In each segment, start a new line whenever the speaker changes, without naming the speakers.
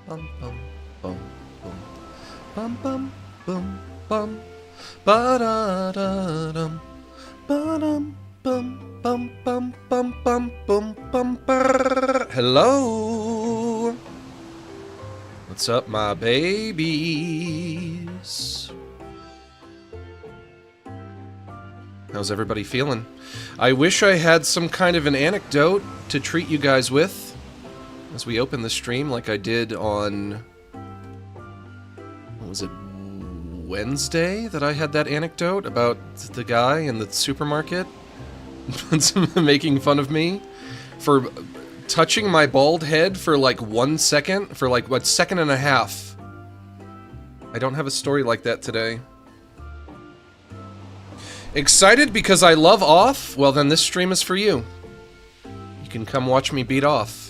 Bum bum bum bum bum bum bum ba-da-da-dum ba-dum bum bum bum bum bum bum bum brrr. Hello. What's up, my babies? How's everybody feeling? I wish I had some kind of an anecdote to treat you guys with as we open the stream, like I did on, what was it, Wednesday, that I had that anecdote about the guy in the supermarket making fun of me for touching my bald head for like 1 second, for like, what, second and a half. I don't have a story like that today. Excited because I love off? Well, then this stream is for you. You can come watch me beat off.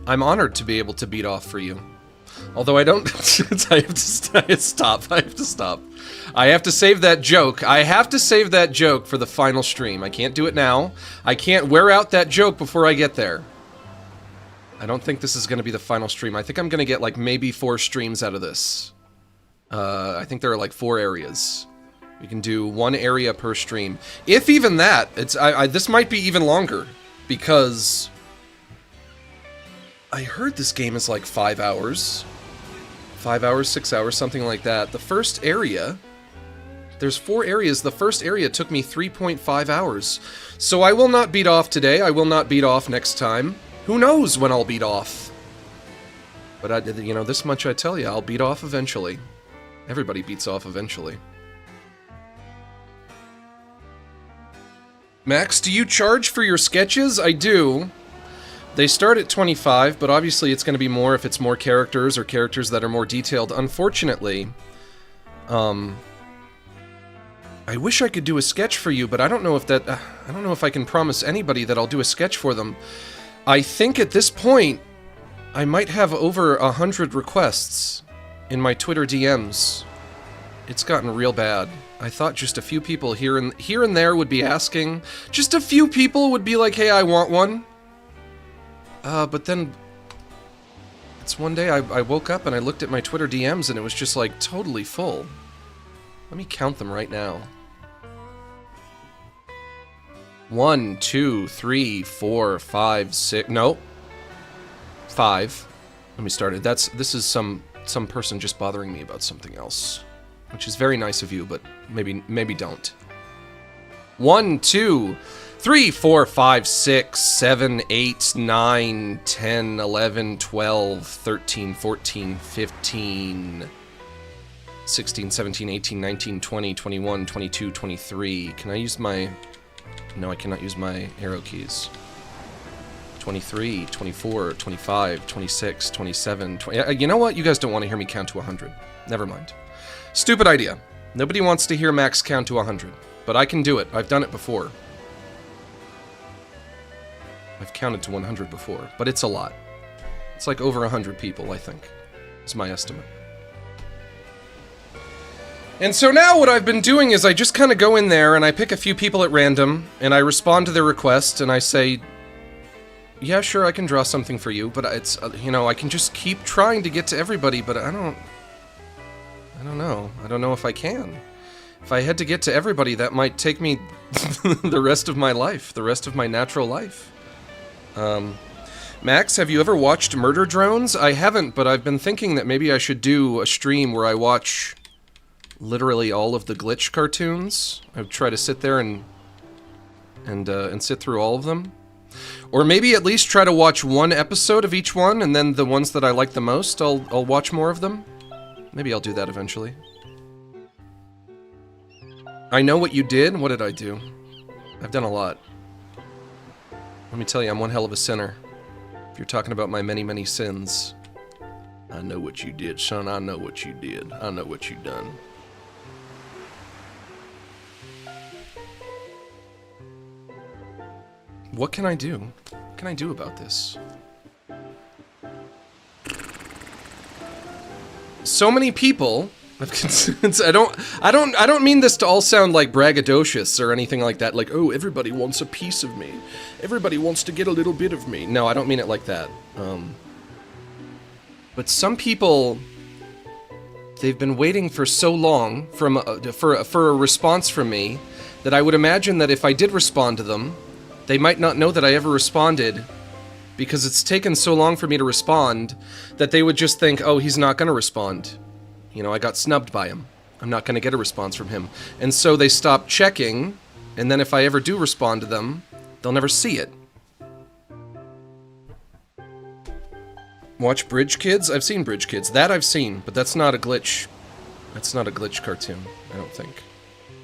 I'm honored to be able to beat off for you. Although I don't... I have to stop. I have to stop. I have to save that joke. I have to save that joke for the final stream. I can't do it now. I can't wear out that joke before I get there. I don't think this is going to be the final stream. I think I'm going to get like maybe 4 streams out of this. I think there are like 4 areas. We can do 1 area per stream. If even that, it's this might be even longer, because I heard this game is like 5 hours. 5 hours, 6 hours, something like that. The first area, there's 4 areas. The first area took me 3.5 hours. So I will not beat off today. I will not beat off next time. Who knows when I'll beat off? But you know, this much I tell you, I'll beat off eventually. Everybody beats off eventually. Max, do you charge for your sketches? I do. They start at 25, but obviously it's going to be more if it's more characters or characters that are more detailed. Unfortunately, I wish I could do a sketch for you, but I don't know if that... I don't know if I can promise anybody that I'll do a sketch for them. I think at this point, I might have over 100 requests in my Twitter DMs. It's gotten real bad. I thought just a few people here and there would be asking. Just a few people would be like, hey, I want one. But then, it's one day I woke up and I looked at my Twitter DMs and it was just like totally full. Let me count them right now. 1, 2, 3, 4, 5, 6, no. 5. Let me start it. This is some person just bothering me about something else. Which is very nice of you, but maybe don't. 1, 2, 3, 4, 5, 6, 7, 8, 9, 10, 11, 12, 13, 14, 15, 16, 17, 18, 19, 20, 21, 22, 23. Can I use my... No, I cannot use my arrow keys. 23, 24, 25, 26, 27, 20... You know what? You guys don't want to hear me count to 100. Never mind. Stupid idea. Nobody wants to hear Max count to 100. But I can do it. I've done it before. I've counted to 100 before, but it's a lot. It's like over 100 people, I think, is my estimate. And so now what I've been doing is I just kind of go in there and I pick a few people at random, and I respond to their request, and I say, yeah, sure, I can draw something for you, but it's, you know, I can just keep trying to get to everybody, but I don't know. I don't know if I can. If I had to get to everybody, that might take me the rest of my life, the rest of my natural life. Max, have you ever watched Murder Drones? I haven't, but I've been thinking that maybe I should do a stream where I watch literally all of the Glitch cartoons. I would try to sit there and sit through all of them. Or maybe at least try to watch one episode of each one, and then the ones that I like the most, I'll watch more of them. Maybe I'll do that eventually. I know what you did. What did I do? I've done a lot. Let me tell you, I'm one hell of a sinner. If you're talking about my many, many sins. I know what you did, son. I know what you did. I know what you done. What can I do? What can I do about this? So many people have I don't mean this to all sound like braggadocious or anything like that, like, oh, everybody wants a piece of me. Everybody wants to get a little bit of me. No, I don't mean it like that. But some people, they've been waiting for so long for a response from me that I would imagine that if I did respond to them, they might not know that I ever responded because it's taken so long for me to respond that they would just think, oh, he's not gonna respond. You know, I got snubbed by him. I'm not gonna get a response from him. And so they stop checking, and then if I ever do respond to them, they'll never see it. Watch Bridge Kids? I've seen Bridge Kids. That I've seen, but that's not a glitch. That's not a glitch cartoon, I don't think.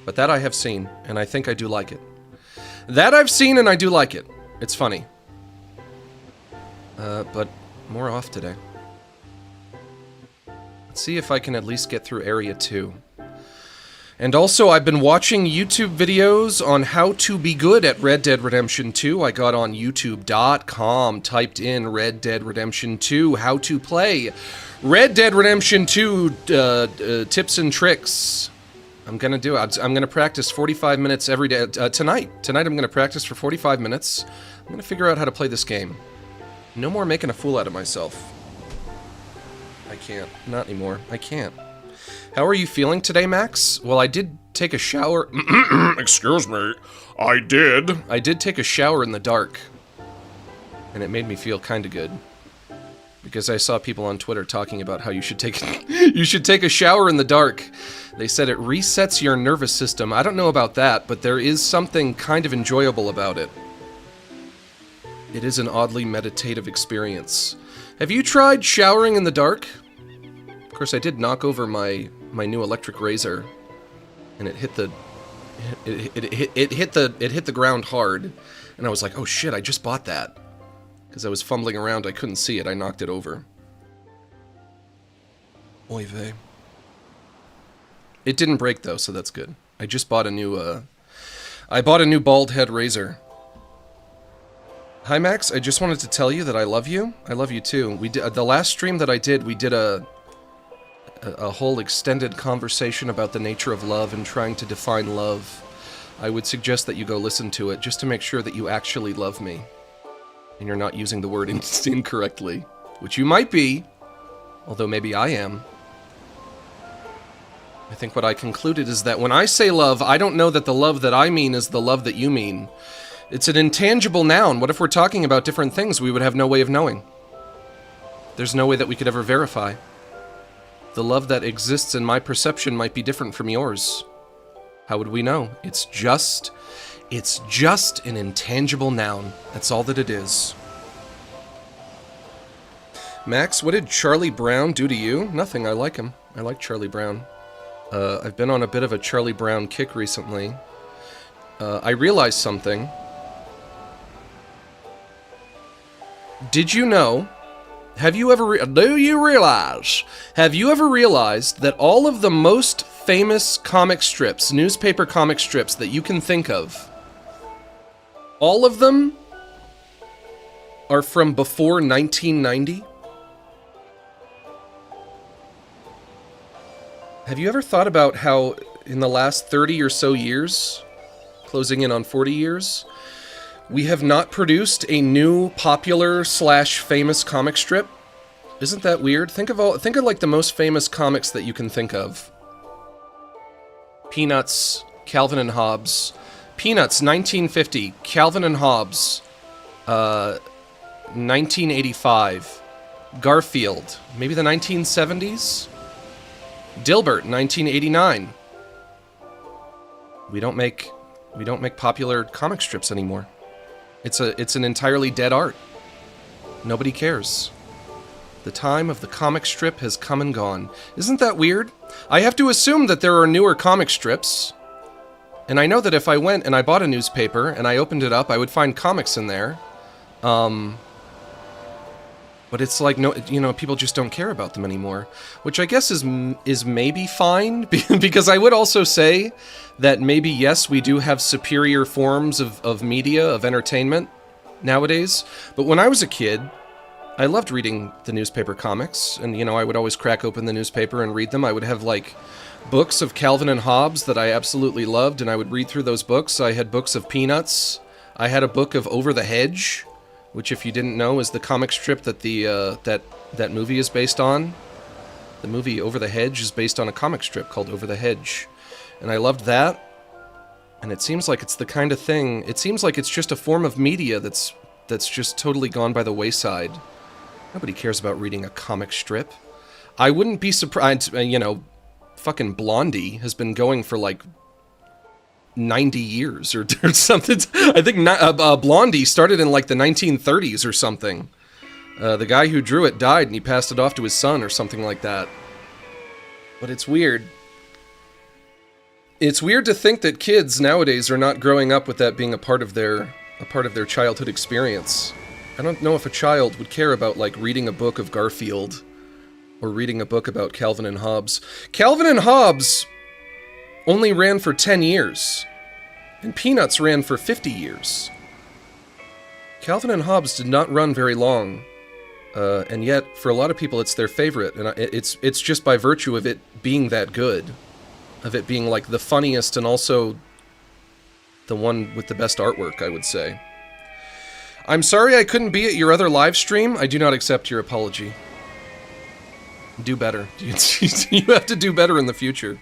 But that I have seen, and I think I do like it. That I've seen, and I do like it. It's funny. But more off today. Let's see if I can at least get through Area 2. And also, I've been watching YouTube videos on how to be good at Red Dead Redemption 2. I got on youtube.com, typed in Red Dead Redemption 2, how to play Red Dead Redemption 2 tips and tricks. I'm gonna do it. I'm gonna practice 45 minutes every day. Tonight I'm gonna practice for 45 minutes. I'm gonna figure out how to play this game. No more making a fool out of myself. I can't. Not anymore. I can't. How are you feeling today, Max? Well, I did take a shower. Excuse me. I did take a shower in the dark. And it made me feel kinda good. Because I saw people on Twitter talking about how you should take a shower in the dark. They said it resets your nervous system. I don't know about that, but there is something kind of enjoyable about it. It is an oddly meditative experience. Have you tried showering in the dark? Of course, I did knock over my new electric razor, and it hit the ground hard, and I was like, oh shit, I just bought that. Because I was fumbling around, I couldn't see it, I knocked it over. Oy vey. It didn't break though, so that's good. I just bought a new, I bought a new bald head razor. Hi Max, I just wanted to tell you that I love you. I love you too. We did, the last stream that I did, we did a whole extended conversation about the nature of love and trying to define love. I would suggest that you go listen to it, just to make sure that you actually love me. And you're not using the word incorrectly. Which you might be, although maybe I am. I think what I concluded is that when I say love, I don't know that the love that I mean is the love that you mean. It's an intangible noun. What if we're talking about different things we would have no way of knowing? There's no way that we could ever verify. The love that exists in my perception might be different from yours. How would we know? It's just an intangible noun. That's all that it is. Max, what did Charlie Brown do to you? Nothing, I like him. I like Charlie Brown. I've been on a bit of a Charlie Brown kick recently. I realized something. Did you know, have you ever realized that all of the most famous comic strips, newspaper comic strips that you can think of, all of them are from before 1990? Have you ever thought about how in the last 30 or so years, closing in on 40 years, we have not produced a new popular / famous comic strip? Isn't that weird? Think of like the most famous comics that you can think of. Peanuts, Calvin and Hobbes. Peanuts, 1950. Calvin and Hobbes. 1985. Garfield, maybe the 1970s? Dilbert, 1989. We don't make popular comic strips anymore. It's an entirely dead art. Nobody cares. The time of the comic strip has come and gone. Isn't that weird? I have to assume that there are newer comic strips. And I know that if I went and I bought a newspaper and I opened it up, I would find comics in there. But it's like, no, you know, people just don't care about them anymore. Which I guess is maybe fine, because I would also say that maybe, yes, we do have superior forms of media, of entertainment nowadays. But when I was a kid, I loved reading the newspaper comics, and, you know, I would always crack open the newspaper and read them. I would have, like, books of Calvin and Hobbes that I absolutely loved, and I would read through those books. I had books of Peanuts. I had a book of Over the Hedge, which, if you didn't know, is the comic strip that that movie is based on. The movie Over the Hedge is based on a comic strip called Over the Hedge. And I loved that. And it seems like it's the kind of thing, it seems like it's just a form of media that's just totally gone by the wayside. Nobody cares about reading a comic strip. I wouldn't be surprised, you know, fucking Blondie has been going for like 90 years or something. I think Blondie started in like the 1930s or something. The guy who drew it died and he passed it off to his son or something like that. But it's weird. It's weird to think that kids nowadays are not growing up with that being a part of their childhood experience. I don't know if a child would care about, like, reading a book of Garfield or reading a book about Calvin and Hobbes. Calvin and Hobbes only ran for 10 years, and Peanuts ran for 50 years. Calvin and Hobbes did not run very long, and yet, for a lot of people, it's their favorite, and it's just by virtue of it being that good, of it being, like, the funniest and also the one with the best artwork, I would say. I'm sorry I couldn't be at your other live stream. I do not accept your apology. Do better. You have to do better in the future.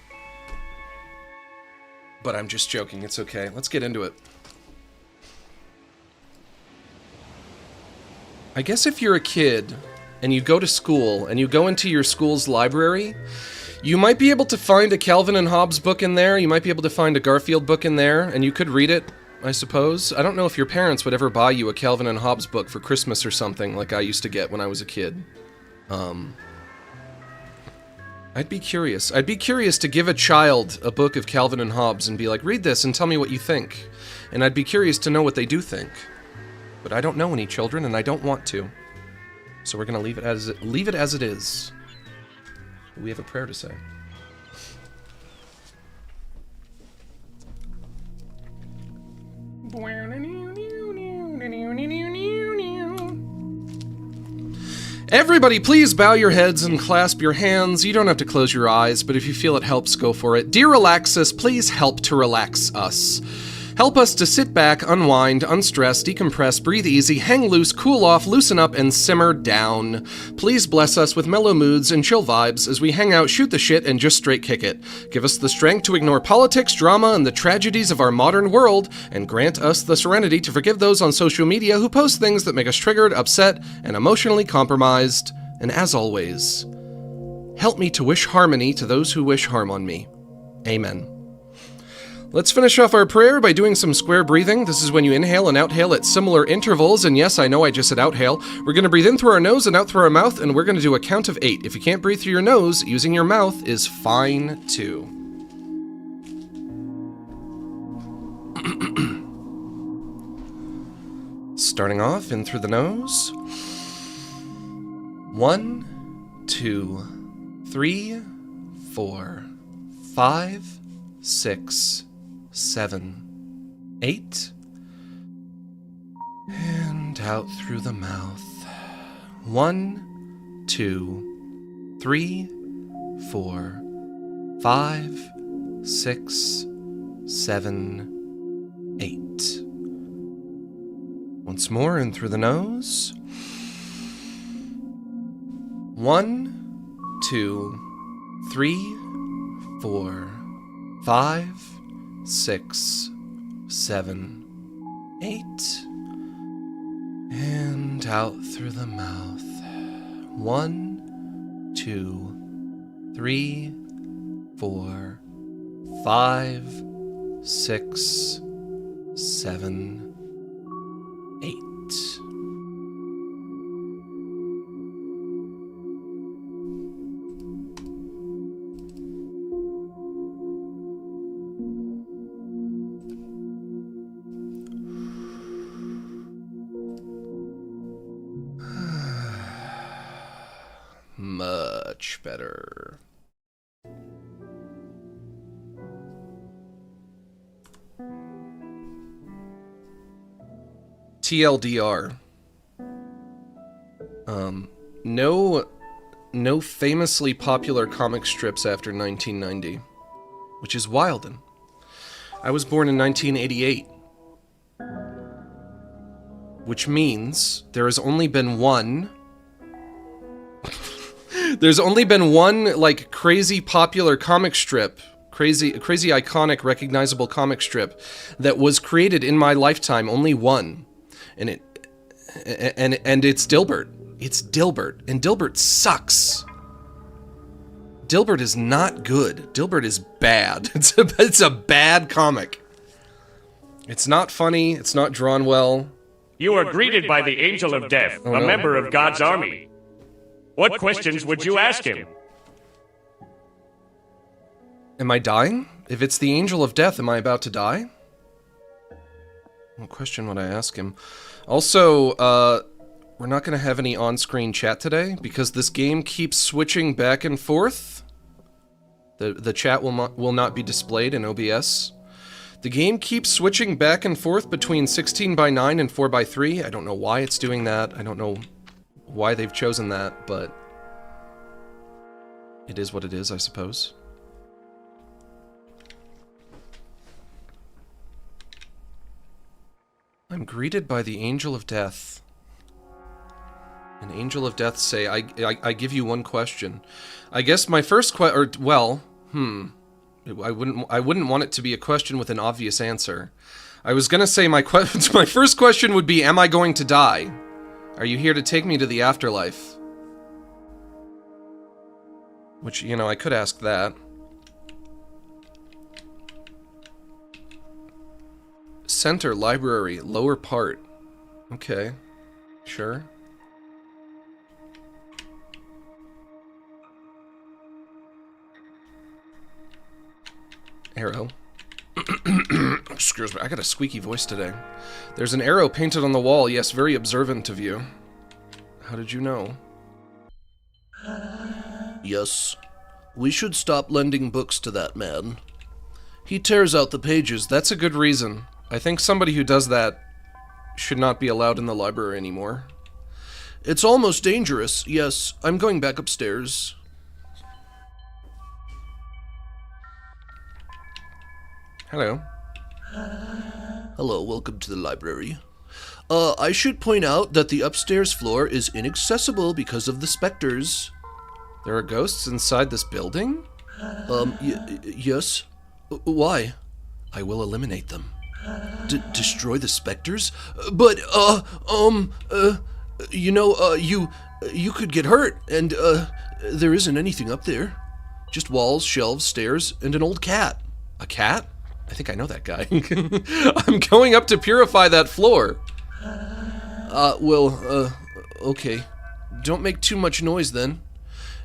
But I'm just joking. It's okay. Let's get into it. I guess if you're a kid and you go to school and you go into your school's library, you might be able to find a Calvin and Hobbes book in there. You might be able to find a Garfield book in there, and you could read it, I suppose. I don't know if your parents would ever buy you a Calvin and Hobbes book for Christmas or something like I used to get when I was a kid. I'd be curious. I'd be curious to give a child a book of Calvin and Hobbes and be like, read this and tell me what you think. And I'd be curious to know what they do think. But I don't know any children, and I don't want to. So we're gonna leave it as it is. We have a prayer to say. Everybody, please bow your heads and clasp your hands. You don't have to close your eyes, but if you feel it helps, go for it. Dear Relaxus, please help to relax us. Help us to sit back, unwind, unstress, decompress, breathe easy, hang loose, cool off, loosen up, and simmer down. Please bless us with mellow moods and chill vibes as we hang out, shoot the shit, and just straight kick it. Give us the strength to ignore politics, drama, and the tragedies of our modern world, and grant us the serenity to forgive those on social media who post things that make us triggered, upset, and emotionally compromised. And as always, help me to wish harmony to those who wish harm on me. Amen. Let's finish off our prayer by doing some square breathing. This is when you inhale and outhale at similar intervals, and yes, I know I just said outhale. We're going to breathe in through our nose and out through our mouth, and we're going to do a count of 8. If you can't breathe through your nose, using your mouth is fine too. Starting off in through the nose. 1, 2, 3, 4, 5, 6, 7, 8, and out through the mouth. 1, 2, 3, 4, 5, 6, 7, 8. Once more in through the nose. 1, 2, 3, 4, 5, 6, 7, 8, and out through the mouth. 1, 2, 3, 4, 5, 6, 7, 8. Much better. TLDR. No famously popular comic strips after 1990, which is wildin'. I was born in 1988, which means there has only been one. There's only been one, like, crazy popular comic strip, crazy iconic, recognizable comic strip that was created in my lifetime. Only one, and it's Dilbert. It's Dilbert, and Dilbert sucks. Dilbert is not good. Dilbert is bad. It's a bad comic. It's not funny. It's not drawn well.
You are greeted by the Angel of Death, a member of God's army. What questions would you ask him?
Am I dying? If it's the Angel of Death, am I about to die? What question would I ask him? Also, we're not going to have any on-screen chat today because this game keeps switching back and forth. The chat will not be displayed in OBS. The game keeps switching back and forth between 16:9 and 4:3. I don't know why it's doing that. I don't know why they've chosen that, but it is what it is, I suppose. I'm greeted by the Angel of Death. An Angel of Death say, I give you one question. I guess my first I wouldn't want it to be a question with an obvious answer. I was gonna say my first question would be, am I going to die? Are you here to take me to the afterlife? Which, you know, I could ask that. Center, library, lower part. Okay. Sure. Arrow. Excuse me, I got a squeaky voice today. There's an arrow painted on the wall. Yes, very observant of you. How did you know? Yes. We should stop lending books to that man. He tears out the pages. That's a good reason. I think somebody who does that should not be allowed in the library anymore. It's almost dangerous. Yes, I'm going back upstairs. Hello. Hello, welcome to the library. I should point out that the upstairs floor is inaccessible because of the specters. There are ghosts inside this building? Yes. Why? I will eliminate them. Destroy the specters? But, you know, you could get hurt, and, there isn't anything up there. Just walls, shelves, stairs, and an old cat. A cat? I think I know that guy. I'm going up to purify that floor. Okay. Don't make too much noise then.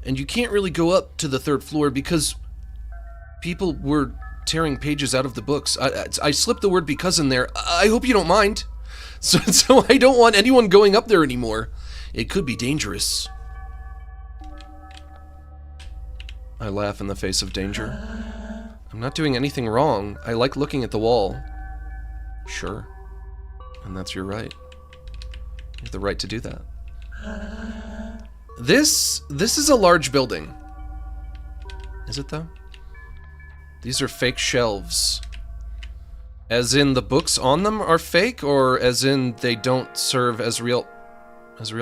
And you can't really go up to the 3rd floor because people were tearing pages out of the books. I slipped the word because in there. I hope you don't mind. So I don't want anyone going up there anymore. It could be dangerous. I laugh in the face of danger. I'm not doing anything wrong. I like looking at the wall. Sure. And that's your right. You have the right to do that. This is a large building. Is it though? These are fake shelves. As in the books on them are fake, or as in they don't serve as real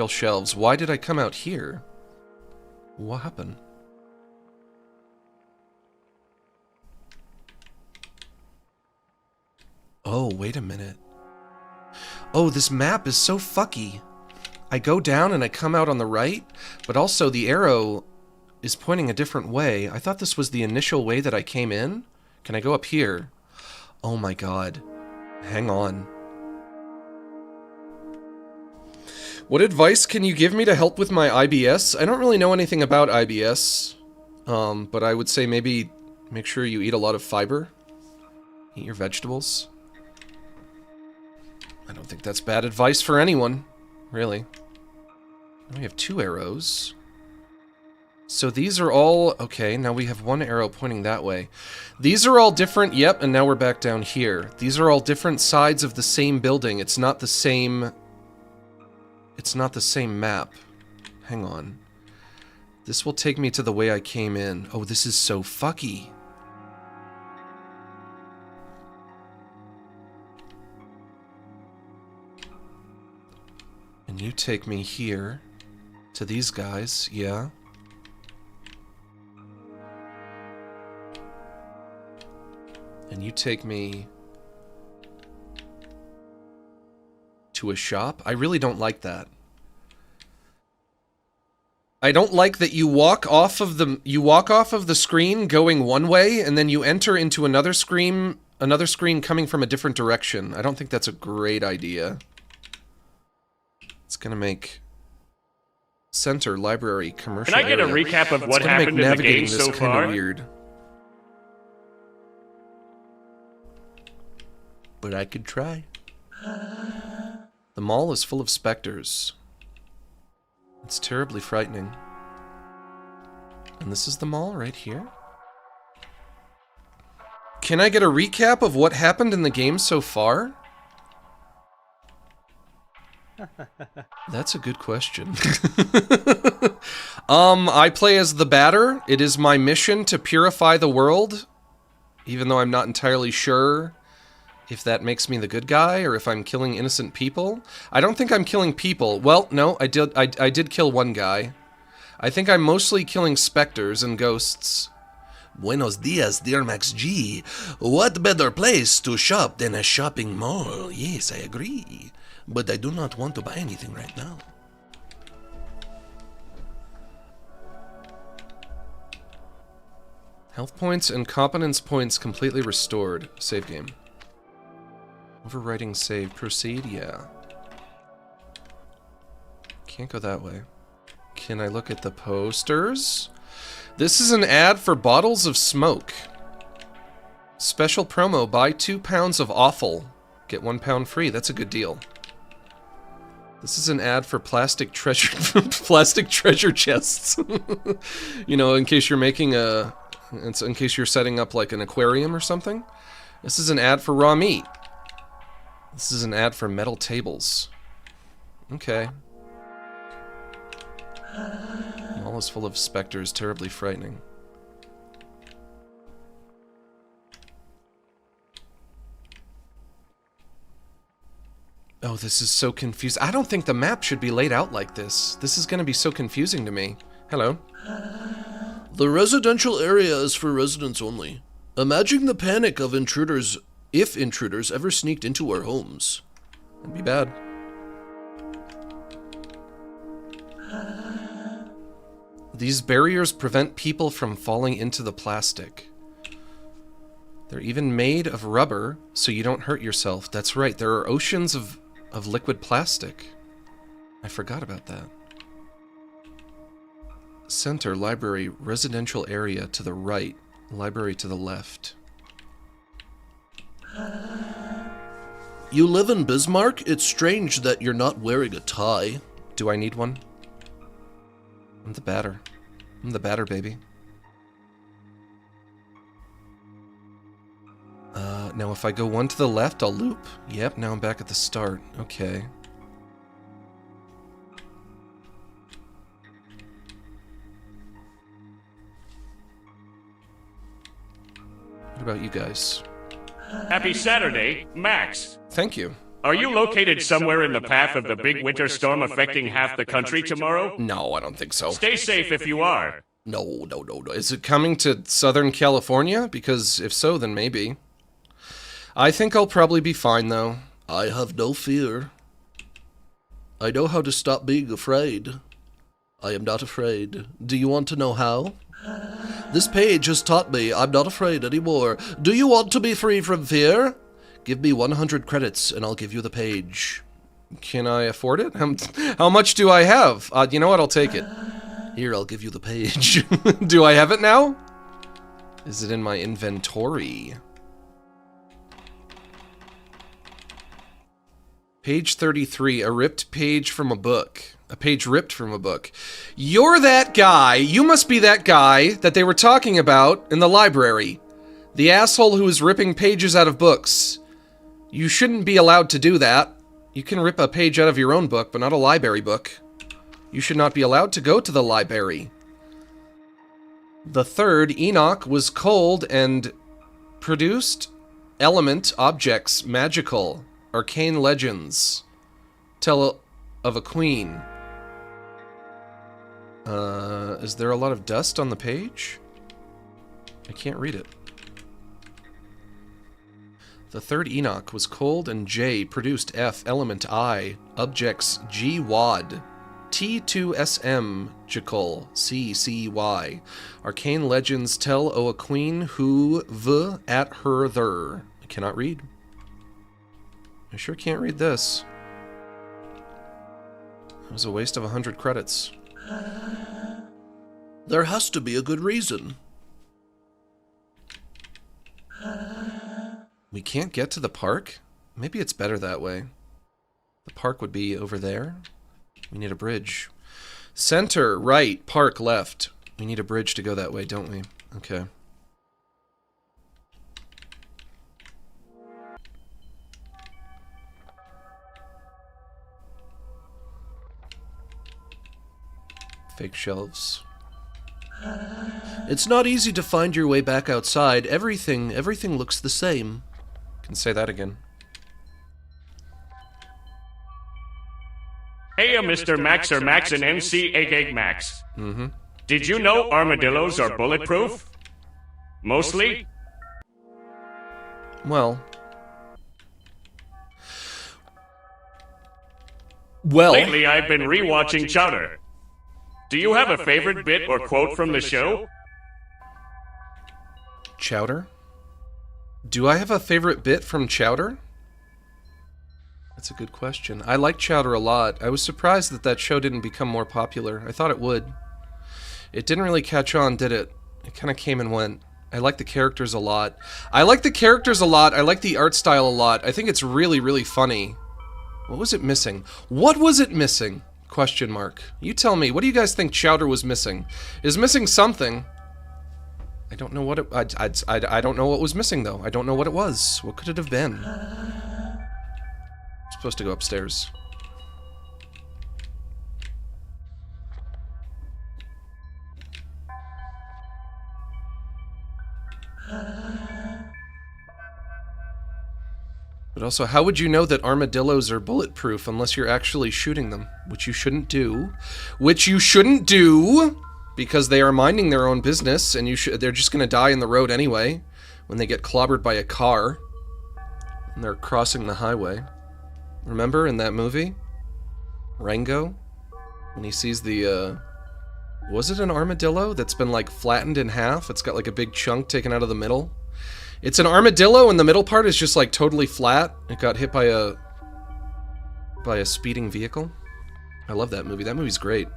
shelves? Why did I come out here? What happened? Oh, wait a minute. Oh, this map is so fucky. I go down and I come out on the right, but also the arrow is pointing a different way. I thought this was the initial way that I came in. Can I go up here? Oh my god. Hang on. What advice can you give me to help with my IBS? I don't really know anything about IBS, but I would say maybe make sure you eat a lot of fiber. Eat your vegetables. I don't think that's bad advice for anyone, really. Now we have 2 arrows. So these are all... Okay, now we have 1 arrow pointing that way. These are all different... Yep, and now we're back down here. These are all different sides of the same building. It's not the same... It's not the same map. Hang on. This will take me to the way I came in. Oh, this is so fucky. And you take me here to these guys, yeah. And you take me to a shop? I really don't like that. I don't like that you walk off of the screen going one way and then you enter into another screen coming from a different direction. I don't think that's a great idea. It's gonna make center, library, commercial.
Can I get a recap of what happened in the game so far?
Weird. But I could try. The mall is full of specters. It's terribly frightening. And this is the mall right here. Can I get a recap of what happened in the game so far? That's a good question. I play as the batter. It is my mission to purify the world, even though I'm not entirely sure if that makes me the good guy or if I'm killing innocent people. I don't think I'm killing people. Well, no, I did kill one guy. I think I'm mostly killing specters and ghosts.
Buenos dias, dear Max G. What better place to shop than a shopping mall? Yes, I agree. But I do not want to buy anything right now.
Health points and competence points completely restored. Save game. Overwriting save. Proceed? Yeah. Can't go that way. Can I look at the posters? This is an ad for bottles of smoke. Special promo. Buy 2 pounds of offal. Get 1 pound free. That's a good deal. This is an ad for plastic treasure chests. You know, in case you're making in case you're setting up like an aquarium or something. This is an ad for raw meat. This is an ad for metal tables. Okay. The mall is full of specters, terribly frightening. Oh, this is so confusing. I don't think the map should be laid out like this. This is going to be so confusing to me. Hello.
The residential area is for residents only. Imagine the panic of intruders if intruders ever sneaked into our homes.
That'd be bad. These barriers prevent people from falling into the plastic. They're even made of rubber, so you don't hurt yourself. That's right, there are oceans of liquid plastic. I forgot about that. Center, library, residential area to the right, library to the left.
You live in Bismarck? It's strange that you're not wearing a tie.
Do I need one? I'm the batter. I'm the batter, baby. Now if I go 1 to the left, I'll loop. Yep, now I'm back at the start. Okay. What about you guys?
Happy Saturday, Max.
Thank you.
Are you located somewhere in the path of the big winter storm affecting half the country tomorrow?
No, I don't think so.
Stay safe if you are.
No.
Is it coming to Southern California? Because if so, then maybe. I think I'll probably be fine, though.
I have no fear. I know how to stop being afraid. I am not afraid. Do you want to know how? This page has taught me I'm not afraid anymore. Do you want to be free from fear? Give me 100 credits and I'll give you the page.
Can I afford it? How much do I have? You know what? I'll take it.
Here, I'll give you the page.
Do I have it now? Is it in my inventory? Page 33, a ripped page from a book. A page ripped from a book. You're that guy. You must be that guy that they were talking about in the library. The asshole who was ripping pages out of books. You shouldn't be allowed to do that. You can rip a page out of your own book, but not a library book. You should not be allowed to go to the library. The third, Enoch, was cold and produced element objects, magical, arcane legends. Tell of a queen. Is there a lot of dust on the page? I can't read it. The third Enoch was cold and J produced F element I objects G wad T2SM Jical CCY arcane legends tell o a queen who v at her there. I cannot read. I sure can't read this. It was a waste of 100 credits.
There has to be a good reason.
We can't get to the park? Maybe it's better that way. The park would be over there. We need a bridge. Center, right, park, left. We need a bridge to go that way, don't we? Okay. Fake shelves.
It's not easy to find your way back outside. Everything looks the same.
Can say that again.
Hey, Mr. Max or Max and MC Egg Max.
Mm-hmm.
Did you know armadillos are bulletproof? Mostly?
Well,
lately I've been rewatching Chowder. Do you have a favorite bit or quote from the show?
Chowder? Do I have a favorite bit from Chowder? That's a good question. I like Chowder a lot. I was surprised that that show didn't become more popular. I thought it would. It didn't really catch on, did it? It kind of came and went. I like the characters a lot. I like the art style a lot. I think it's really, really funny. What was it missing? What was it missing? Question mark. You tell me. What do you guys think Chowder was missing? Is missing something. I don't know what it... I don't know what was missing, though. I don't know what it was. What could it have been? I'm supposed to go upstairs. But also, how would you know that armadillos are bulletproof unless you're actually shooting them? Which you shouldn't do. Which you shouldn't do! Because they are minding their own business, and they're just gonna die in the road anyway. When they get clobbered by a car. And they're crossing the highway. Remember in that movie? Rango? When he sees the, was it an armadillo that's been, like, flattened in half? It's got, like, a big chunk taken out of the middle. It's an armadillo, and the middle part is just, like, totally flat. It got hit by a speeding vehicle. I love that movie. That movie's great.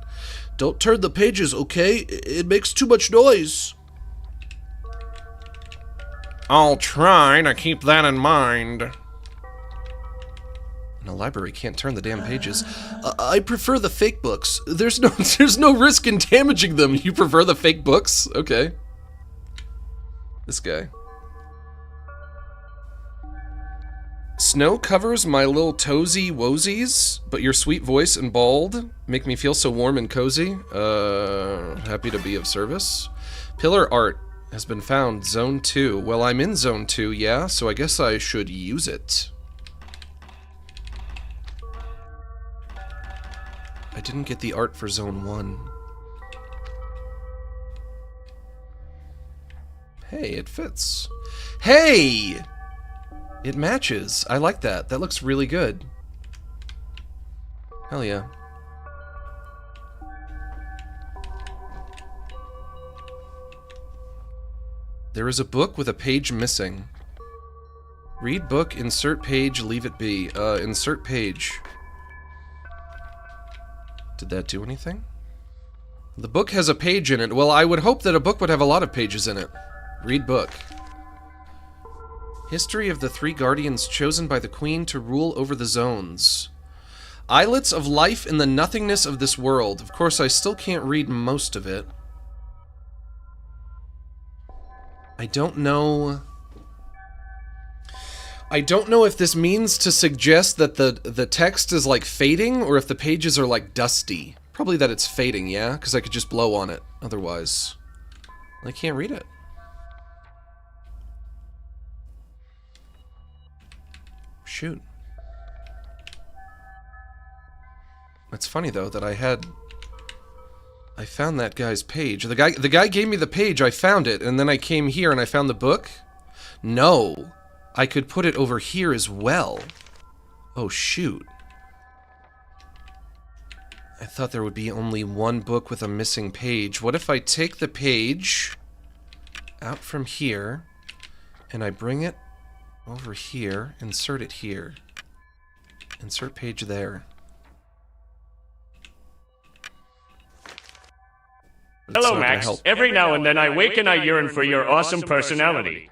Don't turn the pages, okay? It makes too much noise.
I'll try to keep that in mind. In a library, can't turn the damn pages.
I prefer the fake books.
There's no risk in damaging them. You prefer the fake books? Okay. This guy. Snow covers my little toesy woesies, but your sweet voice and bald make me feel so warm and cozy. Happy to be of service. Pillar art has been found, Zone 2. Well, I'm in Zone 2, yeah, so I guess I should use it. I didn't get the art for Zone 1. Hey, it fits. Hey! It matches. I like that. That looks really good. Hell yeah. There is a book with a page missing. Read book, insert page, leave it be. Insert page. Did that do anything? The book has a page in it. Well, I would hope that a book would have a lot of pages in it. Read book. History of the 3 guardians chosen by the Queen to rule over the zones. Islets of life in the nothingness of this world. Of course, I still can't read most of it. I don't know if this means to suggest that the text is like fading or if the pages are like dusty. Probably that it's fading, yeah? Because I could just blow on it. Otherwise, I can't read it. Shoot. It's funny though that I found that guy's page. The guy gave me the page, I found it, and then I came here and I found the book. No, I could put it over here as well. Oh shoot. I thought there would be only one book with a missing page. What if I take the page out from here and I bring it over here, insert it here. Insert page there.
Hello, Max. Every now and then I wake and I yearn for your awesome personality.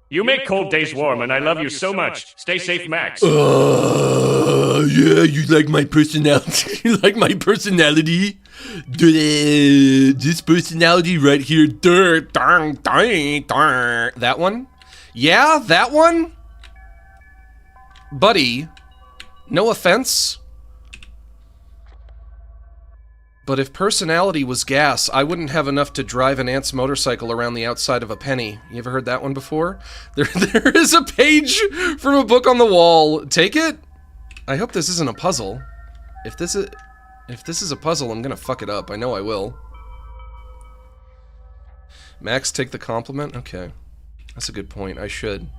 You make cold days warm, and I love you so much. Stay safe, Max.
Yeah, you like my personality? You like my personality? This personality right here.
That one? Yeah, that one? Buddy, no offense, but if personality was gas, I wouldn't have enough to drive an ant's motorcycle around the outside of a penny. You ever heard that one before? There is a page from a book on the wall. Take it? I hope this isn't a puzzle. If this is a puzzle, I'm gonna fuck it up. I know I will. Max, take the compliment? Okay. That's a good point. I should.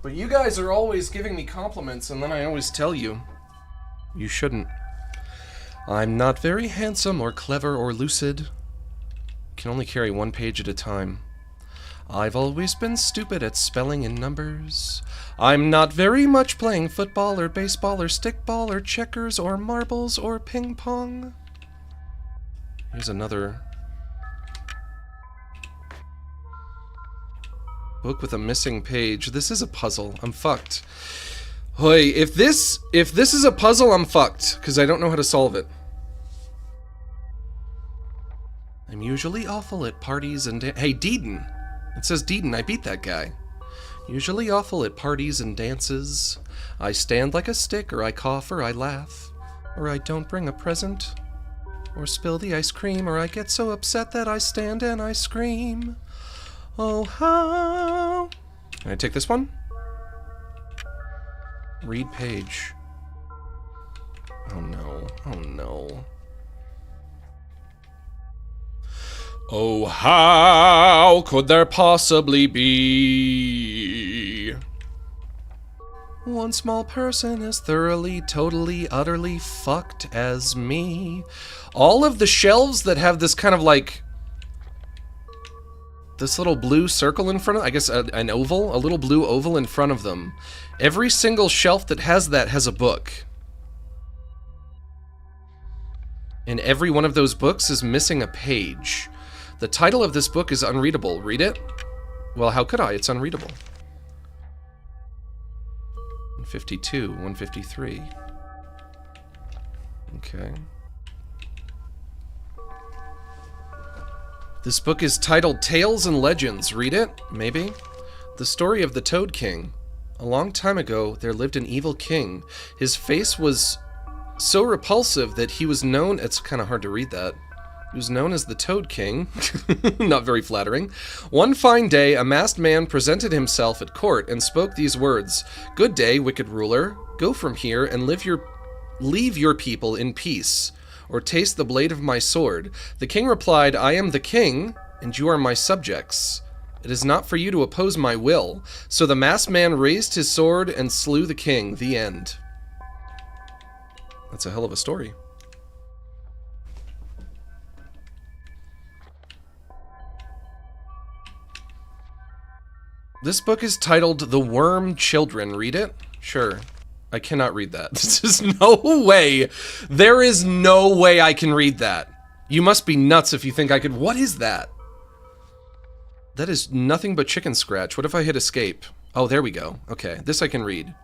But you guys are always giving me compliments, and then I always tell you. You shouldn't. I'm not very handsome or clever or lucid. Can only carry one page at a time. I've always been stupid at spelling and numbers. I'm not very much playing football or baseball or stickball or checkers or marbles or ping pong. Here's another book with a missing page. This is a puzzle. I'm fucked. Hoy, if this is a puzzle, I'm fucked, because I don't know how to solve it. I'm usually awful at parties and hey, Deedon. It says Deedon, I beat that guy. Usually awful at parties and dances. I stand like a stick, or I cough, or I laugh. Or I don't bring a present. Or spill the ice cream, or I get so upset that I stand and I scream. Oh, how... Can I take this one? Read page. Oh no. Oh no. Oh, how could there possibly be one small person as thoroughly, totally, utterly fucked as me? All of the shelves that have this kind of like this little blue circle in front of, I guess an oval, a little blue oval in front of them. Every single shelf that has that has a book. And every one of those books is missing a page. The title of this book is unreadable. Read it? Well, how could I? It's unreadable. 152, 153. Okay. This book is titled Tales and Legends. Read it? Maybe? The story of the Toad King. A long time ago, there lived an evil king. His face was so repulsive that he was known... It's kind of hard to read that. He was known as the Toad King. Not very flattering. One fine day, a masked man presented himself at court and spoke these words. Good day, wicked ruler. Go from here and leave your people in peace, or taste the blade of my sword. The king replied, I am the king, and you are my subjects. It is not for you to oppose my will. So the masked man raised his sword and slew the king. The end. That's a hell of a story. This book is titled The Worm Children. Read it? Sure. I cannot read that. There's no way. There is no way I can read that. You must be nuts if you think I could. What is that? That is nothing but chicken scratch. What if I hit escape? Oh, there we go. Okay, this I can read.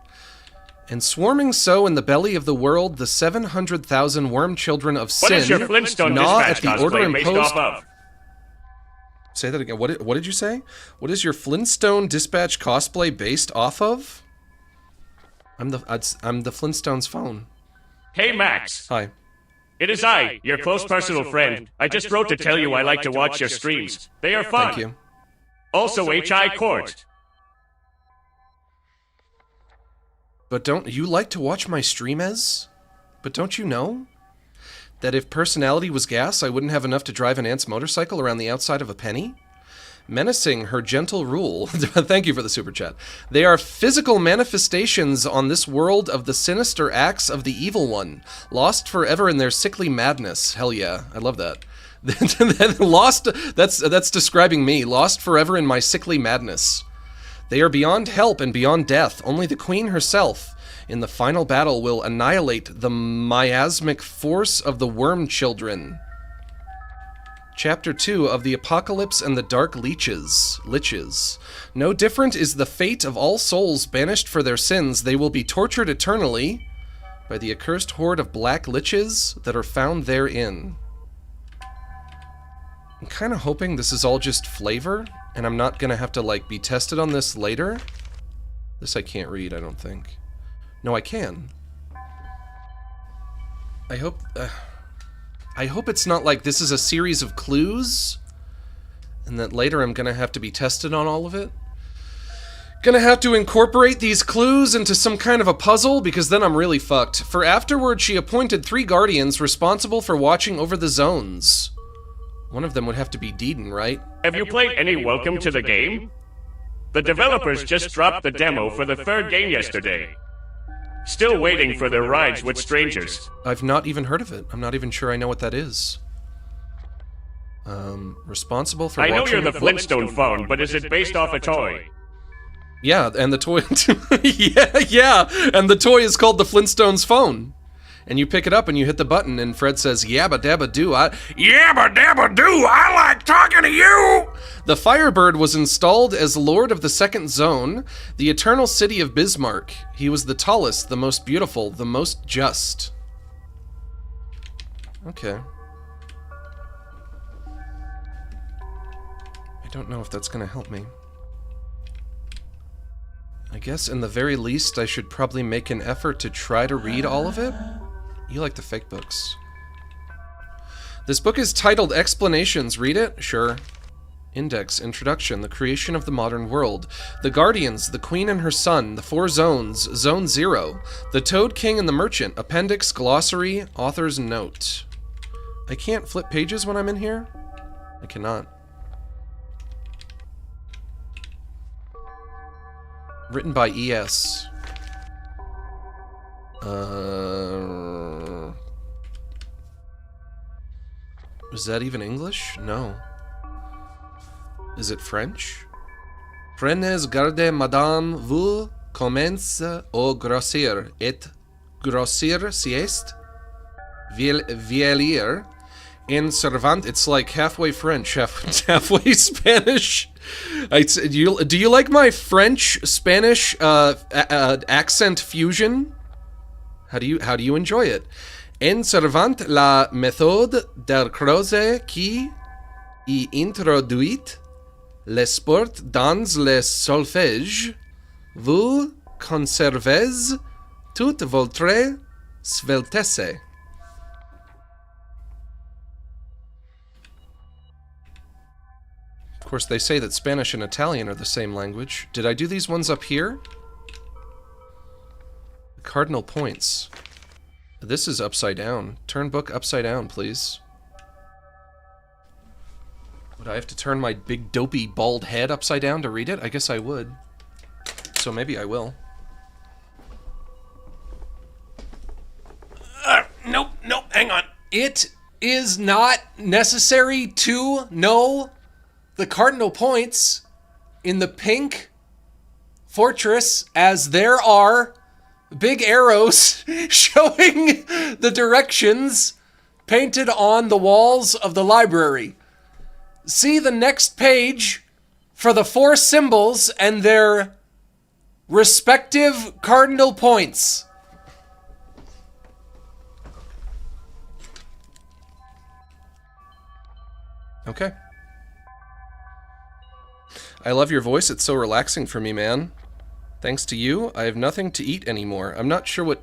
And swarming so in the belly of the world, the 700,000 worm children of sin
what is your Flintstone
gnaw
dispatch
at the order
cosplay based
imposed.
off of?
Say that again. What did you say? What is your Flintstone dispatch cosplay based off of? I'm the Flintstones phone.
Hey, Max.
Hi.
It is I, your close personal friend. I just wrote to tell you I like to watch your streams. They are fun.
Thank you.
Also, H.I. Court.
But don't you like to watch my stream as? But don't you know that if personality was gas, I wouldn't have enough to drive an ant's motorcycle around the outside of a penny? Menacing her gentle rule. Thank you for the super chat. They are physical manifestations on this world of the sinister acts of the evil one, lost forever in their sickly madness. Hell yeah, I love that. Lost, that's describing me, lost forever in my sickly madness. They are beyond help and beyond death. Only the queen herself, in the final battle, will annihilate the miasmic force of the worm children. Chapter 2 of the Apocalypse and the Dark Liches. No different is the fate of all souls banished for their sins. They will be tortured eternally by the accursed horde of black liches that are found therein. I'm kind of hoping this is all just flavor, and I'm not gonna have to, like, be tested on this later. This I can't read, I don't think. No, I can. I hope it's not like this is a series of clues, and that later I'm gonna have to be tested on all of it. Gonna have to incorporate these clues into some kind of a puzzle, because then I'm really fucked. For afterward, she appointed 3 guardians responsible for watching over the zones. One of them would have to be Deedon, right?
Have you played any Welcome to the Game? The developers just dropped the demo for the 3rd game yesterday. Still waiting for their rides with strangers.
I've not even heard of it. I'm not even sure I know what that is. Responsible for watching...
I know you're the Flintstone phone, but is it based off a toy?
Yeah, and the toy... yeah, and the toy is called the Flintstones phone. And you pick it up and you hit the button and Fred says, Yabba dabba doo, Yabba dabba doo, I like talking to you! The Firebird was installed as Lord of the Second Zone, the eternal city of Bismarck. He was the tallest, the most beautiful, the most just. Okay. I don't know if that's gonna help me. I guess in the very least I should probably make an effort to try to read all of it. You like the fake books. This book is titled Explanations. Read it? Sure. Index, Introduction, The Creation of the Modern World, The Guardians, The Queen and Her Son, The 4 Zones, Zone 0, The Toad King and the Merchant, Appendix, Glossary, Author's Note. I can't flip pages when I'm in here? I cannot. Written by E.S. Is that even English? No. Is it French? Prenez garde, madame, vous commence au grossir, et grossir sieste, vieillir, en servant. It's like halfway French, halfway Spanish. Do you like my French-Spanish accent fusion? How do you enjoy it? En servant la méthode del croze qui y introduit le sport dans le solfège, vous conservez toute votre sveltesse. Of course, they say that Spanish and Italian are the same language. Did I do these ones up here? Cardinal points. This is upside down. Turn book upside down, please. Would I have to turn my big dopey bald head upside down to read it? I guess I would. So maybe I will. Nope, hang on. It is not necessary to know the cardinal points in the pink fortress, as there are big arrows showing the directions painted on the walls of the library. See the next page for the 4 symbols and their respective cardinal points. Okay. I love your voice. It's so relaxing for me, man. Thanks to you, I have nothing to eat anymore. I'm not sure what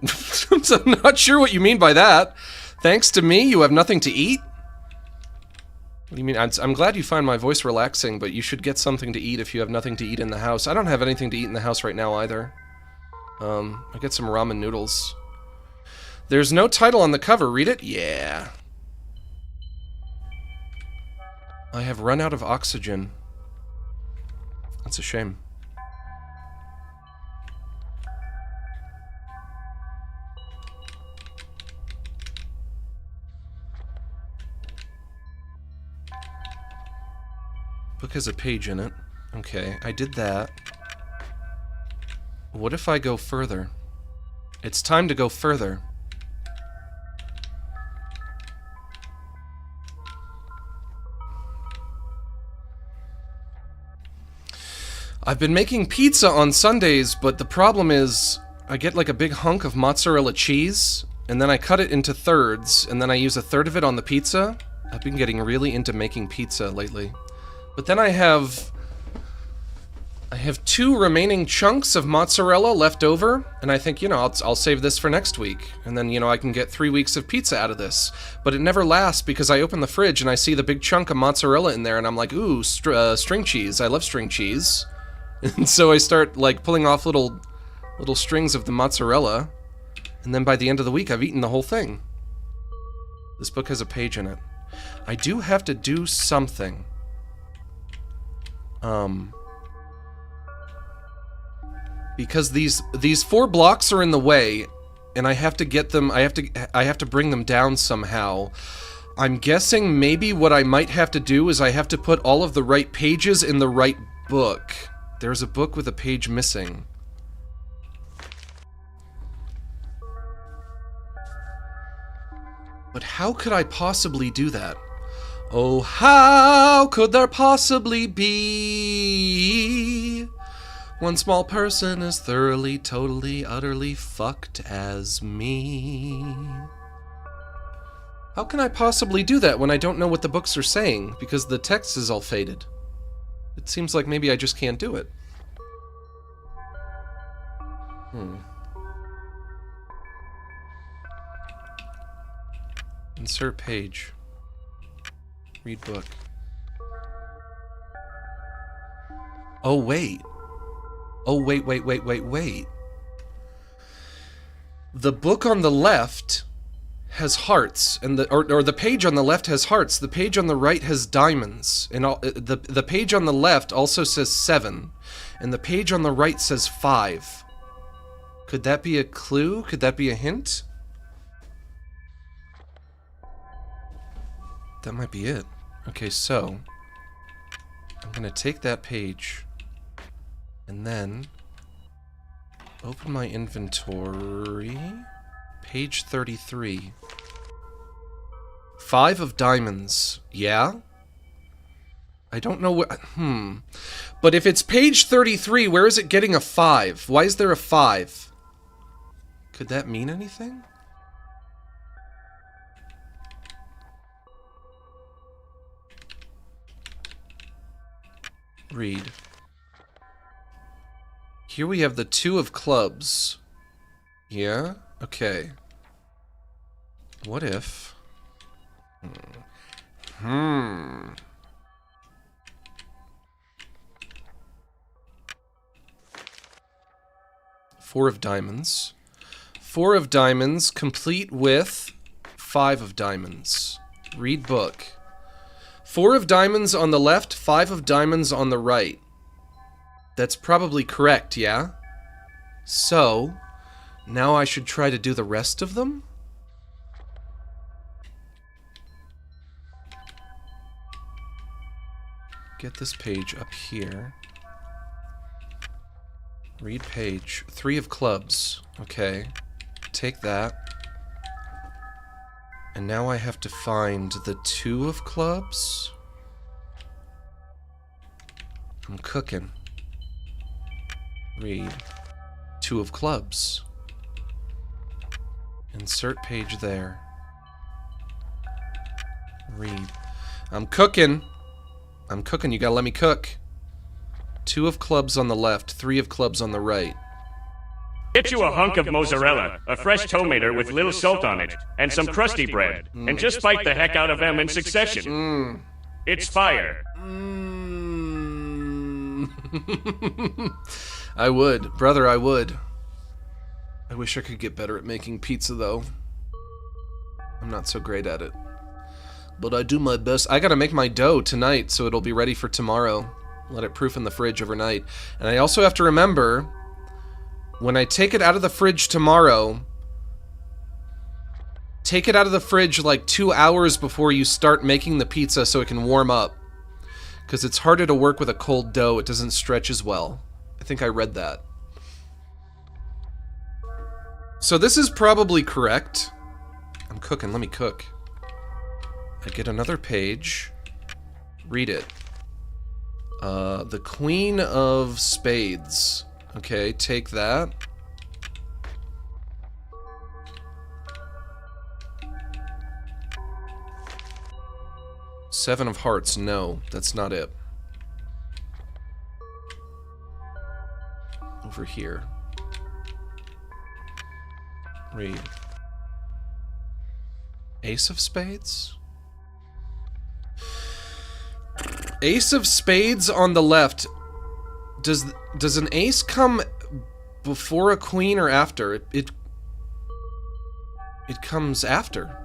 I'm not sure what you mean by that. Thanks to me, you have nothing to eat? What do you mean? I'm glad you find my voice relaxing, but you should get something to eat if you have nothing to eat in the house. I don't have anything to eat in the house right now either. I get some ramen noodles. There's no title on the cover. Read it? Yeah. I have run out of oxygen. That's a shame. Book has a page in it. Okay, I did that. What if I go further? It's time to go further. I've been making pizza on Sundays, but the problem is I get like a big hunk of mozzarella cheese, and then I cut it into thirds, and then I use a third of it on the pizza. I've been getting really into making pizza lately. But then I have 2 remaining chunks of mozzarella left over, and I think, you know, I'll save this for next week, and then, you know, I can get 3 weeks of pizza out of this. But it never lasts because I open the fridge and I see the big chunk of mozzarella in there, and I'm like, ooh, string cheese. I love string cheese. And so I start, like, pulling off little strings of the mozzarella, and then by the end of the week, I've eaten the whole thing. This book has a page in it. I do have to do something. Because these 4 blocks are in the way, and I have to get them, I have to bring them down somehow. I'm guessing maybe what I might have to do is I have to put all of the right pages in the right book. There's a book with a page missing. But how could I possibly do that? Oh, how could there possibly be one small person as thoroughly, totally, utterly fucked as me? How can I possibly do that when I don't know what the books are saying, because the text is all faded? It seems like maybe I just can't do it. Insert page. Read book. Oh, wait. Oh, wait. The book on the left has hearts, and the page on the left has hearts. The page on the right has diamonds, and the page on the left also says 7, and the page on the right says 5. Could that be a clue? Could that be a hint? That might be it. Okay, so I'm gonna take that page and then open my inventory. Page 33. 5 of diamonds. Yeah? I don't know what... But if it's page 33, where is it getting a 5? Why is there a 5? Could that mean anything? Read. Here we have the 2 of clubs. Yeah? Okay. What if... 4 of diamonds. 4 of diamonds, complete with 5 of diamonds. Read book. 4 of diamonds on the left, 5 of diamonds on the right. That's probably correct, yeah? So, now I should try to do the rest of them? Get this page up here. Read page. 3 of clubs. Okay. Take that. And now I have to find the 2 of clubs. I'm cooking. Read. 2 of clubs. Insert page there. Read. I'm cooking. I'm cooking. You gotta let me cook. 2 of clubs on the left, 3 of clubs on the right.
Get you a hunk of mozzarella, a fresh tomato with little salt on it, and some crusty bread, and just bite the heck out of them in succession. It's fire.
I would. Brother, I would. I wish I could get better at making pizza, though. I'm not so great at it. But I do my best. I gotta make my dough tonight, so it'll be ready for tomorrow. Let it proof in the fridge overnight. And I also have to remember, when I take it out of the fridge tomorrow, take it out of the fridge like 2 hours before you start making the pizza so it can warm up. Because it's harder to work with a cold dough. It doesn't stretch as well. I think I read that. So this is probably correct. I'm cooking. Let me cook. I get another page. Read it. The Queen of Spades. Okay, take that. Seven of Hearts. No, that's not it. Over here. Read. Ace of Spades? Ace of Spades on the left. Does an ace come before a queen or after? It comes after.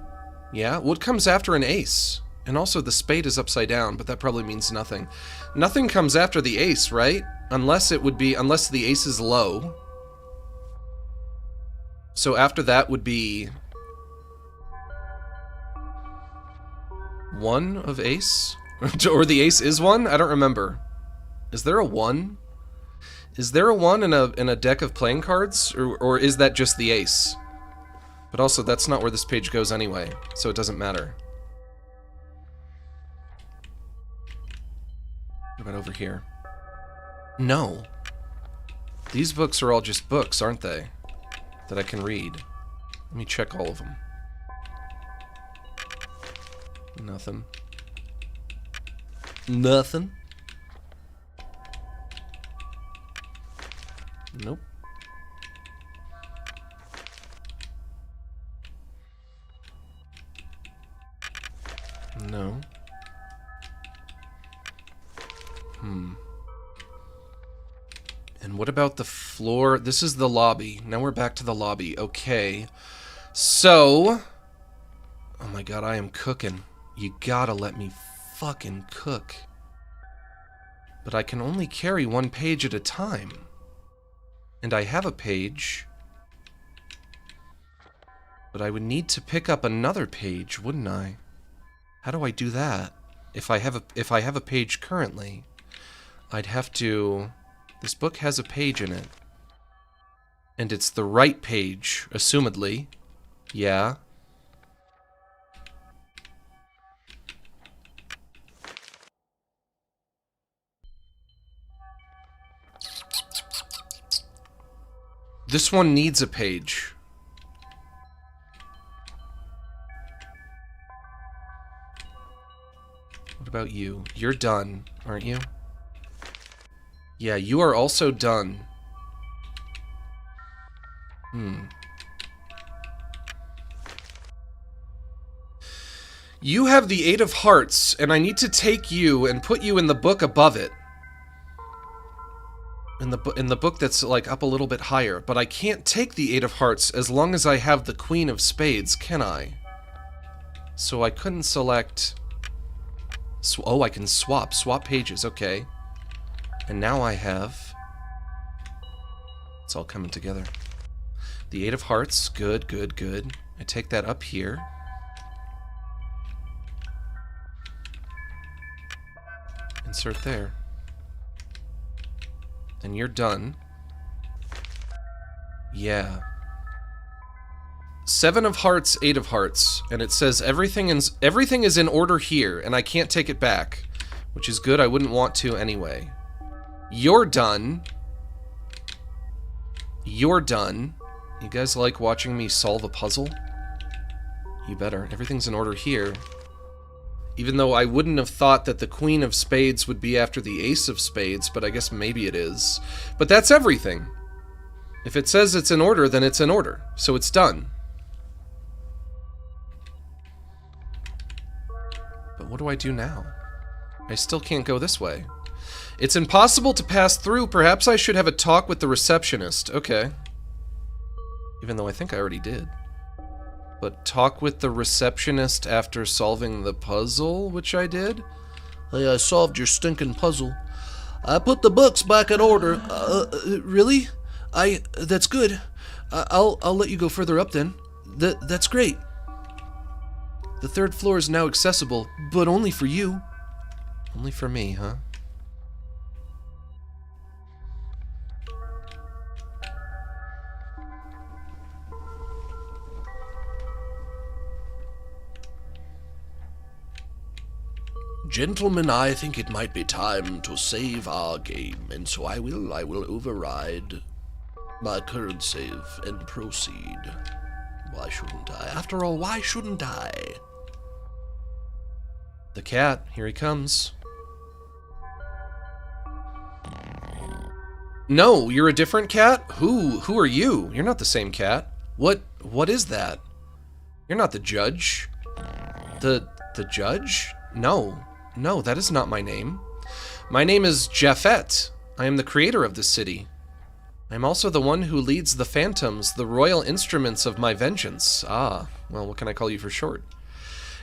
Yeah? What comes after an ace? And also the spade is upside down, but that probably means nothing. Nothing comes after the ace, right? Unless the ace is low. So after that would be 1 of ace? Or the ace is 1? I don't remember. Is there a 1? Is there a 1 in a deck of playing cards? Or is that just the ace? But also, that's not where this page goes anyway, so it doesn't matter. What about over here? No. These books are all just books, aren't they? That I can read. Let me check all of them. Nothing. Nothing. Nope. No. And what about the floor? This is the lobby. Now we're back to the lobby. Okay. So... Oh my god, I am cooking. You gotta let me fucking cook. But I can only carry 1 page at a time. And I have a page. But I would need to pick up another page, wouldn't I? How do I do that? If I have a page currently, I'd have to... This book has a page in it. And it's the right page, assumedly. Yeah. This one needs a page. What about you? You're done, aren't you? Yeah, you are also done. You have the 8 of Hearts, and I need to take you and put you in the book above it. In the book that's like up a little bit higher, but I can't take the 8 of Hearts as long as I have the Queen of Spades, can I? So I couldn't select Oh, I can swap pages, okay. And now I have... It's all coming together. The 8 of hearts, good, good, good. I take that up here. Insert there. And you're done. Yeah. 7 of hearts, 8 of hearts, and it says everything is in order here, and I can't take it back, which is good. I wouldn't want to anyway. You're done. You're done. You guys like watching me solve a puzzle? You better. Everything's in order here. Even though I wouldn't have thought that the Queen of Spades would be after the Ace of Spades, but I guess maybe it is. But that's everything. If it says it's in order, then it's in order. So it's done. But what do I do now? I still can't go this way. It's impossible to pass through. Perhaps I should have a talk with the receptionist. Okay. Even though I think I already did. But talk with the receptionist after solving the puzzle, which I did?
Hey, I solved your stinking puzzle. I put the books back in order. Really? That's good. I'll let you go further up then. That's great. The 3rd floor is now accessible, but only for you.
Only for me, huh?
Gentlemen, I think it might be time to save our game, and so I will override my current save and proceed. Why shouldn't I? After all, why shouldn't I?
The cat, here he comes. No, you're a different cat? Who are you? You're not the same cat. What is that? You're not the judge. The judge? No, that is not my name. My name is Jeffett. I am the creator of this city. I am also the one who leads the phantoms, the royal instruments of my vengeance. Ah, well, what can I call you for short?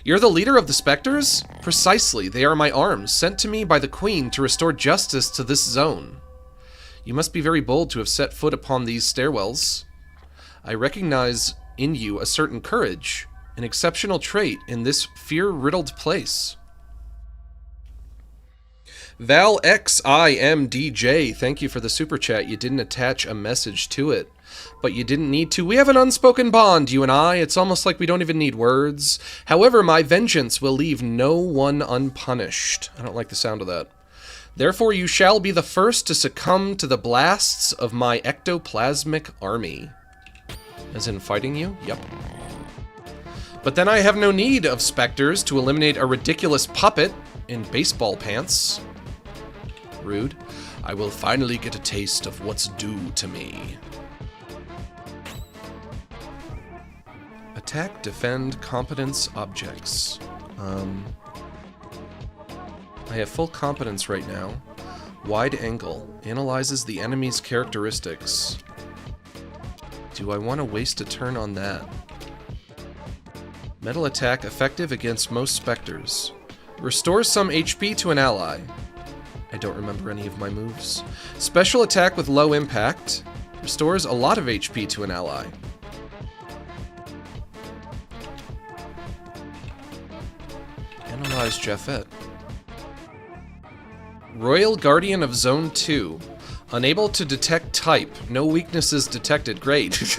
You're the leader of the specters? Precisely, they are my arms, sent to me by the queen to restore justice to this zone. You must be very bold to have set foot upon these stairwells. I recognize in you a certain courage, an exceptional trait in this fear-riddled place. Val XIMDJ, thank you for the super chat. You didn't attach a message to it, but you didn't need to. We have an unspoken bond, you and I. It's almost like we don't even need words. However, my vengeance will leave no one unpunished. I don't like the sound of that. Therefore, you shall be the first to succumb to the blasts of my ectoplasmic army. As in fighting you? Yep. But then I have no need of specters to eliminate a ridiculous puppet in baseball pants. Rude. I will finally get a taste of what's due to me. Attack, defend, competence, objects. I have full competence right now. Wide angle. Analyzes the enemy's characteristics. Do I want to waste a turn on that? Metal attack, effective against most specters. Restores some HP to an ally. I don't remember any of my moves. Special attack with low impact. Restores a lot of HP to an ally. Analyze Jeffett. Royal Guardian of Zone 2. Unable to detect type. No weaknesses detected. Great.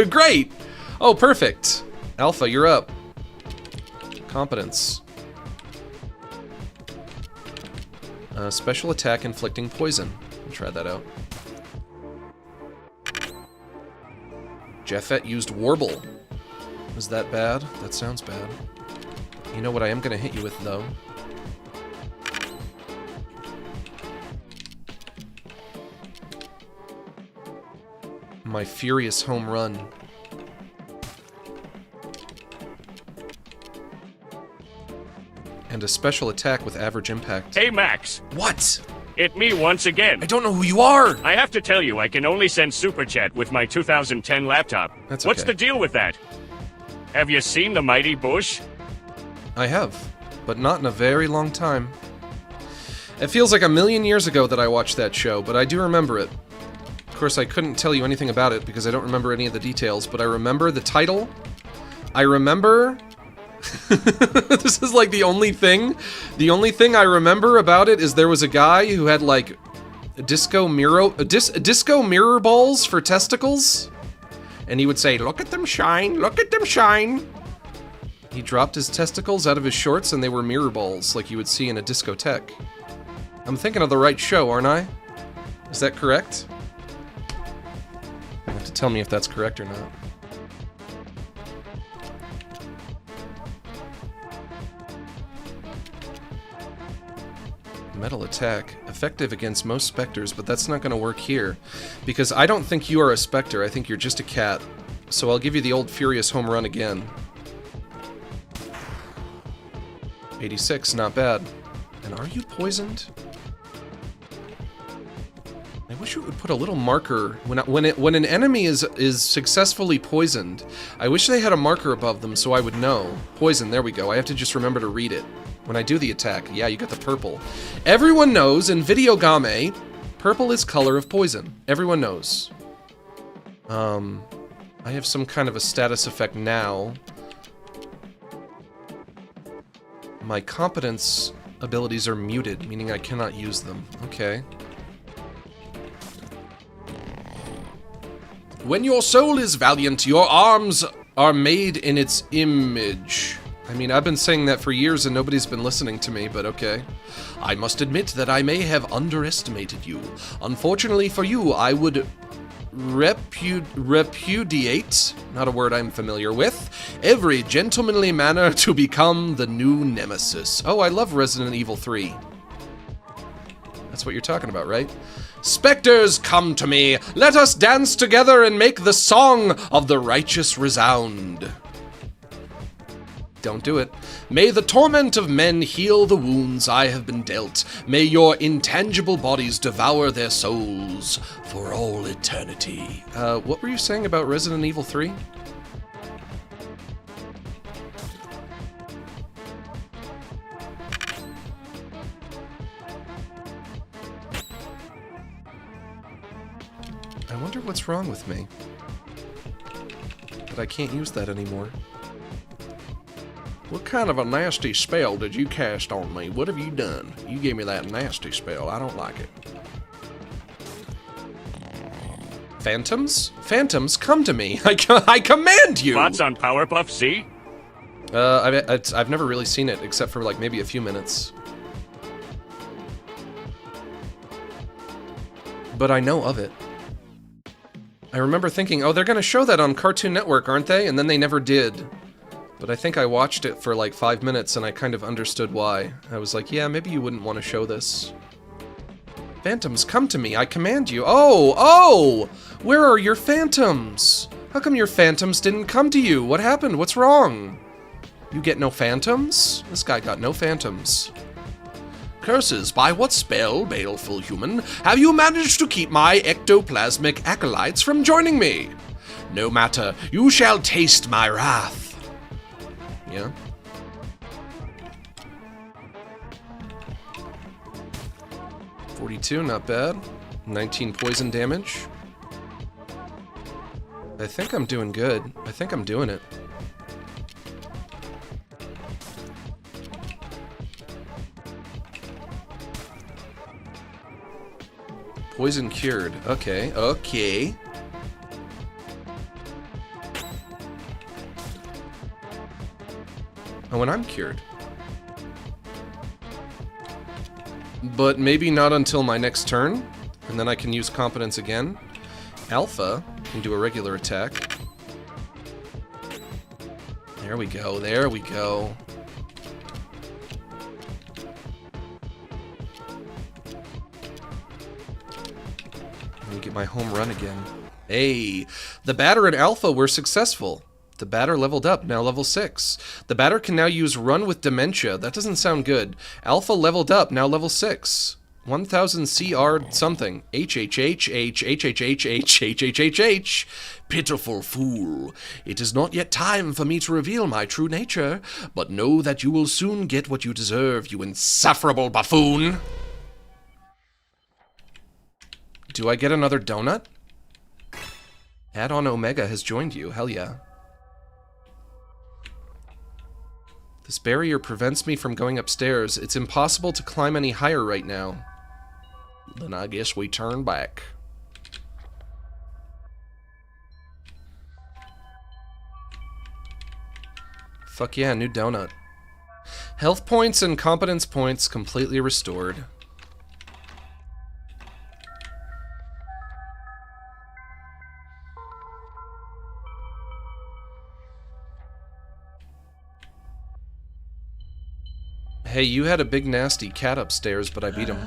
Great! Oh, perfect. Alpha, you're up. Competence. Special attack inflicting poison. We'll try that out. Jeffett used Warble. Was that bad? That sounds bad. You know what I am going to hit you with, though? My furious home run. And a special attack with average impact.
Hey, Max.
What?
It me once again.
I don't know who you are!
I have to tell you, I can only send super chat with my 2010 laptop.
That's
What's
okay.
the deal with that? Have you seen the mighty bush?
I have. but not in a very long time. It feels like a million years ago that I watched that show, but I do remember it. Of course, I couldn't tell you anything about it because I don't remember any of the details, but I remember the title. I remember... This is like the only thing I remember about it is there was a guy who had like disco mirror balls for testicles, and he would say, "Look at them shine, look at them shine." He dropped his testicles out of his shorts and they were mirror balls like you would see in a discotheque. I'm thinking of the right show, aren't I? Is that correct? You have to tell me if that's correct or not. Metal attack. Effective against most specters, but that's not going to work here. Because I don't think you are a specter, I think you're just a cat. So I'll give you the old furious home run again. 86, not bad. And are you poisoned? I wish it would put a little marker when an enemy is successfully poisoned. I wish they had a marker above them so I would know. Poison, there we go. I have to just remember to read it. When I do the attack, yeah, you got the purple. Everyone knows in Video Game, purple is color of poison. Everyone knows. I have some kind of a status effect now. My competence abilities are muted, meaning I cannot use them. Okay. When your soul is valiant, your arms are made in its image. I mean, I've been saying that for years and nobody's been listening to me, but okay. I must admit that I may have underestimated you. Unfortunately for you, I would repudiate, not a word I'm familiar with, every gentlemanly manner to become the new nemesis. Oh, I love Resident Evil 3. That's what you're talking about, right? Specters, come to me. Let us dance together and make the song of the righteous resound. Don't do it. May the torment of men heal the wounds I have been dealt. May your intangible bodies devour their souls for all eternity. What were you saying about Resident Evil 3? I wonder what's wrong with me. But I can't use that anymore. What kind of a nasty spell did you cast on me? What have you done? You gave me that nasty spell. I don't like it. Phantoms? Phantoms, come to me. I command you!
Thoughts on Powerpuff Z?
I've never really seen it, except for like maybe a few minutes. But I know of it. I remember thinking, oh, they're gonna show that on Cartoon Network, aren't they? And then they never did. But I think I watched it for like 5 minutes and I kind of understood why. I was like, yeah, maybe you wouldn't want to show this. Phantoms, come to me, I command you. Oh! Where are your phantoms? How come your phantoms didn't come to you? What happened? What's wrong? You get no phantoms? This guy got no phantoms. Curses, by what spell, baleful human, have you managed to keep my ectoplasmic acolytes from joining me? No matter, you shall taste my wrath. Yeah. $42, not bad. 19 poison damage. I think I'm doing good. I think I'm doing it. Poison cured. Okay, okay. Oh, and I'm cured. But maybe not until my next turn, and then I can use competence again. Alpha can do a regular attack. There we go, there we go. Let me get my home run again. Hey, the batter and Alpha were successful. The batter leveled up, now level 6. The batter can now use Run with Dementia. That doesn't sound good. Alpha leveled up, now level 6. 1000 CR something. HHHH.
Pitiful fool. It is not yet time for me to reveal my true nature, but know that you will soon get what you deserve, you insufferable buffoon.
Do I get another donut? Add-on Omega has joined you. Hell yeah. This barrier prevents me from going upstairs. It's impossible to climb any higher right now.
Then I guess we turn back.
Fuck yeah, new donut. Health points and competence points completely restored. Hey, you had a big nasty cat upstairs, but I beat him.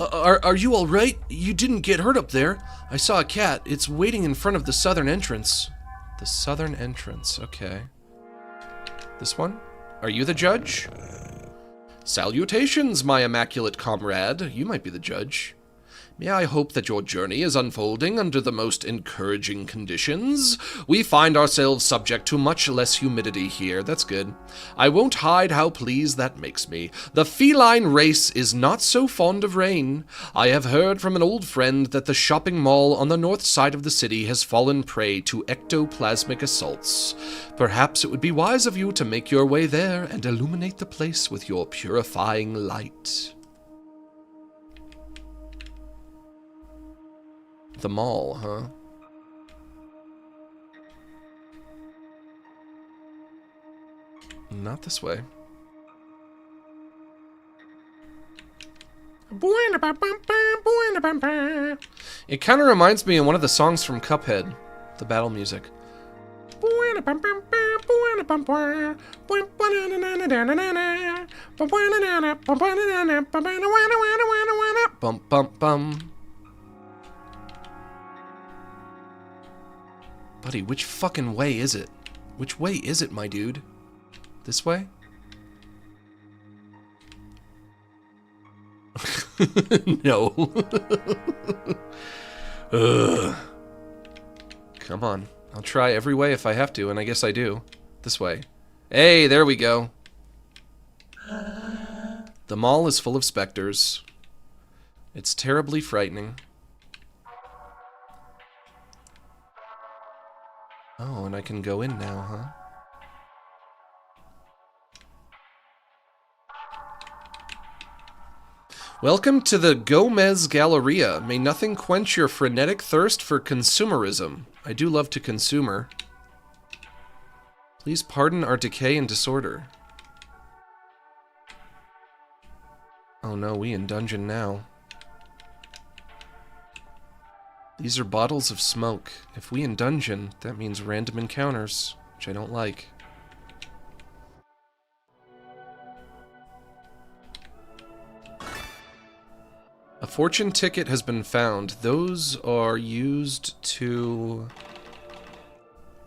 Are you alright? You didn't get hurt up there. I saw a cat. It's waiting in front of the southern entrance.
The southern entrance, okay. This one? Are you the judge?
Salutations, my immaculate comrade. You might be the judge. May I hope that your journey is unfolding under the most encouraging conditions? We find ourselves subject to much less humidity here. That's good. I won't hide how pleased that makes me. The feline race is not so fond of rain. I have heard from an old friend that the shopping mall on the north side of the city has fallen prey to ectoplasmic assaults. Perhaps it would be wise of you to make your way there and illuminate the place with your purifying light.
The mall, huh? Not this way. It kind of reminds me of one of the songs from Cuphead, the battle music. Bum bum bum. Buddy, which fucking way is it? Which way is it, my dude? This way?
No.
Ugh. Come on. I'll try every way if I have to, and I guess I do. This way. Hey, there we go. The mall is full of specters. It's terribly frightening. Oh, and I can go in now, huh? Welcome to the Gomez Galleria. May nothing quench your frenetic thirst for consumerism. I do love to consumer. Please pardon our decay and disorder. Oh no, we in dungeon now. These are bottles of smoke. If we in dungeon, that means random encounters, which I don't like. A fortune ticket has been found. Those are used to...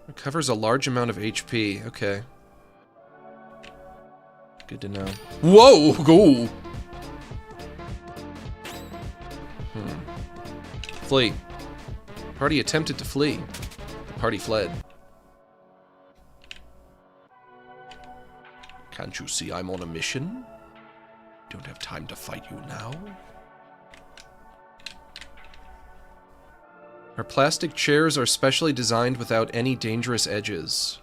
Recovers a large amount of HP. Okay. Good to know. Whoa! Go! Flee. Party attempted to flee. The party fled.
Can't you see I'm on a mission? Don't have time to fight you now.
Our plastic chairs are specially designed without any dangerous edges.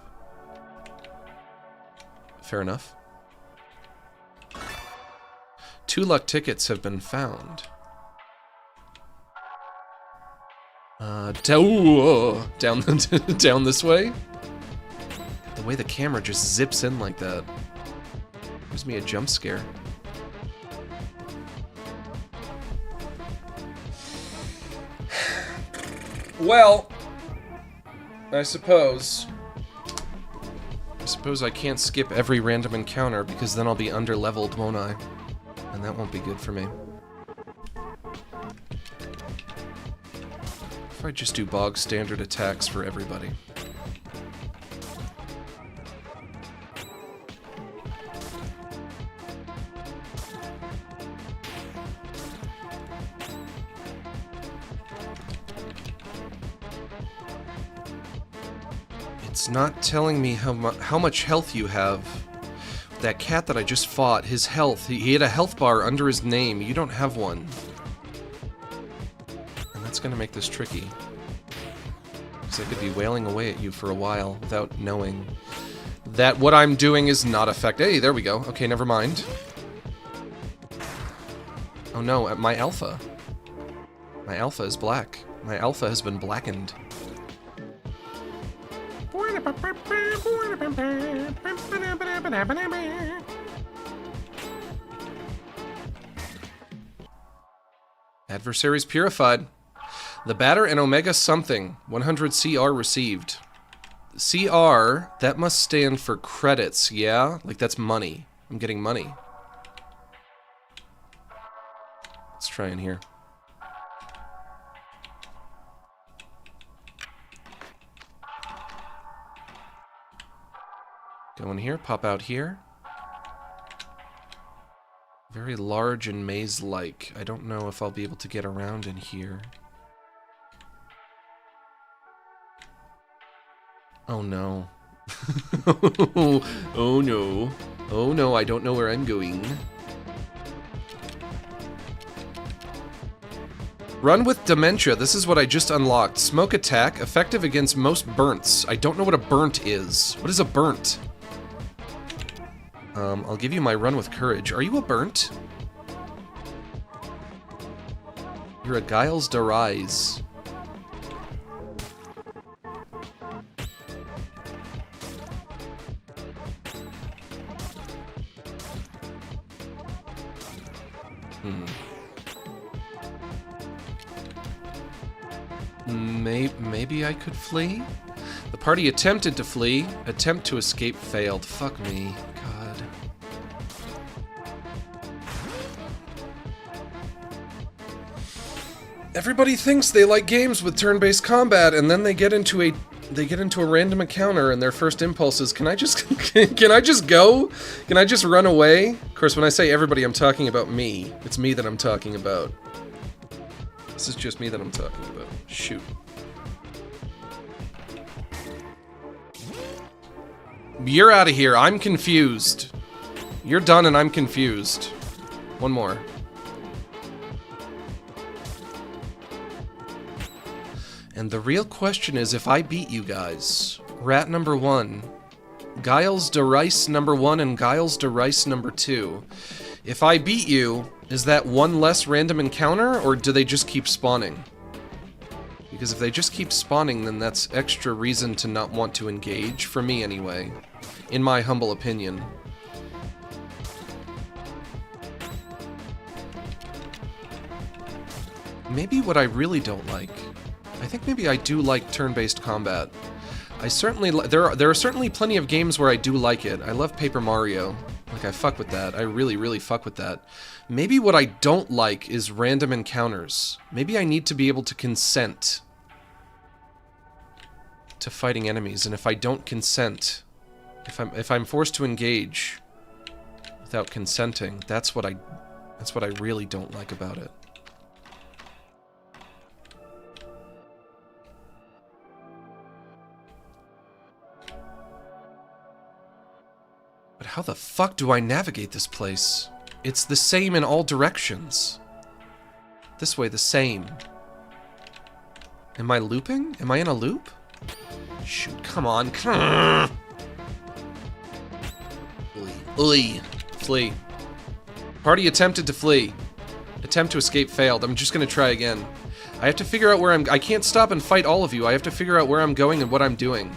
Fair enough. 2 luck tickets have been found. Down this way? The way the camera just zips in like that gives me a jump scare. Well, I suppose I can't skip every random encounter because then I'll be under-leveled, won't I? And that won't be good for me. If I just do bog standard attacks for everybody. It's not telling me how much health you have. That cat that I just fought, his health, he had a health bar under his name. You don't have one. And that's gonna make this tricky. Because I could be wailing away at you for a while without knowing that what I'm doing is not effective. Hey, there we go. Okay, never mind. Oh no, my alpha. My alpha is black. My alpha has been blackened. Adversaries purified. The batter and Omega something. 100 CR received. CR, that must stand for credits, yeah? Like that's money. I'm getting money. Let's try in here. Go in here, pop out here. Very large and maze-like. I don't know if I'll be able to get around in here. Oh no. Oh no. Oh no, I don't know where I'm going. Run with dementia. This is what I just unlocked. Smoke attack, effective against most burns. I don't know what a burnt is. What is a burnt? I'll give you my run with courage. Are you a burnt? You're a Giles Derise. Maybe I could flee? The party attempted to flee. Attempt to escape failed. Fuck me. God. Everybody thinks they like games with turn-based combat, and then they get into a random encounter, and their first impulse is, can I just can I just go? Can I just run away? Of course, when I say everybody, I'm talking about me. It's me that I'm talking about. This is just me that I'm talking about. Shoot. You're out of here. I'm confused. You're done and I'm confused. One more. And the real question is, if I beat you guys, rat number 1, Giles de Rice number 1, and Giles de Rice number 2, if I beat you, is that one less random encounter, or do they just keep spawning? Because if they just keep spawning, then that's extra reason to not want to engage, for me anyway, in my humble opinion. Maybe what I really don't like, I think maybe I do like turn-based combat. I certainly there are certainly plenty of games where I do like it. I love Paper Mario. Like, I fuck with that. I really, really fuck with that. Maybe what I don't like is random encounters. Maybe I need to be able to consent to fighting enemies, and if I don't consent, if I'm forced to engage without consenting, that's what I really don't like about it. But how the fuck do I navigate this place? It's the same in all directions. This way, the same. Am I looping? Am I in a loop? Shoot, come on, come on! Oi. Flee. Party attempted to flee. Attempt to escape failed. I'm just gonna try again. I have to figure out where I can't stop and fight all of you. I have to figure out where I'm going and what I'm doing.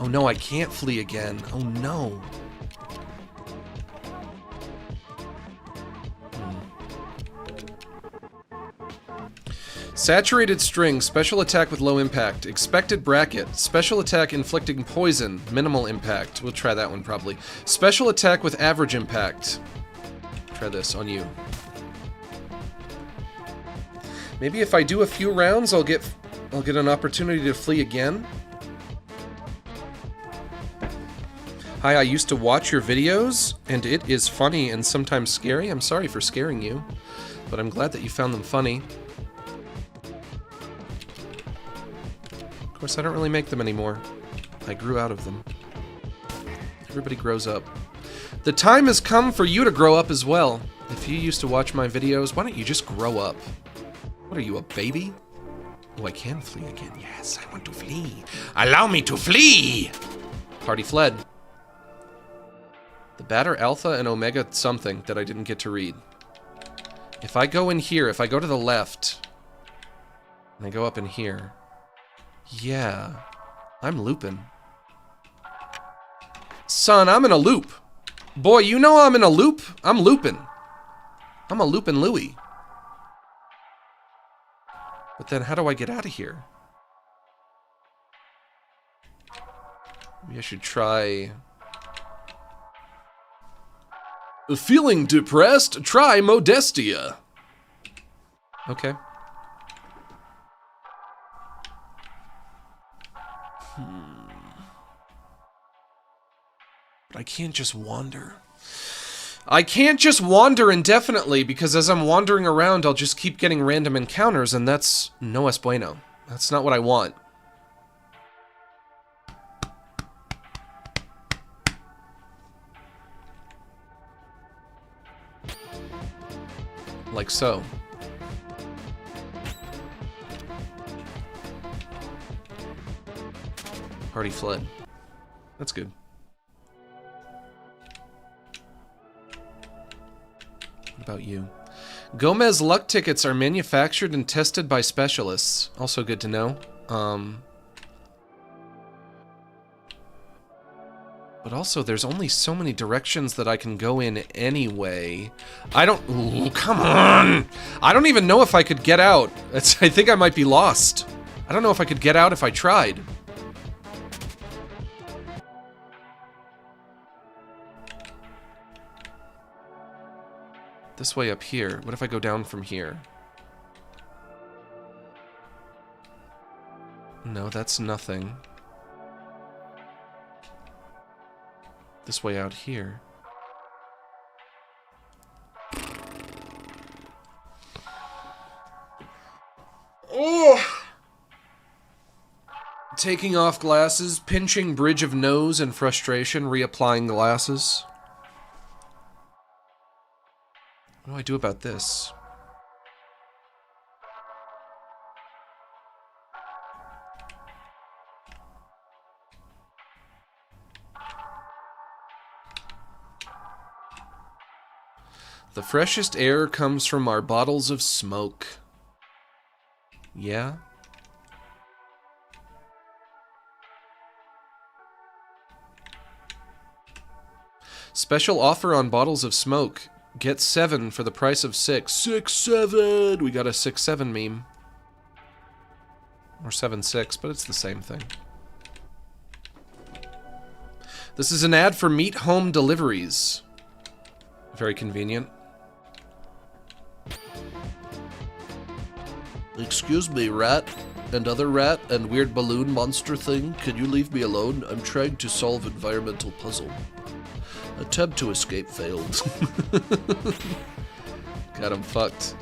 Oh no, I can't flee again. Oh no. Saturated string, special attack with low impact. Expected bracket, special attack inflicting poison, minimal impact. We'll try that one probably. Special attack with average impact. Try this on you. Maybe if I do a few rounds, I'll get an opportunity to flee again. Hi, I used to watch your videos, and it is funny and sometimes scary. I'm sorry for scaring you, but I'm glad that you found them funny. Of course, I don't really make them anymore. I grew out of them. Everybody grows up. The time has come for you to grow up as well. If you used to watch my videos, why don't you just grow up? What are you, a baby? Oh, I can flee again. Yes, I want to flee. Allow me to flee! Party fled. The batter alpha and omega something that I didn't get to read. If I go in here, if I go to the left, and I go up in here, yeah, I'm looping. Son, I'm in a loop. Boy, you know I'm in a loop? I'm looping. I'm a loopin' Louie. But then how do I get out of here? Maybe I should try...
Feeling depressed? Try Modestia.
Okay. But I can't just wander. I can't just wander indefinitely, because as I'm wandering around, I'll just keep getting random encounters, and that's no es bueno. That's not what I want. Like so. Party fled. That's good. What about you? Gomez luck tickets are manufactured and tested by specialists. Also good to know. But also, there's only so many directions that I can go in anyway. I don't... Ooh, come on! I don't even know if I could get out. I think I might be lost. I don't know if I could get out if I tried. This way up here. What if I go down from here? No, that's nothing. This way out here. Oh! Taking off glasses, pinching bridge of nose in frustration, reapplying glasses. What do I do about this? The freshest air comes from our bottles of smoke. Yeah? Special offer on bottles of smoke. Get 7 for the price of 6. 6-7! We got a 6-7 meme. Or 7-6, but it's the same thing. This is an ad for meat home deliveries. Very convenient.
Excuse me, rat, and other rat, and weird balloon monster thing. Can you leave me alone? I'm trying to solve environmental puzzle. Attempt to escape failed.
God, I'm fucked.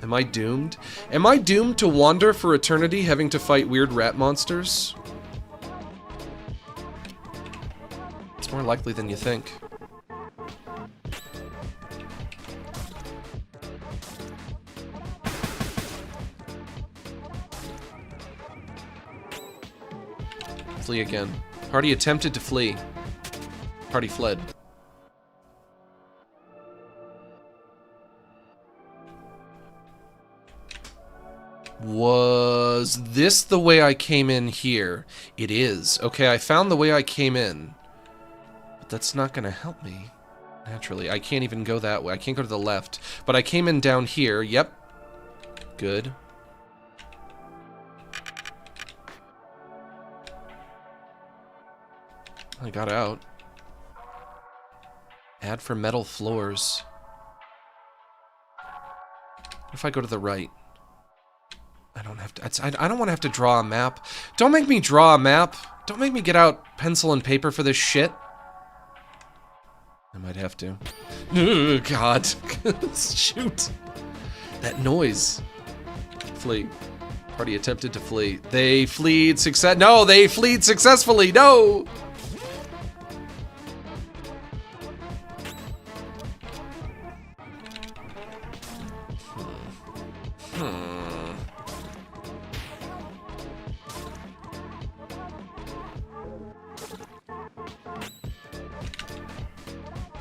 Am I doomed? Am I doomed to wander for eternity, having to fight weird rat monsters? It's more likely than you think. Flee again. Party attempted to flee. Party fled. Was this the way I came in here? It is. Okay, I found the way I came in. But that's not gonna help me. Naturally, I can't even go that way. I can't go to the left. But I came in down here. Yep. Good. I got out. Ad for metal floors. What if I go to the right? I don't have to. I don't want to have to draw a map. Don't make me draw a map. Don't make me get out pencil and paper for this shit. I might have to. Oh, God. Shoot. That noise. Flee. Party attempted to flee. They fleed success. No, they fleed successfully. No.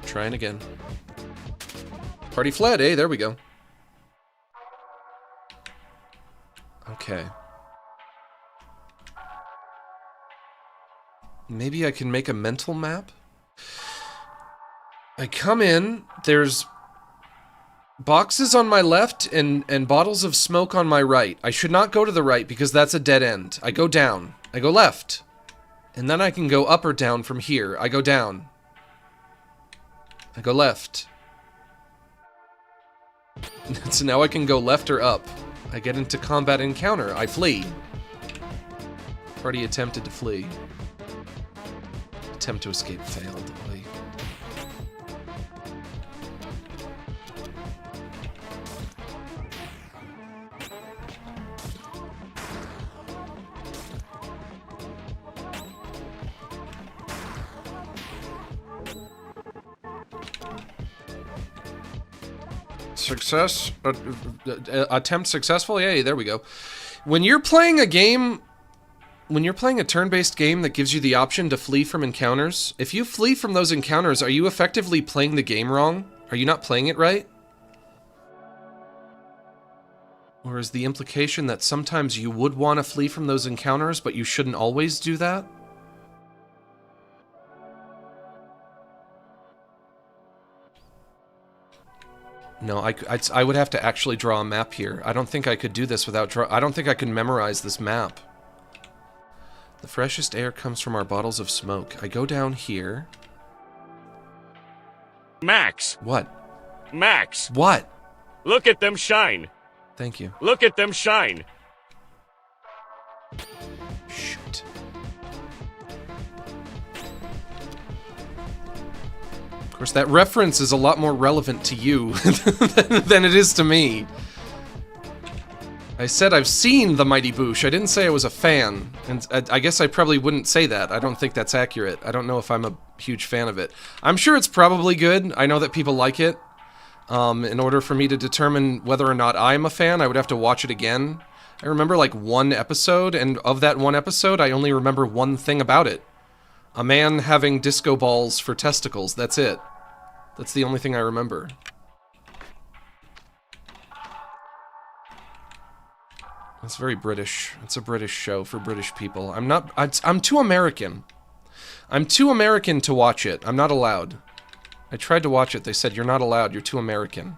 Trying again. Party fled, eh? There we go. Okay. Maybe I can make a mental map? I come in, there's boxes on my left and bottles of smoke on my right. I should not go to the right because that's a dead end. I go down. I go left. And then I can go up or down from here. I go down. I go left. So now I can go left or up. I get into combat encounter. I flee. Party attempted to flee. Attempt to escape failed. Oy. Success. Attempt successful? Yay, there we go. When you're playing a game, when you're playing a turn-based game that gives you the option to flee from encounters, if you flee from those encounters, are you effectively playing the game wrong? Are you not playing it right? Or is the implication that sometimes you would want to flee from those encounters, but you shouldn't always do that? No, I would have to actually draw a map here. I don't think I could do this without I don't think I can memorize this map. The freshest air comes from our bottles of smoke. I go down here.
Max!
What?
Max!
What?
Look at them shine!
Thank you.
Look at them shine!
Shoot. Of course, that reference is a lot more relevant to you than it is to me. I said I've seen The Mighty Boosh. I didn't say I was a fan. And I guess I probably wouldn't say that. I don't think that's accurate. I don't know if I'm a huge fan of it. I'm sure it's probably good. I know that people like it. In order for me to determine whether or not I'm a fan, I would have to watch it again. I remember like one episode, and of that one episode, I only remember one thing about it. A man having disco balls for testicles. That's it. That's the only thing I remember. That's very British. It's a British show for British people. I'm too American. I'm too American to watch it. I'm not allowed. I tried to watch it. They said, you're not allowed. You're too American.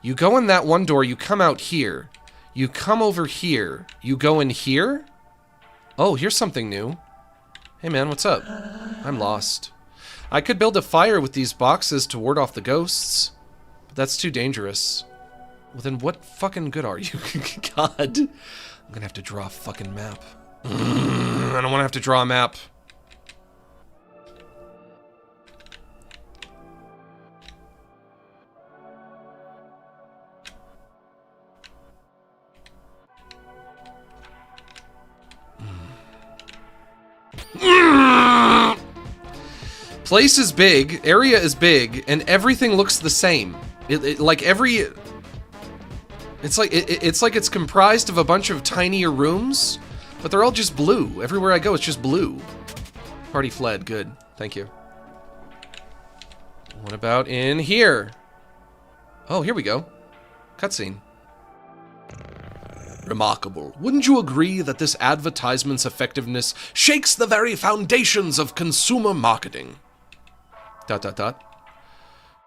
You go in that one door. You come out here. You come over here. You go in here? Oh, here's something new. Hey man, what's up? I'm lost. I could build a fire with these boxes to ward off the ghosts, but that's too dangerous. Well then what fucking good are you? God. I'm gonna have to draw a fucking map. I don't wanna have to draw a map. Place is big, area is big, and everything looks the same. It's like it's comprised of a bunch of tinier rooms, but they're all just blue. Everywhere I go, it's just blue. Party fled. Good. Thank you. What about in here? Oh, here we go. Cutscene. Remarkable. Wouldn't you agree that this advertisement's effectiveness shakes the very foundations of consumer marketing? ...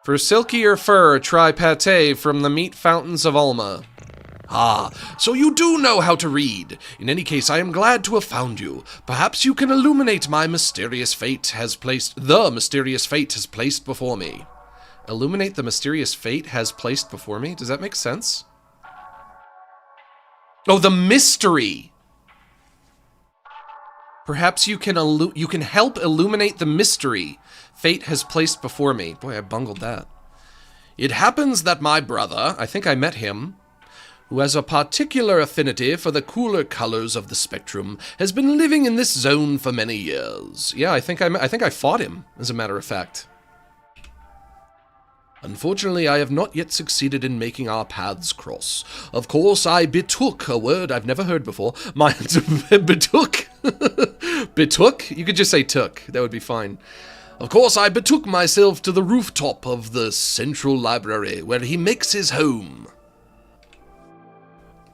For silkier fur, try pate from the meat fountains of Alma. Ah, so you do know how to read. In any case, I am glad to have found you. Perhaps you can illuminate the mysterious fate has placed before me. Illuminate the mysterious fate has placed before me? Does that make sense? Oh, the mystery! Perhaps you can help illuminate the mystery fate has placed before me. Boy, I bungled that. It happens that my brother, I think I met him,
who has a particular affinity for the cooler colors of the spectrum, has been living in this zone for many years.
Yeah, I think I fought him, as a matter of fact.
Unfortunately, I have not yet succeeded in making our paths cross. Of course, I betook, a word I've never heard before, my betook.
Betook? You could just say took. That would be fine.
Of course, I betook myself to the rooftop of the central library, where he makes his home.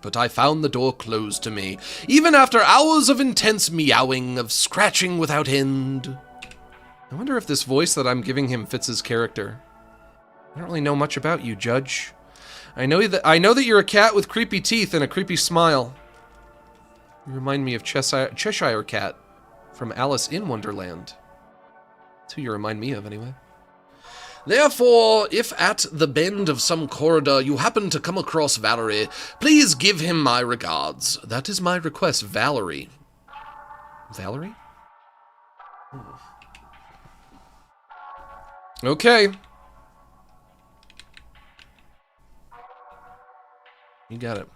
But I found the door closed to me, even after hours of intense meowing, of scratching without end.
I wonder if this voice that I'm giving him fits his character. I don't really know much about you, Judge. I know that you're a cat with creepy teeth and a creepy smile. You remind me of Cheshire Cat from Alice in Wonderland. That's who you remind me of, anyway.
Therefore, if at the bend of some corridor you happen to come across Valerie, please give him my regards. That is my request, Valerie.
Valerie? Okay. You got it.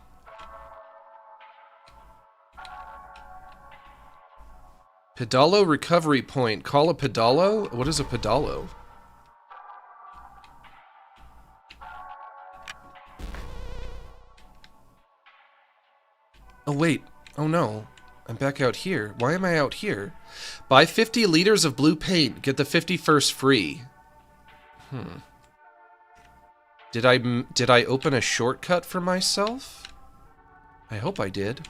Pedalo recovery point. Call a pedalo? What is a pedalo? Oh, wait. Oh, no. I'm back out here. Why am I out here? Buy 50 liters of blue paint. Get the 51st free. Did I open a shortcut for myself? I hope I did.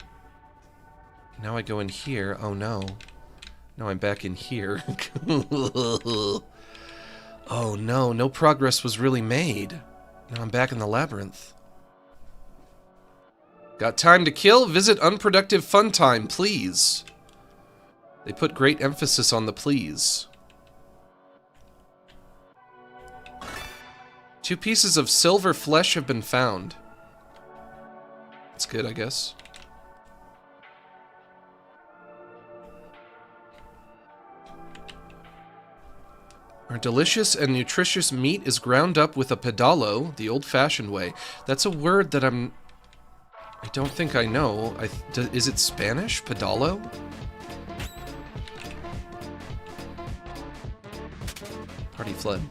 Now I go in here. Oh, no. Now I'm back in here. Oh, no. No progress was really made. Now I'm back in the labyrinth. Got time to kill? Visit unproductive fun time, please. They put great emphasis on the please. 2 pieces of silver flesh have been found. That's good, I guess. Our delicious and nutritious meat is ground up with a pedalo, the old-fashioned way. That's a word that I don't think I know. Is it Spanish? Pedalo? Party fled.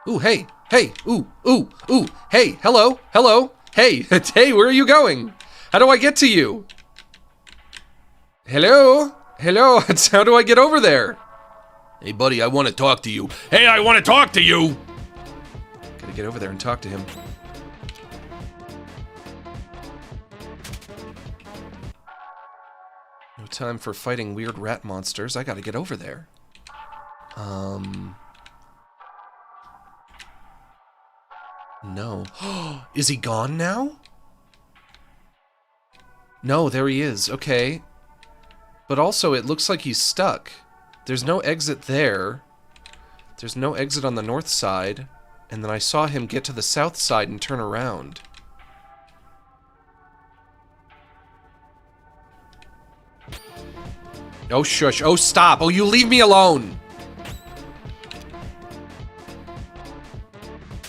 Ooh, hey, hey, ooh, ooh, ooh, hey, hello, hello, hey, hey, where are you going? How do I get to you? Hello? Hello, how do I get over there?
Hey, buddy, I want to talk to you. Hey, I want to talk to you!
Gotta get over there and talk to him. No time for fighting weird rat monsters. I gotta get over there. No. Is he gone now? No, there he is. Okay. But also, it looks like he's stuck. There's no exit there. There's no exit on the north side. And then I saw him get to the south side and turn around. Oh, shush. Oh, stop. Oh, you leave me alone.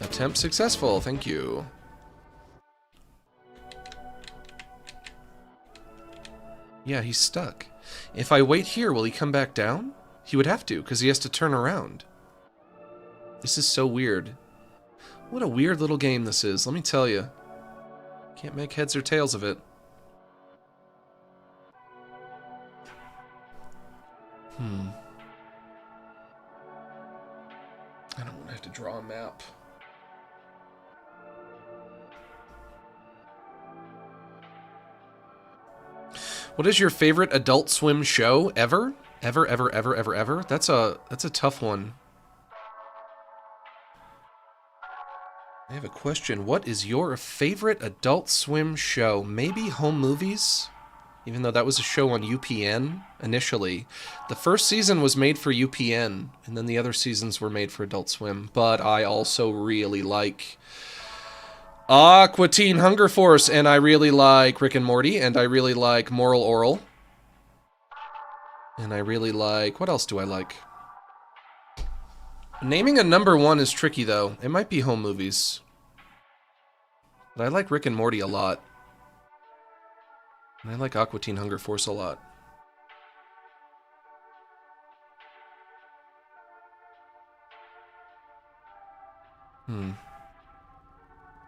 Attempt successful. Thank you. Yeah, he's stuck. If I wait here, will he come back down? He would have to, because he has to turn around. This is so weird. What a weird little game this is, let me tell you. Can't make heads or tails of it. I don't want to have to draw a map. What is your favorite Adult Swim show ever? Ever? That's a tough one. I have a question. What is your favorite Adult Swim show? Maybe Home Movies? Even though that was a show on UPN initially. The first season was made for UPN, and then the other seasons were made for Adult Swim. But I also really like Aqua Teen Hunger Force, and I really like Rick and Morty, and I really like Moral Oral. And I really like... What else do I like? Naming a number 1 is tricky, though. It might be home movies. But I like Rick and Morty a lot. And I like Aqua Teen Hunger Force a lot.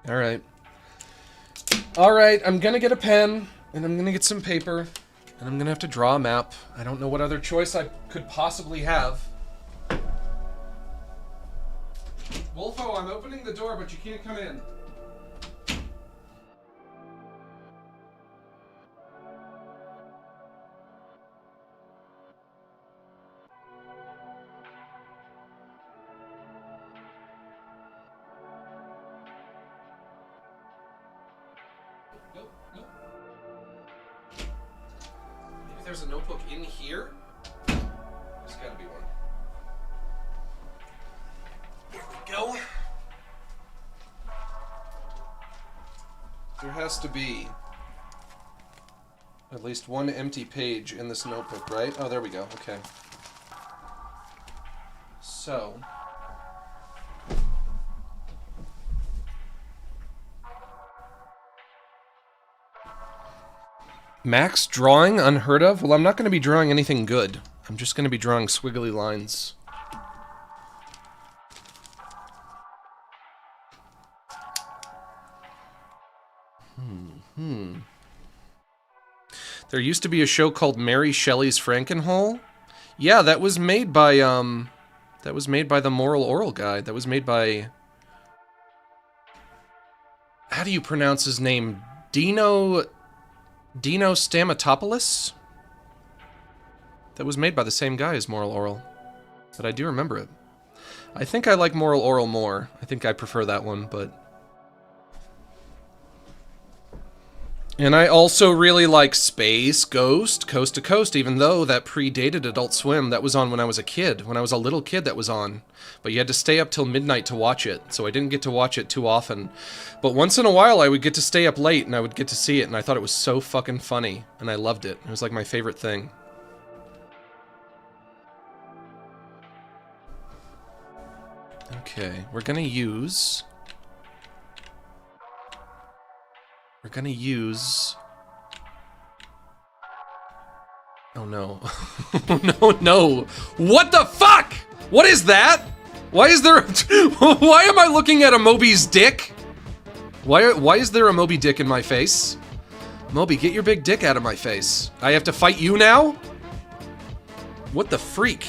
Alright. Alright, I'm gonna get a pen, and I'm gonna get some paper, and I'm gonna have to draw a map. I don't know what other choice I could possibly have. Wolfo, I'm opening the door, but you can't come in. Nope, nope. Maybe there's a notebook in here? There's gotta be one. Here we go. There has to be at least one empty page in this notebook, right? Oh, there we go. Okay. So... Max drawing unheard of? Well, I'm not going to be drawing anything good. I'm just going to be drawing squiggly lines. There used to be a show called Mary Shelley's Frankenhole. Yeah, that was made by the Moral Oral guy. That was made by... How do you pronounce his name? Dino Stamatopoulos? That was made by the same guy as Moral Oral. But I do remember it. I think I like Moral Oral more. I think I prefer that one, but... And I also really like Space Ghost, Coast to Coast, even though that predated Adult Swim. That was on when I was a kid. When I was a little kid, that was on. But you had to stay up till midnight to watch it, so I didn't get to watch it too often. But once in a while, I would get to stay up late, and I would get to see it, and I thought it was so fucking funny, and I loved it. It was like my favorite thing. Okay, we're gonna use... Oh no. Oh no. What the fuck? What is that? Why is there why am I looking at a Moby's dick? Why is there a Moby dick in my face? Moby, get your big dick out of my face. I have to fight you now? What the freak?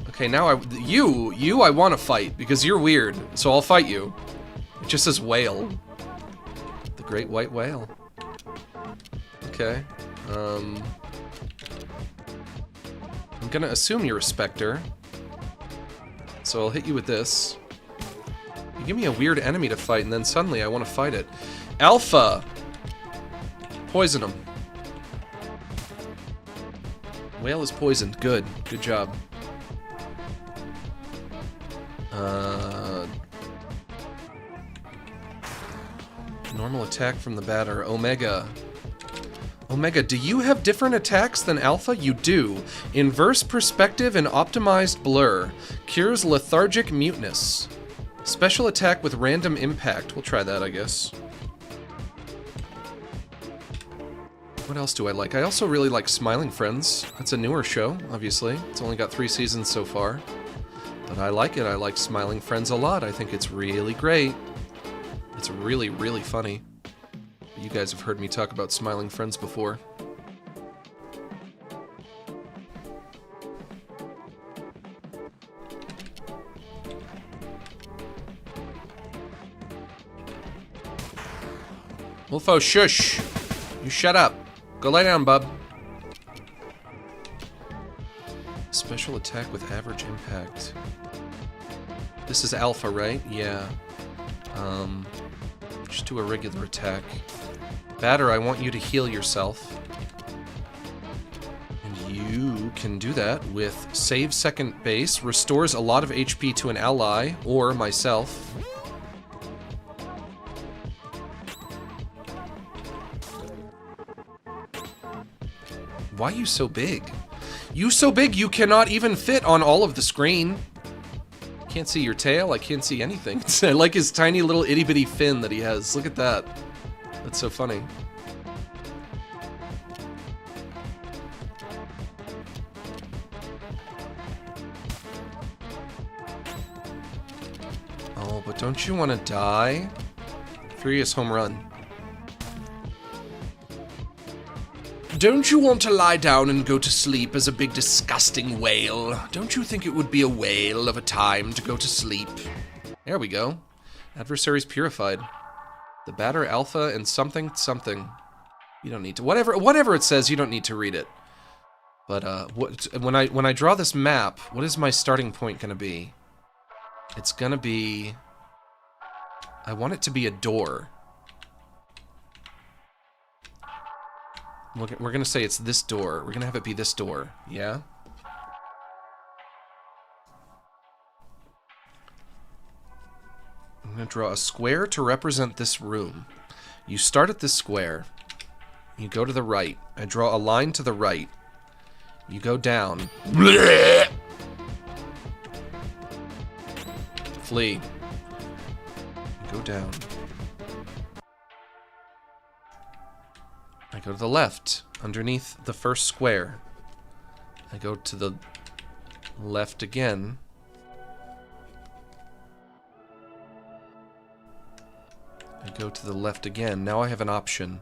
Okay, now I want to fight because you're weird. So I'll fight you. It just says whale. The great white whale. Okay. I'm gonna assume you're a specter. So I'll hit you with this. You give me a weird enemy to fight, and then suddenly I want to fight it. Alpha! Poison him. Whale is poisoned. Good. Good job. Normal attack from the batter. Omega. Omega, do you have different attacks than Alpha? You do. Inverse perspective and optimized blur. Cures lethargic muteness. Special attack with random impact. We'll try that, I guess. What else do I like? I also really like Smiling Friends. That's a newer show, obviously. It's only got 3 seasons so far. But I like it. I like Smiling Friends a lot. I think it's really great. It's really, really funny. You guys have heard me talk about Smiling Friends before. Wolfo, shush! You shut up. Go lay down, bub. Special attack with average impact. This is Alpha, right? Yeah. Just do a regular attack. Batter, I want you to heal yourself. And you can do that with save second base, restores a lot of HP to an ally, or myself. Why are you so big? You so big you cannot even fit on all of the screen. Can't see your tail, I can't see anything. I like his tiny little itty bitty fin that he has. Look at that. That's so funny. Oh, but don't you want to die? Furious home run. Don't you want to lie down and go to sleep as a big disgusting whale? Don't you think it would be a whale of a time to go to sleep? There we go. Adversaries purified. The batter alpha and something something. You don't need to whatever it says, you don't need to read it. But when I draw this map, what is my starting point gonna be? It's gonna be, I want it to be a door. We're gonna say it's this door. We're gonna have it be this door. Yeah? I'm gonna draw a square to represent this room. You start at this square. You go to the right. I draw a line to the right. You go down. Flee. You go down. I go to the left, underneath the first square. I go to the left again. I go to the left again. Now I have an option.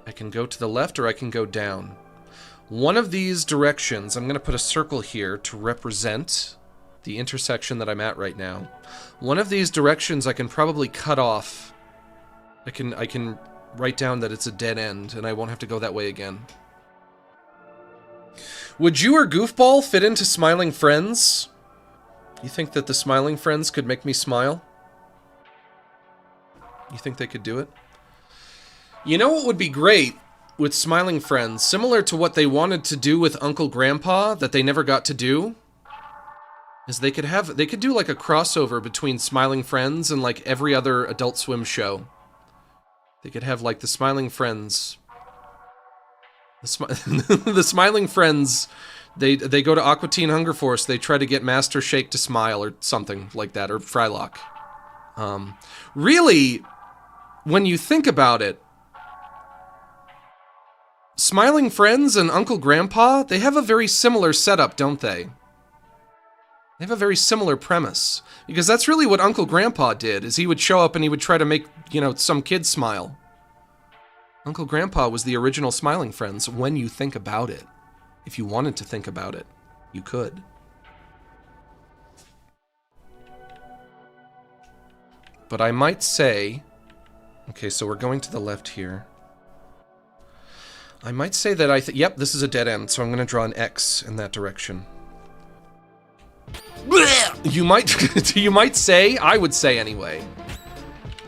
I can go to the left or I can go down. One of these directions, I'm going to put a circle here to represent the intersection that I'm at right now. One of these directions I can probably cut off. I can write down that it's a dead end, and I won't have to go that way again. Would you or Goofball fit into Smiling Friends? You think that the Smiling Friends could make me smile? You think they could do it? You know what would be great with Smiling Friends, similar to what they wanted to do with Uncle Grandpa that they never got to do? Is they could do like a crossover between Smiling Friends and like every other Adult Swim show. They could have, like, the Smiling Friends. The Smiling Friends, they go to Aqua Teen Hunger Force, they try to get Master Shake to smile, or something like that, or Frylock. Really, when you think about it, Smiling Friends and Uncle Grandpa, they have a very similar setup, don't they? They have a very similar premise. Because that's really what Uncle Grandpa did, is he would show up and he would try to make, you know, some kid smile. Uncle Grandpa was the original Smiling Friends, when you think about it. If you wanted to think about it, you could. But I might say... Okay, so we're going to the left here. I might say that yep, this is a dead end, so I'm going to draw an X in that direction. You might say, I would say anyway.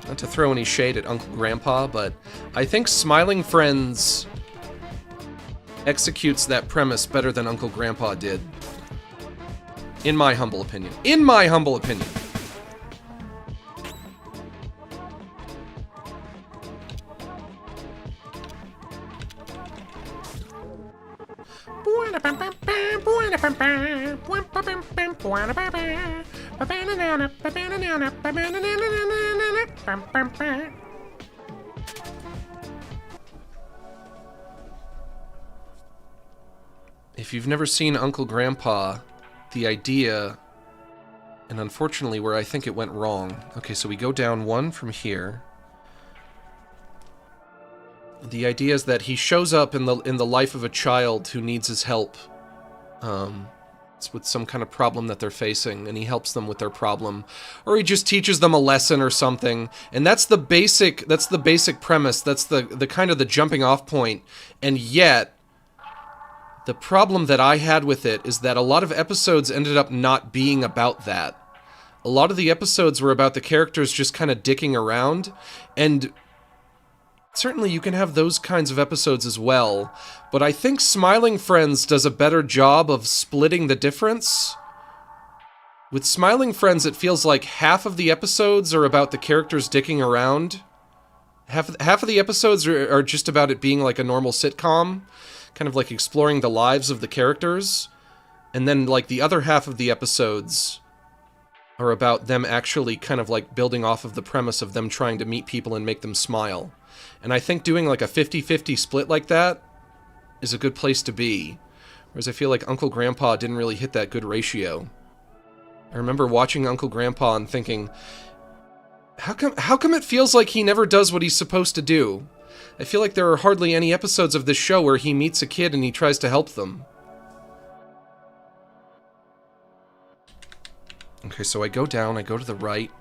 Not to throw any shade at Uncle Grandpa, but I think Smiling Friends executes that premise better than Uncle Grandpa did. In my humble opinion. In my humble opinion. If you've never seen Uncle Grandpa, the idea, and unfortunately where I think it went wrong. Okay, so we go down one from here. The idea is that he shows up in the life of a child who needs his help. It's with some kind of problem that they're facing, and he helps them with their problem, or he just teaches them a lesson or something. And that's the basic premise. That's the kind of the jumping off point. And yet, the problem that I had with it is that a lot of episodes ended up not being about that. A lot of the episodes were about the characters just kind of dicking around, and certainly you can have those kinds of episodes as well, but I think Smiling Friends does a better job of splitting the difference. With Smiling Friends, it feels like half of the episodes are about the characters dicking around. Half of the episodes are just about it being like a normal sitcom. kind of like exploring the lives of the characters, and then like the other half of the episodes are about them actually kind of like building off of the premise of them trying to meet people and make them smile. And I think doing like a 50-50 split like that is a good place to be. Whereas I feel like Uncle Grandpa didn't really hit that good ratio. I remember watching Uncle Grandpa and thinking, how come it feels like he never does what he's supposed to do? I feel like there are hardly any episodes of this show where he meets a kid and he tries to help them. Okay, so I go down, I go to the right.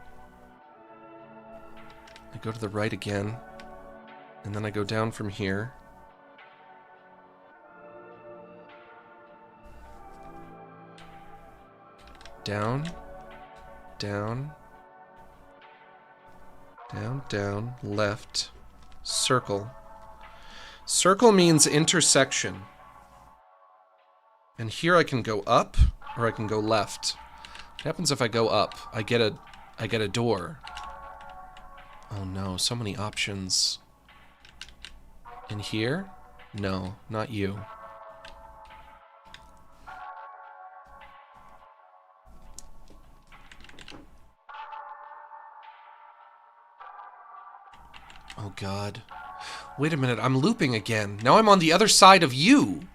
I go to the right again. And then I go down from here. Down. Down. Down, down, left. Circle. Circle means intersection. And here I can go up, or I can go left. What happens if I go up? I get a door. Oh no, so many options. In here? No, not you. Oh god. Wait a minute, I'm looping again. Now I'm on the other side of you.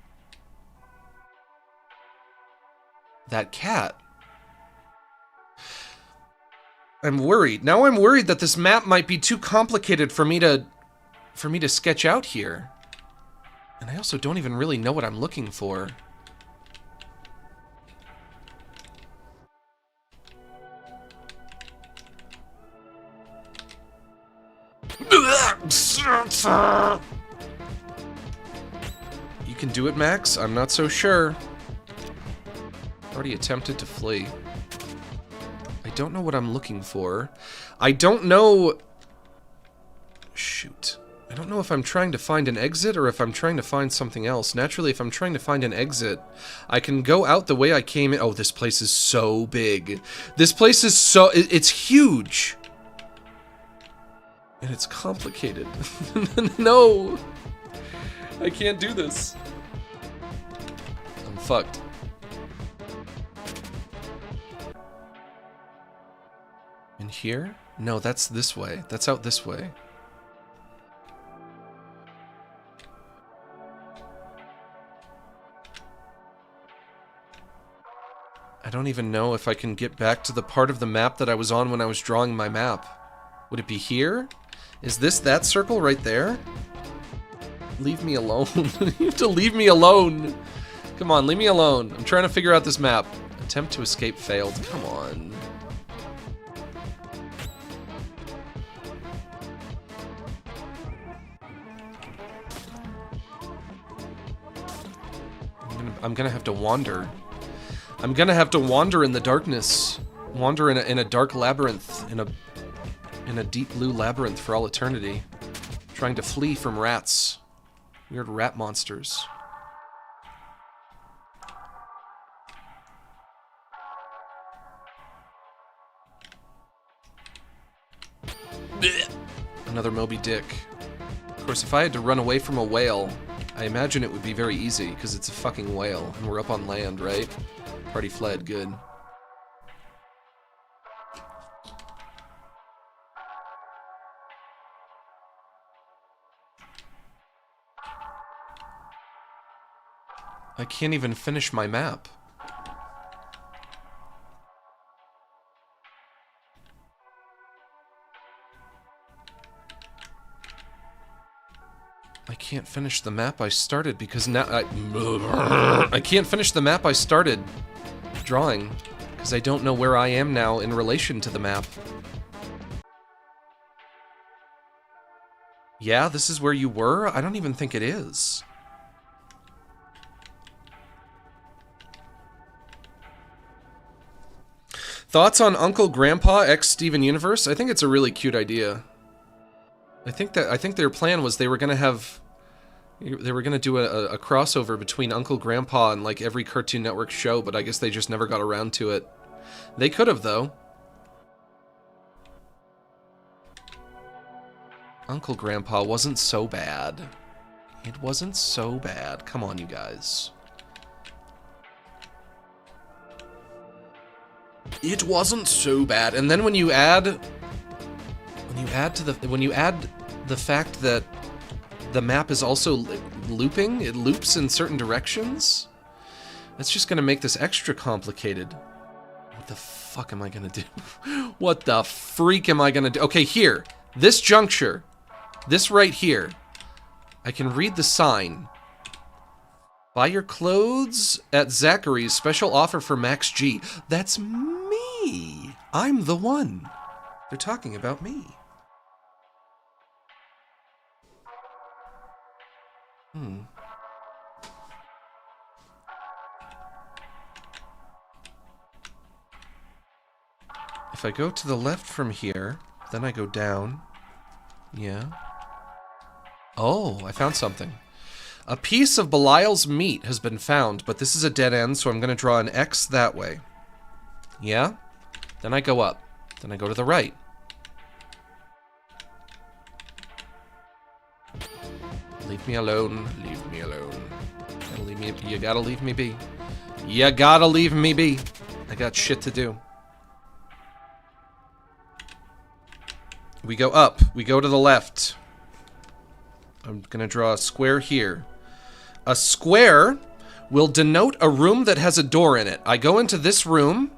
That cat. I'm worried. Now I'm worried that this map might be too complicated for me to sketch out here. And I also don't even really know what I'm looking for. You can do it, Max? I'm not so sure. Already attempted to flee. I don't know what I'm looking for. I don't know... Shoot. I don't know if I'm trying to find an exit or if I'm trying to find something else. Naturally, if I'm trying to find an exit, I can go out the way I came in. Oh, this place is so big. This place is so... It's huge. And it's complicated. No! I can't do this. I'm fucked. In here? No, that's this way. That's out this way. I don't even know if I can get back to the part of the map that I was on when I was drawing my map. Would it be here? Is this that circle right there? Leave me alone. You have to leave me alone. Come on, leave me alone. I'm trying to figure out this map. Attempt to escape failed. Come on. I'm gonna have to wander. I'm gonna have to wander in the darkness. Wander in a dark labyrinth. In a deep blue labyrinth for all eternity. Trying to flee from rats. Weird rat monsters. Another Moby Dick. Of course, if I had to run away from a whale, I imagine it would be very easy, because it's a fucking whale, and we're up on land, right? Party fled, good. I can't even finish my map. I can't finish the map I started because now I can't finish the map I started drawing because I don't know where I am now in relation to the map. Yeah, this is where you were? I don't even think it is. Thoughts on Uncle Grandpa x Steven Universe? I think it's a really cute idea. I think their plan was they were gonna do a crossover between Uncle Grandpa and like every Cartoon Network show, but I guess they just never got around to it. They could have though. Uncle Grandpa wasn't so bad. It wasn't so bad. Come on, you guys. It wasn't so bad. And then when you add the fact that the map is also looping, it loops in certain directions, that's just gonna make this extra complicated. What the fuck am I gonna do? What the freak am I gonna do? Okay, here. This juncture. This right here. I can read the sign. Buy your clothes at Zachary's. Special offer for Max G. That's me. I'm the one. They're talking about me. If I go to the left from here, then I go down. Yeah. Oh, I found something. A piece of Belial's meat has been found, but this is a dead end, so I'm going to draw an X that way. Yeah? Then I go up. Then I go to the right. Leave me alone. Leave me alone. You gotta leave me be. You gotta leave me be. I got shit to do. We go up. We go to the left. I'm gonna draw a square here. A square will denote a room that has a door in it. I go into this room.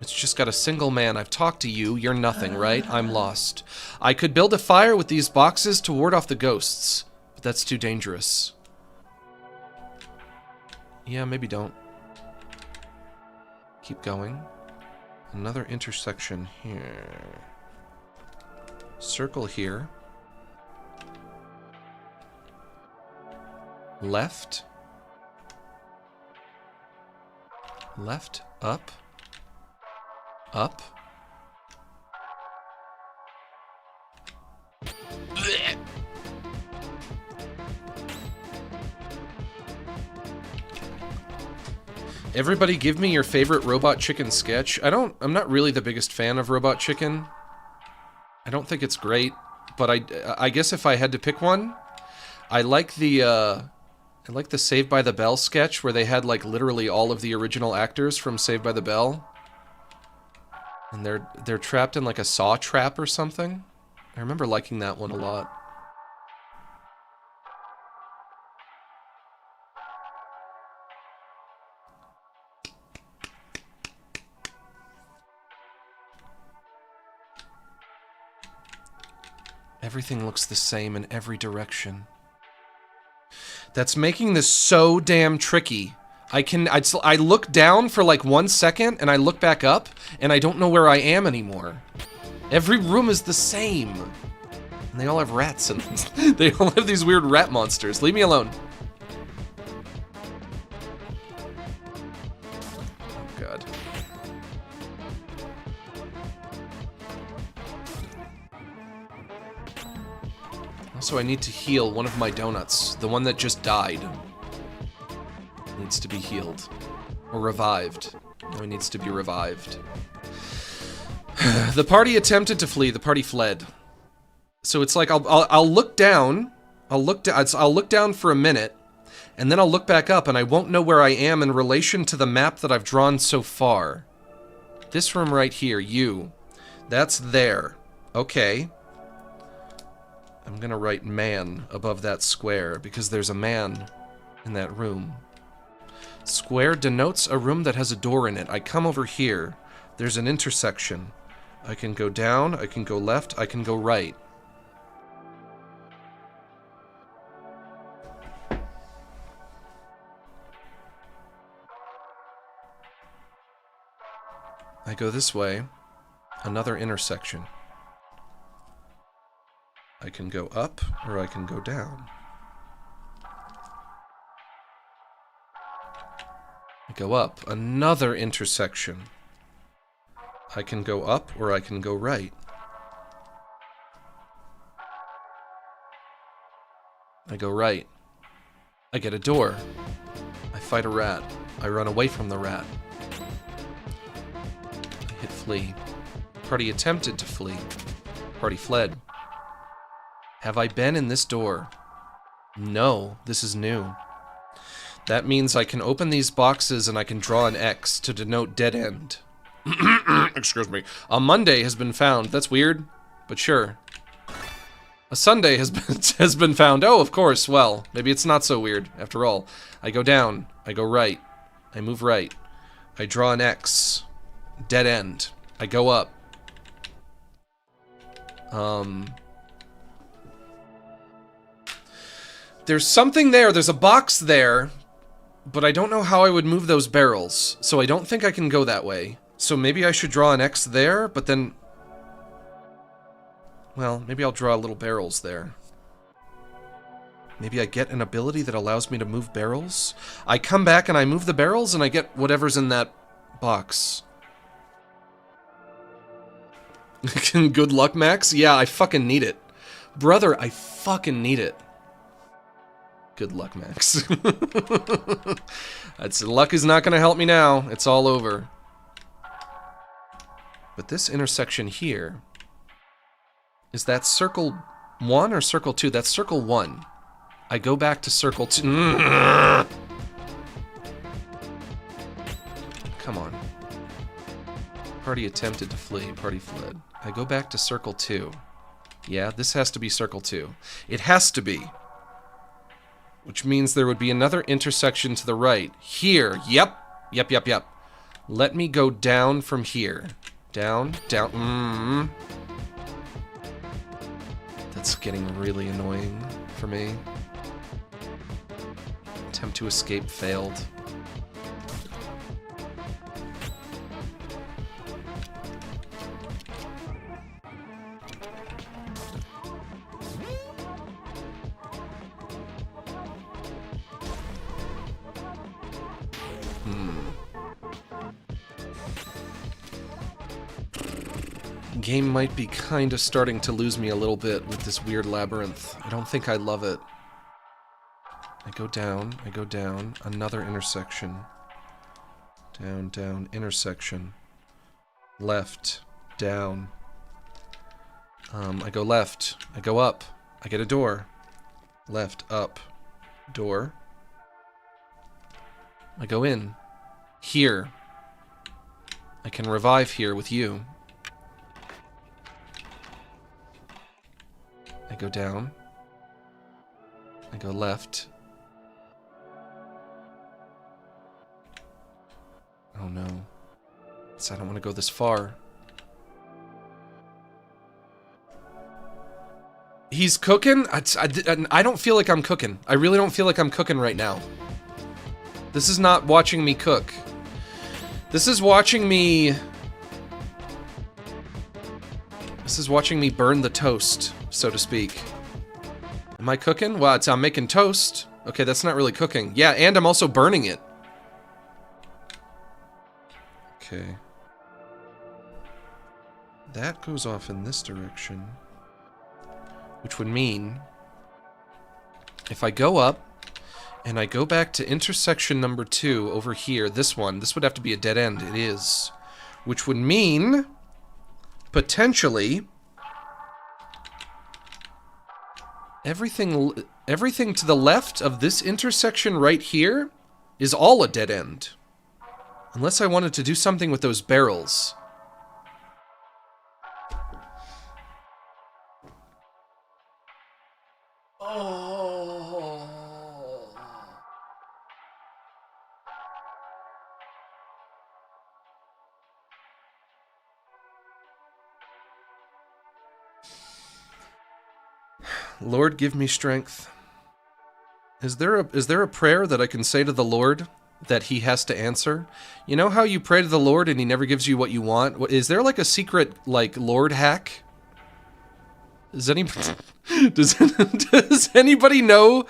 It's just got a single man. I've talked to you. You're nothing, right? I'm lost. I could build a fire with these boxes to ward off the ghosts, but that's too dangerous. Yeah, maybe don't. Keep going. Another intersection here. Circle here. Left. Left, up. Up. Blech. Everybody give me your favorite Robot Chicken sketch. I'm not really the biggest fan of Robot Chicken. I don't think it's great, but I guess if I had to pick one, I like the Saved by the Bell sketch where they had like literally all of the original actors from Saved by the Bell. And they're trapped in like a saw trap or something. I remember liking that one a lot. Everything looks the same in every direction. That's making this so damn tricky. I look down for like 1 second, and I look back up, and I don't know where I am anymore. Every room is the same. And they all have rats in them. They all have these weird rat monsters. Leave me alone. Oh, God. Also, I need to heal one of my donuts. The one that just died. Needs to be healed. Or revived. No, it needs to be revived. The party attempted to flee. The party fled. So it's like I'll look down. I'll look down for a minute, and then I'll look back up, and I won't know where I am in relation to the map that I've drawn so far. This room right here, you. That's there. Okay. I'm gonna write man above that square, because there's a man in that room. Square denotes a room that has a door in it. I come over here. There's an intersection. I can go down, I can go left, I can go right. I go this way. Another intersection. I can go up, or I can go down. I go up. Another intersection. I can go up, or I can go right. I go right. I get a door. I fight a rat. I run away from the rat. I hit flee. Party attempted to flee. Party fled. Have I been in this door? No, this is new. That means I can open these boxes and I can draw an X to denote dead end. Excuse me. A Monday has been found. That's weird, but sure. A Sunday has been found. Oh, of course. Well, maybe it's not so weird after all. I go down. I go right. I move right. I draw an X. Dead end. I go up. There's something there. There's a box there, but I don't know how I would move those barrels, so I don't think I can go that way. So maybe I should draw an X there, but then... Well, maybe I'll draw little barrels there. Maybe I get an ability that allows me to move barrels? I come back and I move the barrels and I get whatever's in that box. Good luck, Max? Yeah, I fucking need it. Brother, I fucking need it. Good luck, Max. That's luck is not gonna help me now. It's all over. But this intersection here... Is that circle 1 or circle 2? That's circle 1. I go back to circle 2. Come on. Party attempted to flee. Party fled. I go back to circle 2. Yeah, this has to be circle 2. It has to be. Which means there would be another intersection to the right. Here. Yep. Yep. Let me go down from here. Down. That's getting really annoying for me. Attempt to escape failed. Game might be kind of starting to lose me a little bit with this weird labyrinth. I don't think I love it. I go down, another intersection. Down, intersection. Left, down. I go left, I go up, I get a door. Left, up, door. I go in. Here. I can revive here with you. I go down. I go left. Oh no. I don't want to go this far. He's cooking? I don't feel like I'm cooking. I really don't feel like I'm cooking right now. This is not watching me cook. This is watching me... This is watching me burn the toast, so to speak. Am I cooking? Well, I'm making toast. Okay, that's not really cooking. Yeah, and I'm also burning it. Okay. That goes off in this direction. Which would mean... If I go up, and I go back to intersection number 2 over here, this one, this would have to be a dead end. It is. Which would mean... Potentially... Everything to the left of this intersection right here is all a dead end. Unless I wanted to do something with those barrels. Oh. Lord, give me strength. Is there a prayer that I can say to the Lord that he has to answer? You know how you pray to the Lord and he never gives you what you want? Is there like a secret, like, Lord hack? Does anybody know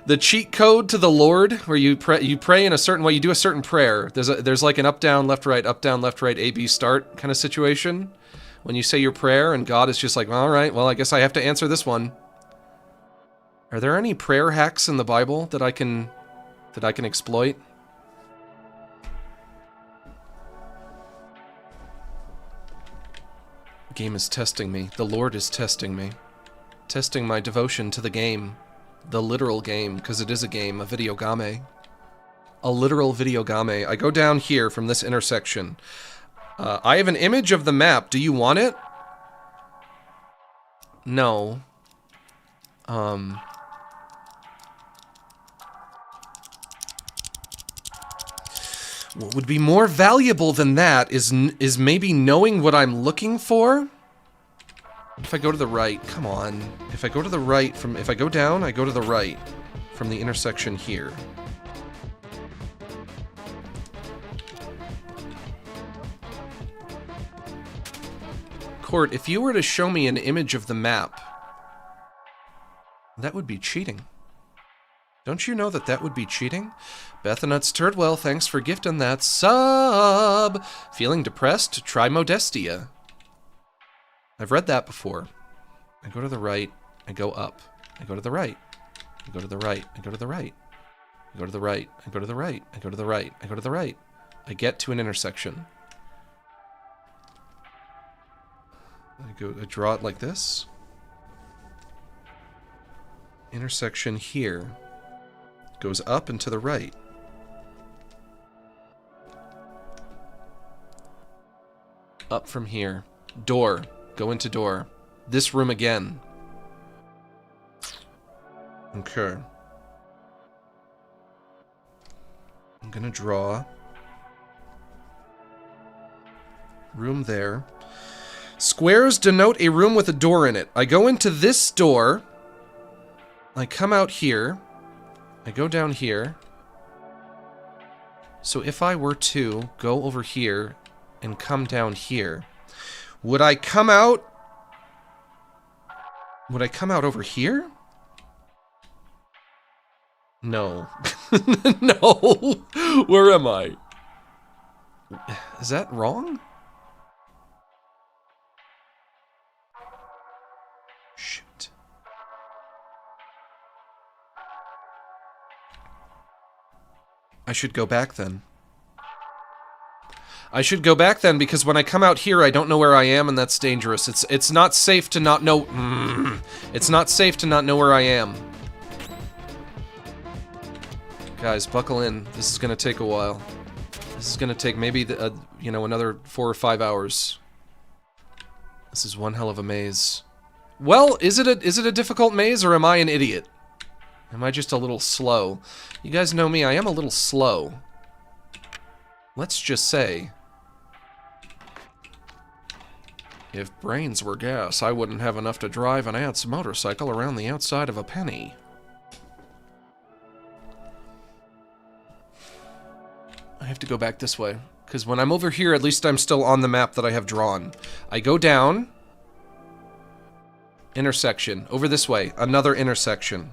the cheat code to the Lord where you pray in a certain way, you do a certain prayer? There's like an up down left right A B start kind of situation when you say your prayer and God is just like, all right, well, I guess I have to answer this one. Are there any prayer hacks in the Bible that I can exploit? The game is testing me. The Lord is testing me. Testing my devotion to the game. The literal game, because it is a game, a video game. A literal video game. I go down here from this intersection. I have an image of the map. Do you want it? No. What would be more valuable than that is maybe knowing what I'm looking for? If I go to the right, come on. If I go to the right if I go down, I go to the right from the intersection here. Court, if you were to show me an image of the map, that would be cheating. Don't you know that would be cheating? Bethanuts Turdwell, thanks for gifting that sub. Feeling depressed? Try Modestia. I've read that before. I go to the right, I go up. I go to the right. I go to the right, I go to the right. I go to the right, I go to the right, I go to the right, I go to the right. I get to an intersection. I draw it like this. Intersection here. Goes up and to the right. Up from here. Door. Go into door. This room again. Okay. I'm gonna draw. Room there. Squares denote a room with a door in it. I go into this door. I come out here. I go down here. So if I were to go over here and come down here, would I come out? Would I come out over here? No. No. Where am I? Is that wrong? Shoot. I should go back then. I should go back then, because when I come out here, I don't know where I am, and that's dangerous. It's not safe to not know. It's not safe to not know where I am. Guys, buckle in. This is gonna take a while. This is gonna take maybe you know, another 4 or 5 hours. This is one hell of a maze. Well, is it a difficult maze, or am I an idiot? Am I just a little slow? You guys know me, I am a little slow. Let's just say, if brains were gas, I wouldn't have enough to drive an ant's motorcycle around the outside of a penny. I have to go back this way, because when I'm over here, at least I'm still on the map that I have drawn. I go down, intersection, over this way, another intersection.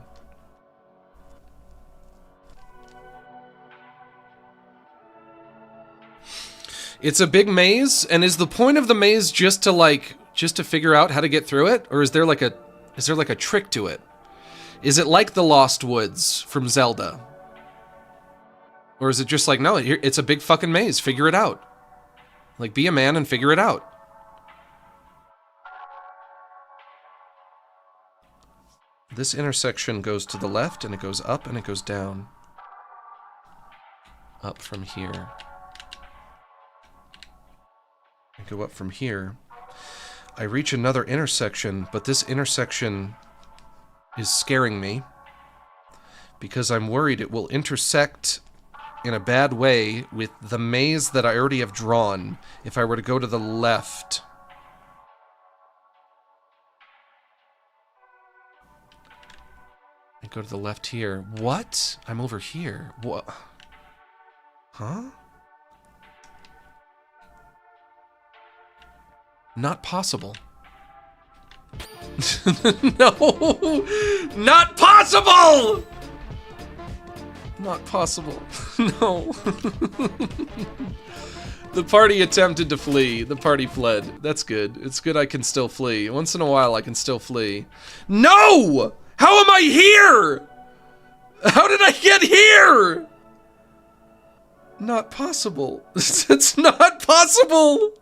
It's a big maze, and is the point of the maze just to figure out how to get through it? Or is there like a trick to it? Is it like the Lost Woods from Zelda? Or is it just like, no, it's a big fucking maze, figure it out. Like, be a man and figure it out. This intersection goes to the left, and it goes up, and it goes down. Up from here. I go up from here. I reach another intersection, but this intersection is scaring me because I'm worried it will intersect in a bad way with the maze that I already have drawn if I were to go to the left. I go to the left here. What? I'm over here. What? Huh? Not possible. No! Not possible! Not possible. No. The party attempted to flee. The party fled. That's good. It's good I can still flee. Once in a while I can still flee. No! How am I here? How did I get here? Not possible. It's not possible.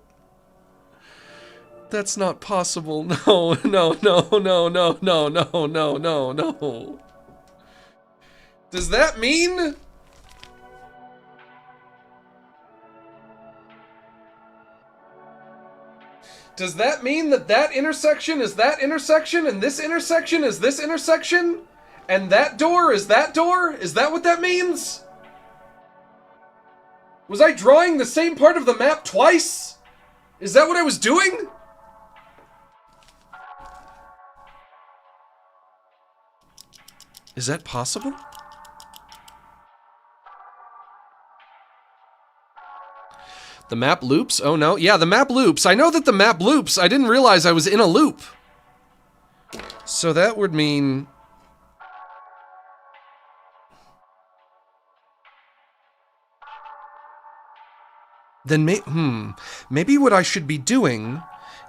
That's not possible. No, no, no, no, no, no, no, no, no, no. Does that mean... Does that mean that that intersection is that intersection, and this intersection is this intersection, and that door is that door? Is that what that means? Was I drawing the same part of the map twice? Is that what I was doing? Is that possible? The map loops? Oh no. Yeah, the map loops. I know that the map loops. I didn't realize I was in a loop. So that would mean... Then maybe what I should be doing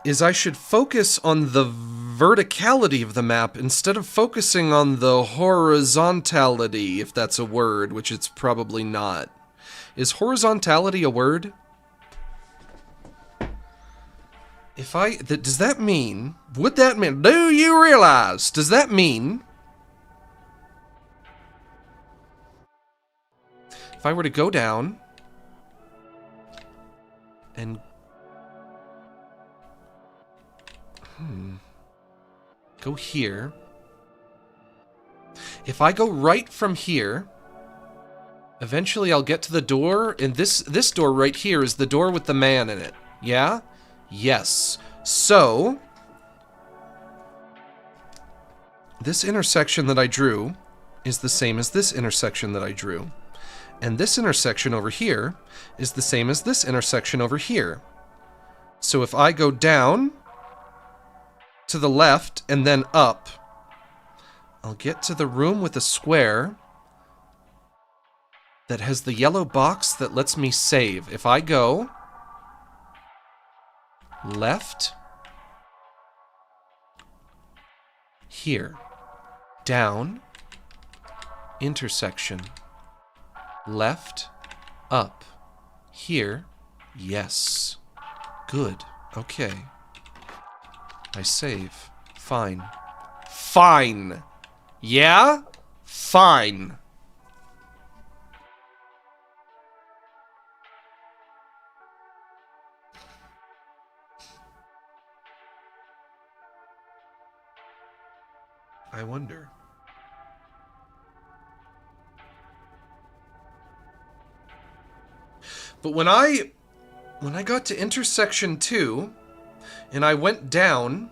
is I should focus on the verticality of the map instead of focusing on the horizontality, if that's a word, which it's probably not. Is horizontality a word? If does that mean, would that mean, do you realize, does that mean, if I were to go down, and, go here, if I go right from here, eventually I'll get to the door, and this door right here is the door with the man in it, yeah? Yes. So, this intersection that I drew is the same as this intersection that I drew. And this intersection over here is the same as this intersection over here. So if I go down to the left and then up, I'll get to the room with a square that has the yellow box that lets me save. If I go... left, here, down, intersection, left, up, here, yes, good, okay, I save, fine, fine, yeah, fine. I wonder. But when I got to intersection 2 and I went down,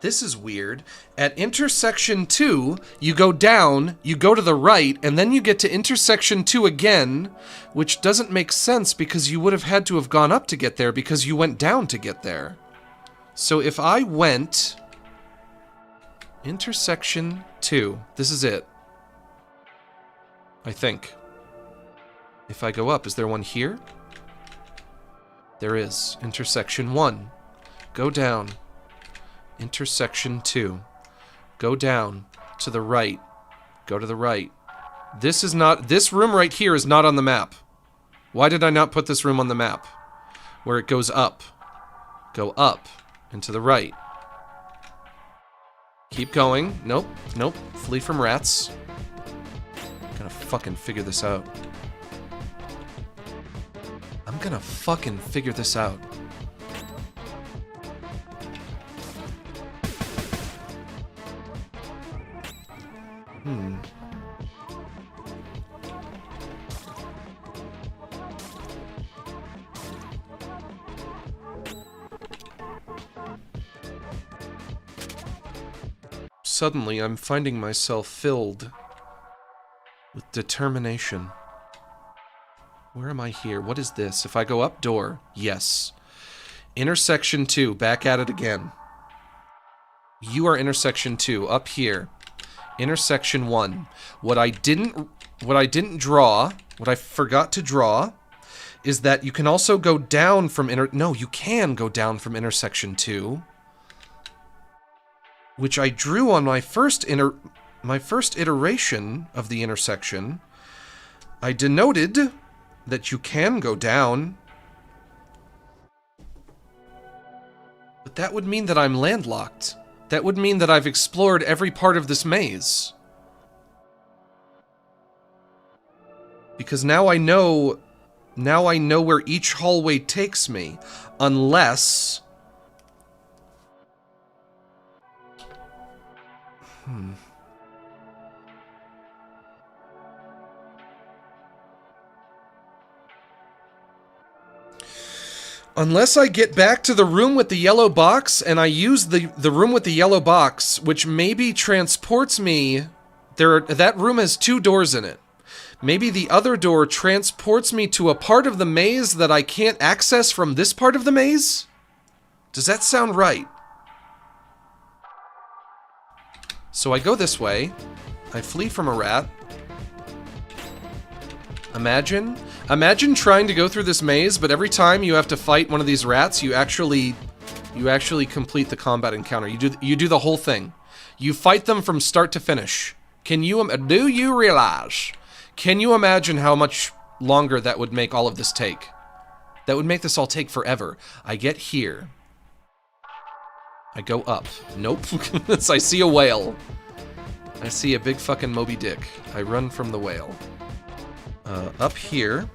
this is weird. At intersection 2, you go down, you go to the right, and then you get to intersection 2 again, which doesn't make sense because you would have had to have gone up to get there because you went down to get there. So if I went... intersection 2. This is it. I think. If I go up, is there one here? There is. Intersection 1. Go down. Intersection 2. Go down. To the right. Go to the right. This is not... this room right here is not on the map. Why did I not put this room on the map? Where it goes up. Go up. And to the right. Keep going. Nope. Nope. Flee from rats. I'm gonna fucking figure this out. I'm gonna fucking figure this out. Suddenly, I'm finding myself filled with determination. Where am I here? What is this? If I go up, door. Yes. Intersection 2. Back at it again. You are intersection 2. Up here. Intersection 1. What I didn't draw, what I forgot to draw, is that you can also go down from no, you can go down from intersection 2. Which I drew on my first iteration of the intersection. I denoted that you can go down. But that would mean that I'm landlocked. That would mean that I've explored every part of this maze. Because now I know where each hallway takes me. Unless... Unless I get back to the room with the yellow box, and I use the room with the yellow box, which maybe transports me... That room has 2 doors in it. Maybe the other door transports me to a part of the maze that I can't access from this part of the maze? Does that sound right? So I go this way. I flee from a rat. Imagine trying to go through this maze, but every time you have to fight one of these rats, you actually complete the combat encounter. You do the whole thing. You fight them from start to finish. Do you realize? Can you imagine how much longer that would make all of this take? That would make this all take forever. I get here. I go up. Nope. I see a whale. I see a big fucking Moby Dick. I run from the whale. Up here.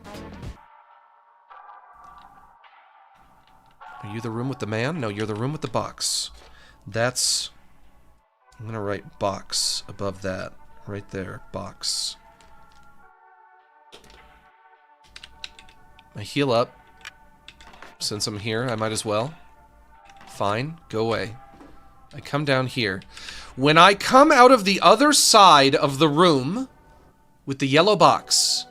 Are you the room with the man? No, you're the room with the box. That's... I'm gonna write box above that. Right there. Box. I heal up. Since I'm here, I might as well. Fine. Go away. I come down here. When I come out of the other side of the room with the yellow box,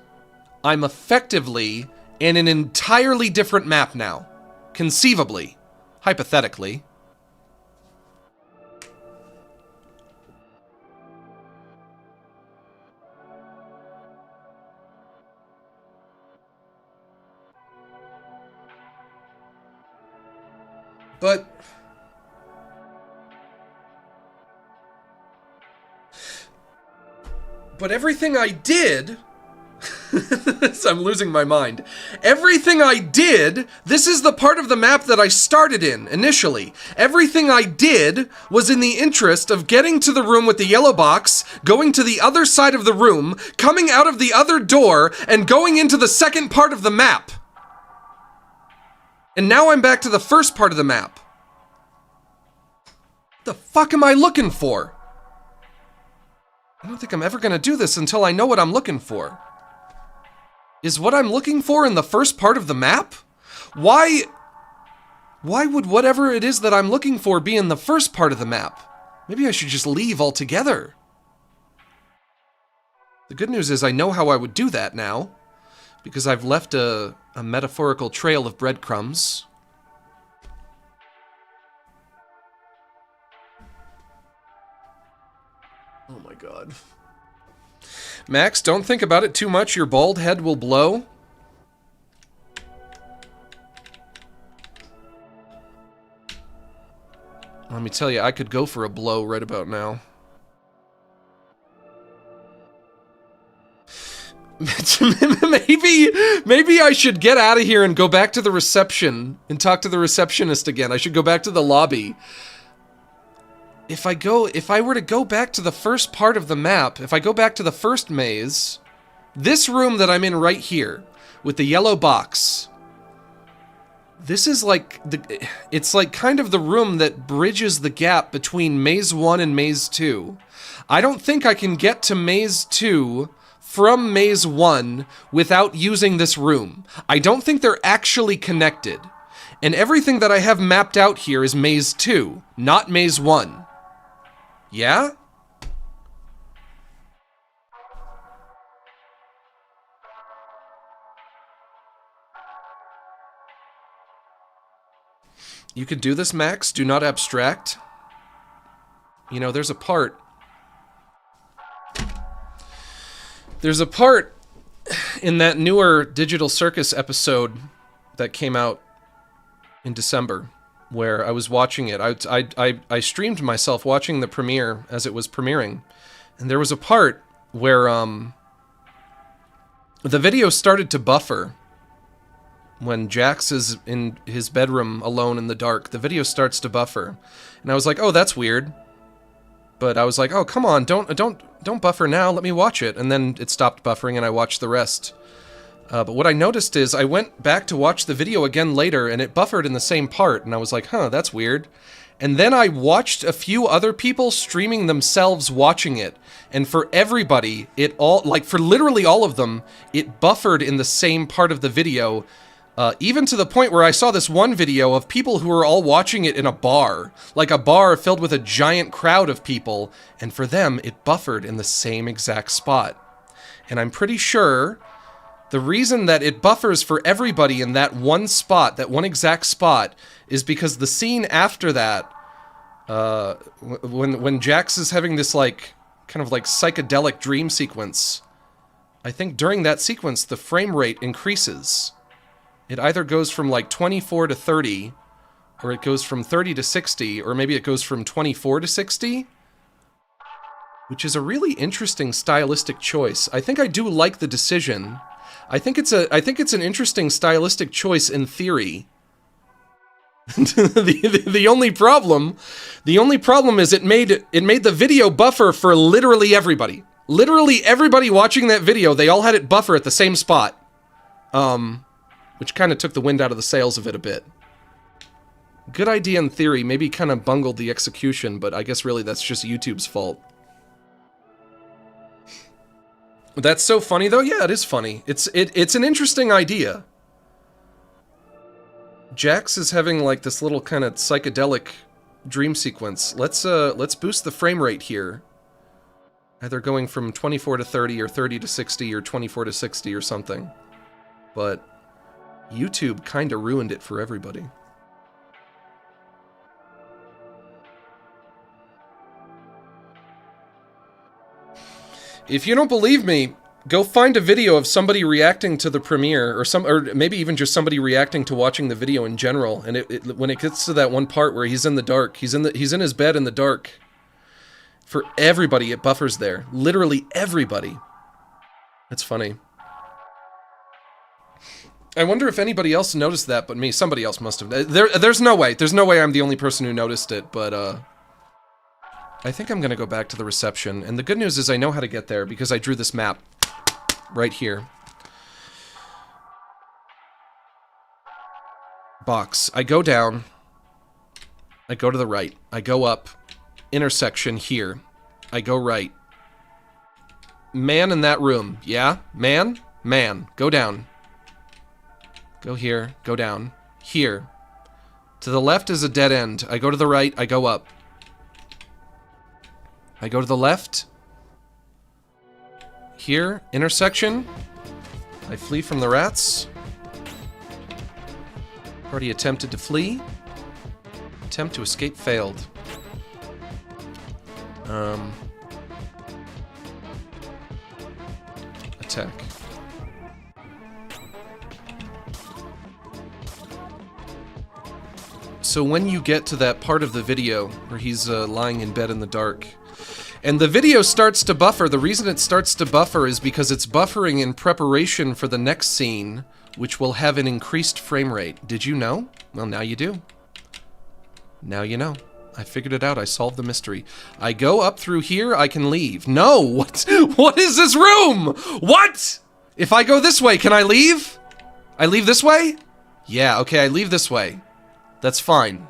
I'm effectively in an entirely different map now. Conceivably. Hypothetically. But everything I did... I'm losing my mind. Everything I did... This is the part of the map that I started in, initially. Everything I did was in the interest of getting to the room with the yellow box, going to the other side of the room, coming out of the other door, and going into the second part of the map. And now I'm back to the first part of the map. What the fuck am I looking for? I don't think I'm ever gonna do this until I know what I'm looking for. Is what I'm looking for in the first part of the map? Why would whatever it is that I'm looking for be in the first part of the map? Maybe I should just leave altogether. The good news is I know how I would do that now, because I've left a metaphorical trail of breadcrumbs. Oh my god. Max, don't think about it too much. Your bald head will blow. Let me tell you, I could go for a blow right about now. Maybe I should get out of here and go back to the reception and talk to the receptionist again. I should go back to the lobby. If I were to go back to the first part of the map, if I go back to the first maze, this room that I'm in right here, with the yellow box, this is like, it's like kind of the room that bridges the gap between Maze 1 and Maze 2. I don't think I can get to Maze 2 from Maze 1 without using this room. I don't think they're actually connected. And everything that I have mapped out here is Maze 2, not Maze 1. Yeah? You can do this, Max. Do not abstract. You know, there's a part... There's a part in that newer Digital Circus episode that came out in December where I was watching it. I streamed myself watching the premiere as it was premiering. And there was a part where the video started to buffer. when Jax is in his bedroom alone in the dark, the video starts to buffer. And I was like, oh, that's weird. But I was like, oh, come on, don't buffer now, let me watch it. And then it stopped buffering and I watched the rest. But what I noticed is I went back to watch the video again later and it buffered in the same part. And I was like, huh, that's weird. And then I watched a few other people streaming themselves watching it. And for everybody, it all, like for literally all of them, it buffered in the same part of the video. Even to the point where I saw this one video of people who were all watching it in a bar. Like a bar filled with a giant crowd of people. And for them, it buffered in the same exact spot. And I'm pretty sure the reason that it buffers for everybody in that one spot, that one exact spot, is because the scene after that, when Jax is having this like, kind of like psychedelic dream sequence, I think during that sequence, the frame rate increases. It either goes from like 24 to 30, or it goes from 30 to 60, or maybe it goes from 24 to 60, which is a really interesting stylistic choice. I think I do like the decision. I think it's an interesting stylistic choice in theory. the only problem is it made the video buffer for literally everybody. Literally everybody watching that video, they all had it buffer at the same spot. Which kind of took the wind out of the sails of it a bit. Good idea in theory, maybe kind of bungled the execution, but I guess really that's just YouTube's fault. That's so funny though? Yeah, it is funny. It's an interesting idea. Jax is having like this little kind of psychedelic dream sequence. Let's boost the frame rate here. Either going from 24 to 30 or 30 to 60 or 24 to 60 or something. But YouTube kind of ruined it for everybody. If you don't believe me, go find a video of somebody reacting to the premiere, or maybe even just somebody reacting to watching the video in general. And when it gets to that one part where he's in the dark, he's in his bed in the dark. For everybody, it buffers there. Literally everybody. That's funny. I wonder if anybody else noticed that but me. Somebody else must have. There's no way. There's no way I'm the only person who noticed it, but I think I'm gonna go back to the reception. And the good news is I know how to get there because I drew this map right here. Box. I go down. I go to the right. I go up. Intersection here. I go right. Man in that room. Yeah? Man? Man. Go down. Go here. Go down. Here. To the left is a dead end. I go to the right. I go up. I go to the left. Here. Intersection. I flee from the rats. Party attempted to flee. Attempt to escape failed. Attack. So when you get to that part of the video where he's lying in bed in the dark, and the video starts to buffer, the reason it starts to buffer is because it's buffering in preparation for the next scene, which will have an increased frame rate. Did you know? Well, now you do. Now you know. I figured it out. I solved the mystery. I go up through here, I can leave. No! What? What is this room? What? If I go this way, can I leave? I leave this way? Yeah, okay, I leave this way. That's fine.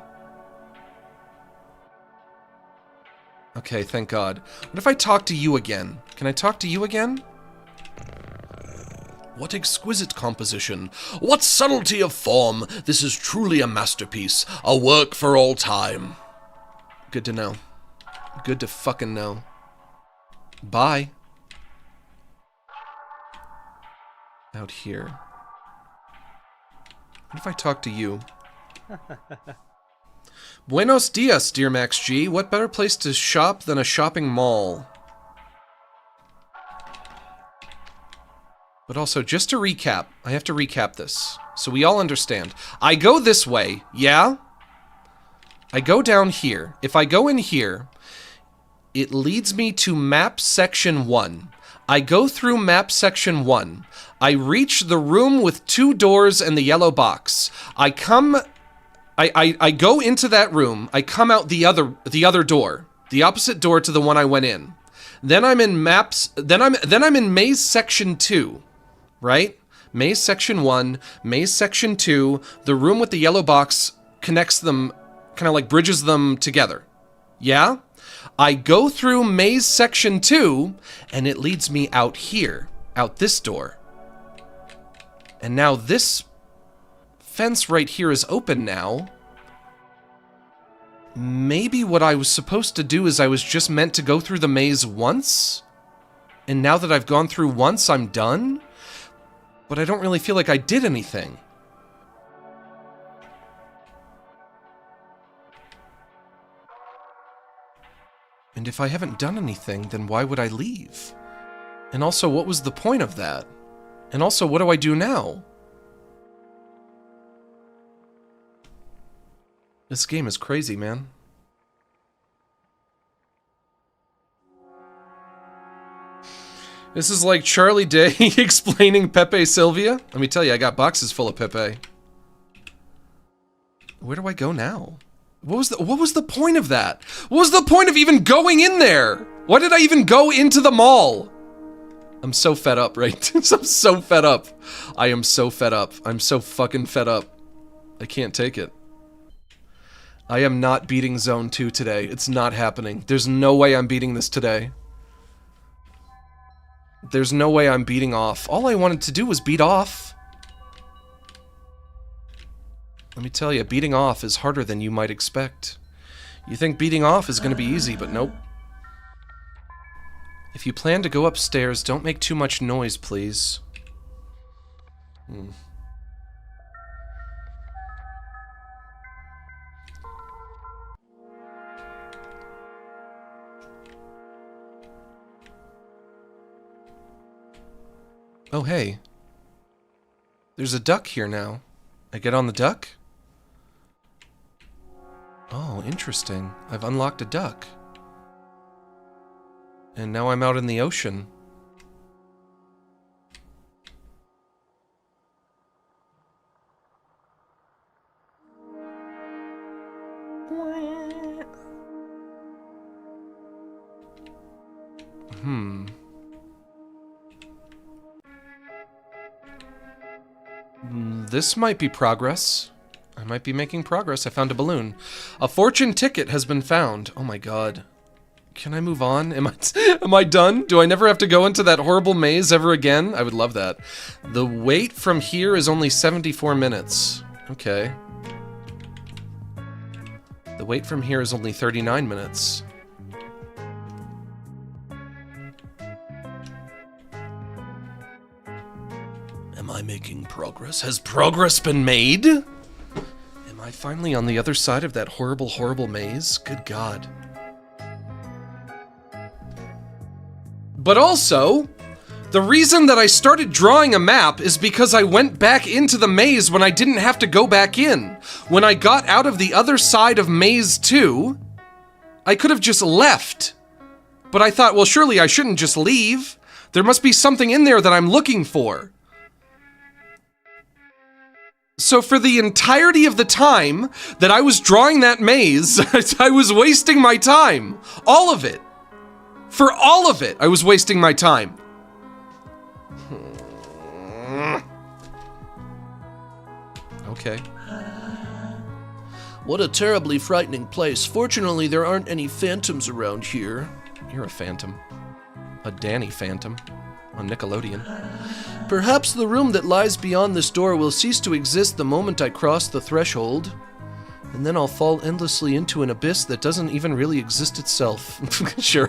Okay, thank God. What if I talk to you again? Can I talk to you again?
What exquisite composition. What subtlety of form. This is truly a masterpiece. A work for all time.
Good to know. Good to fucking know. Bye. Out here. What if I talk to you? Buenos dias, dear Max G. What better place to shop than a shopping mall? But also, just to recap, I have to recap this, so we all understand. I go this way, yeah? I go down here. If I go in here, it leads me to map section 1. I go through map section 1. I reach the room with 2 doors and the yellow box. I go into that room. I come out the other door, the opposite door to the one I went in. Then I'm in maps. Then I'm in maze section 2, right? Maze section 1, maze section 2. The room with the yellow box connects them, kind of like bridges them together. Yeah? I go through maze section 2, and it leads me out here, out this door. And now this fence right here is open now. Maybe what I was supposed to do is I was just meant to go through the maze once? And now that I've gone through once, I'm done? But I don't really feel like I did anything. And if I haven't done anything, then why would I leave? And also, what was the point of that? And also, what do I do now? This game is crazy, man. This is like Charlie Day explaining Pepe Sylvia. Let me tell you, I got boxes full of Pepe. Where do I go now? What was the point of that? What was the point of even going in there? Why did I even go into the mall? I'm so fed up, right? I'm so fed up. I am so fed up. I'm so fucking fed up. I can't take it. I am not beating Zone 2 today. It's not happening. There's no way I'm beating this today. There's no way I'm beating off. All I wanted to do was beat off. Let me tell you, beating off is harder than you might expect. You think beating off is going to be easy, but nope. If you plan to go upstairs, don't make too much noise, please. Oh, hey. There's a duck here now. I get on the duck? Oh, interesting. I've unlocked a duck. And now I'm out in the ocean. This might be progress. I might be making progress. I found a balloon. A fortune ticket has been found. Oh my god. Can I move on? Am I done? Do I never have to go into that horrible maze ever again? I would love that. The wait from here is only 74 minutes. Okay. The wait from here is only 39 minutes. Am I making progress? Has progress been made? Am I finally on the other side of that horrible, horrible maze? Good God. But also, the reason that I started drawing a map is because I went back into the maze when I didn't have to go back in. When I got out of the other side of maze 2, I could have just left. But I thought, well, surely I shouldn't just leave. There must be something in there that I'm looking for. So for the entirety of the time that I was drawing that maze, I was wasting my time. All of it. For all of it, I was wasting my time. Okay.
What a terribly frightening place. Fortunately, there aren't any phantoms around here.
You're a phantom. A Danny phantom. On Nickelodeon.
Perhaps the room that lies beyond this door will cease to exist the moment I cross the threshold. And then I'll fall endlessly into an abyss that doesn't even really exist itself.
Sure.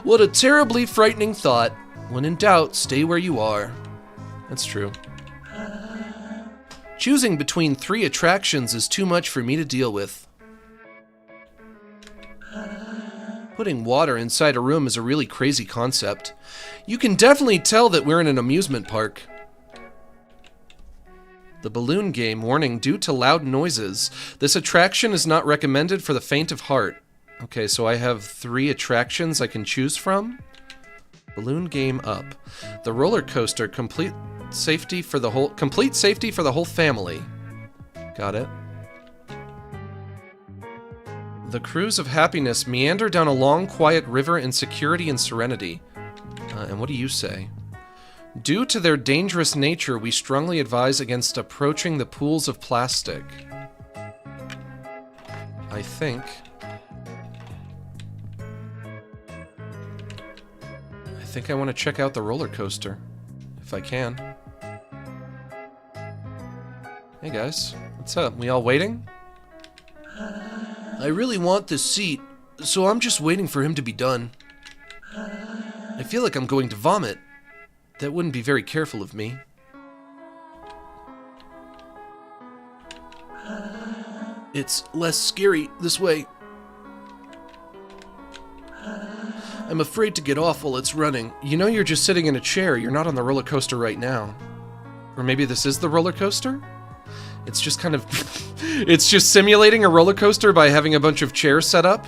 What a terribly frightening thought. When in doubt, stay where you are.
That's true.
Choosing between 3 attractions is too much for me to deal with. Putting water inside a room is a really crazy concept. You can definitely tell that we're in an amusement park. The balloon game, warning, due to loud noises. This attraction is not recommended for the faint of heart. Okay, so I have 3 attractions I can choose from.
Balloon game up. The roller coaster, complete safety for the whole family. Got it. The cruise of happiness meander down a long, quiet river in security and serenity. And what do you say? Due to their dangerous nature, we strongly advise against approaching the pools of plastic. I think I want to check out the roller coaster, if I can. Hey guys, what's up? We all waiting?
I really want this seat, so I'm just waiting for him to be done. I feel like I'm going to vomit.
That wouldn't be very careful of me.
It's less scary this way. I'm afraid to get off while it's running.
You know you're just sitting in a chair, you're not on the roller coaster right now. Or maybe this is the roller coaster? It's just kind of... it's just simulating a roller coaster by having a bunch of chairs set up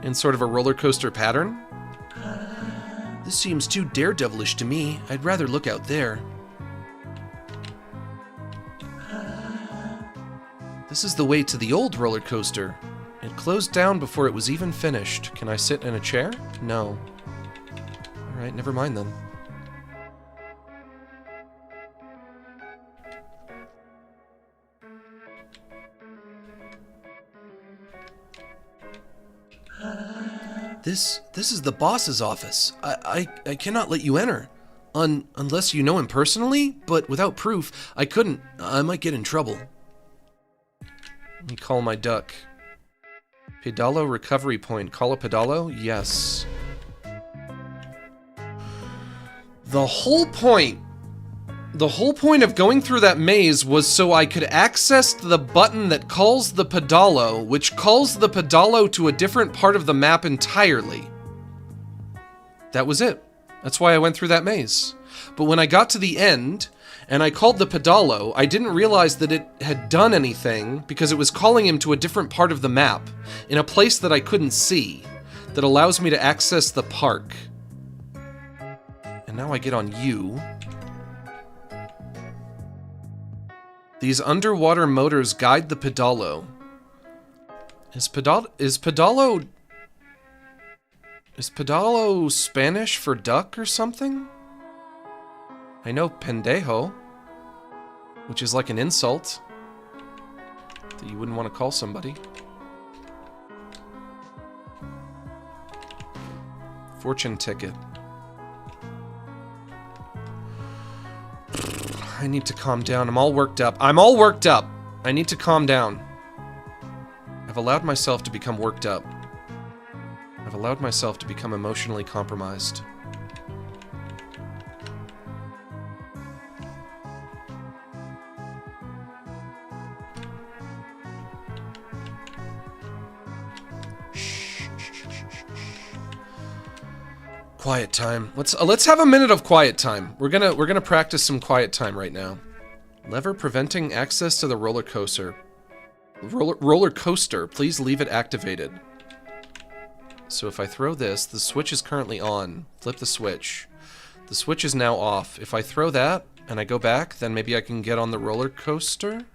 in sort of a roller coaster pattern.
This seems too daredevilish to me. I'd rather look out there.
This is the way to the old roller coaster. It closed down before it was even finished. Can I sit in a chair? No. Alright, never mind then.
This is the boss's office. I cannot let you enter. Unless you know him personally, but without proof, I couldn't. I might get in trouble.
Let me call my duck. Pedalo recovery point. Call a pedalo? Yes. The whole point of going through that maze was so I could access the button that calls the pedalo, which calls the pedalo to a different part of the map entirely. That was it. That's why I went through that maze. But when I got to the end, and I called the pedalo, I didn't realize that it had done anything because it was calling him to a different part of the map, in a place that I couldn't see, that allows me to access the park. And now I get on you. These underwater motors guide the pedalo. Is pedalo Spanish for duck or something? I know pendejo, which is like an insult that you wouldn't want to call somebody. Fortune ticket. I need to calm down. I'm all worked up. I need to calm down. I've allowed myself to become worked up. I've allowed myself to become emotionally compromised. Quiet time. Let's have a minute of quiet time. We're gonna practice some quiet time right now. Lever preventing access to the roller coaster. Roller coaster. Please leave it activated. So if I throw this, the switch is currently on. Flip the switch. The switch is now off. If I throw that and I go back, then maybe I can get on the roller coaster.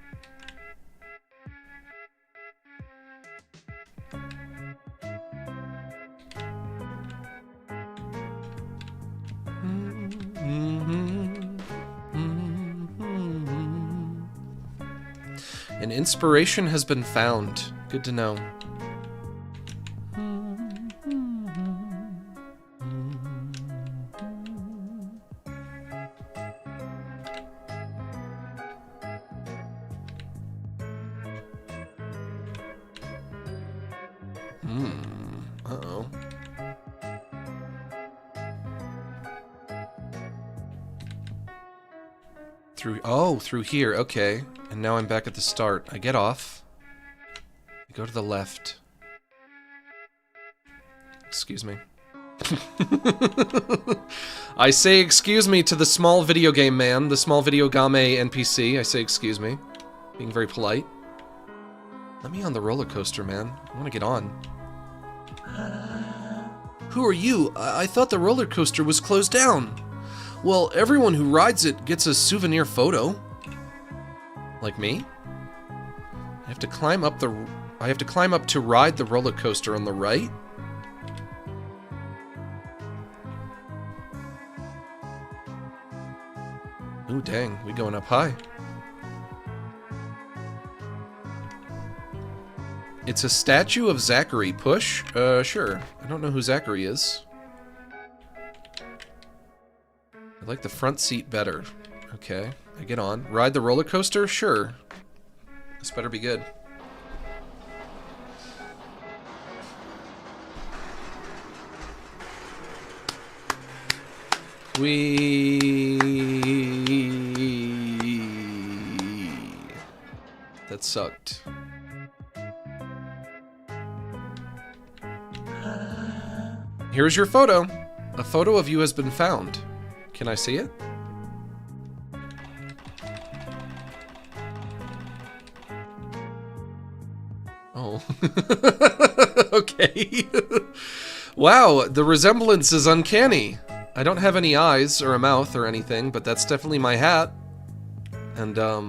An inspiration has been found. Good to know. Uh-oh. Through here, okay. And now I'm back at the start. I get off. I go to the left. Excuse me. I say excuse me to the small video game man, the small video game NPC. I say excuse me. Being very polite. Let me on the roller coaster, man. I want to get on.
Who are you? I thought the roller coaster was closed down. Well, everyone who rides it gets a souvenir photo.
Like me? I have to climb up to ride the roller coaster on the right? Ooh, dang, we going up high. It's a statue of Zachary. Push? Sure. I don't know who Zachary is. I like the front seat better. Okay, I get on. Ride the roller coaster? Sure. This better be good. That sucked. Here's your photo. A photo of you has been found. Can I see it? Oh. Okay. Wow, the resemblance is uncanny. I don't have any eyes or a mouth or anything, but that's definitely my hat. And, a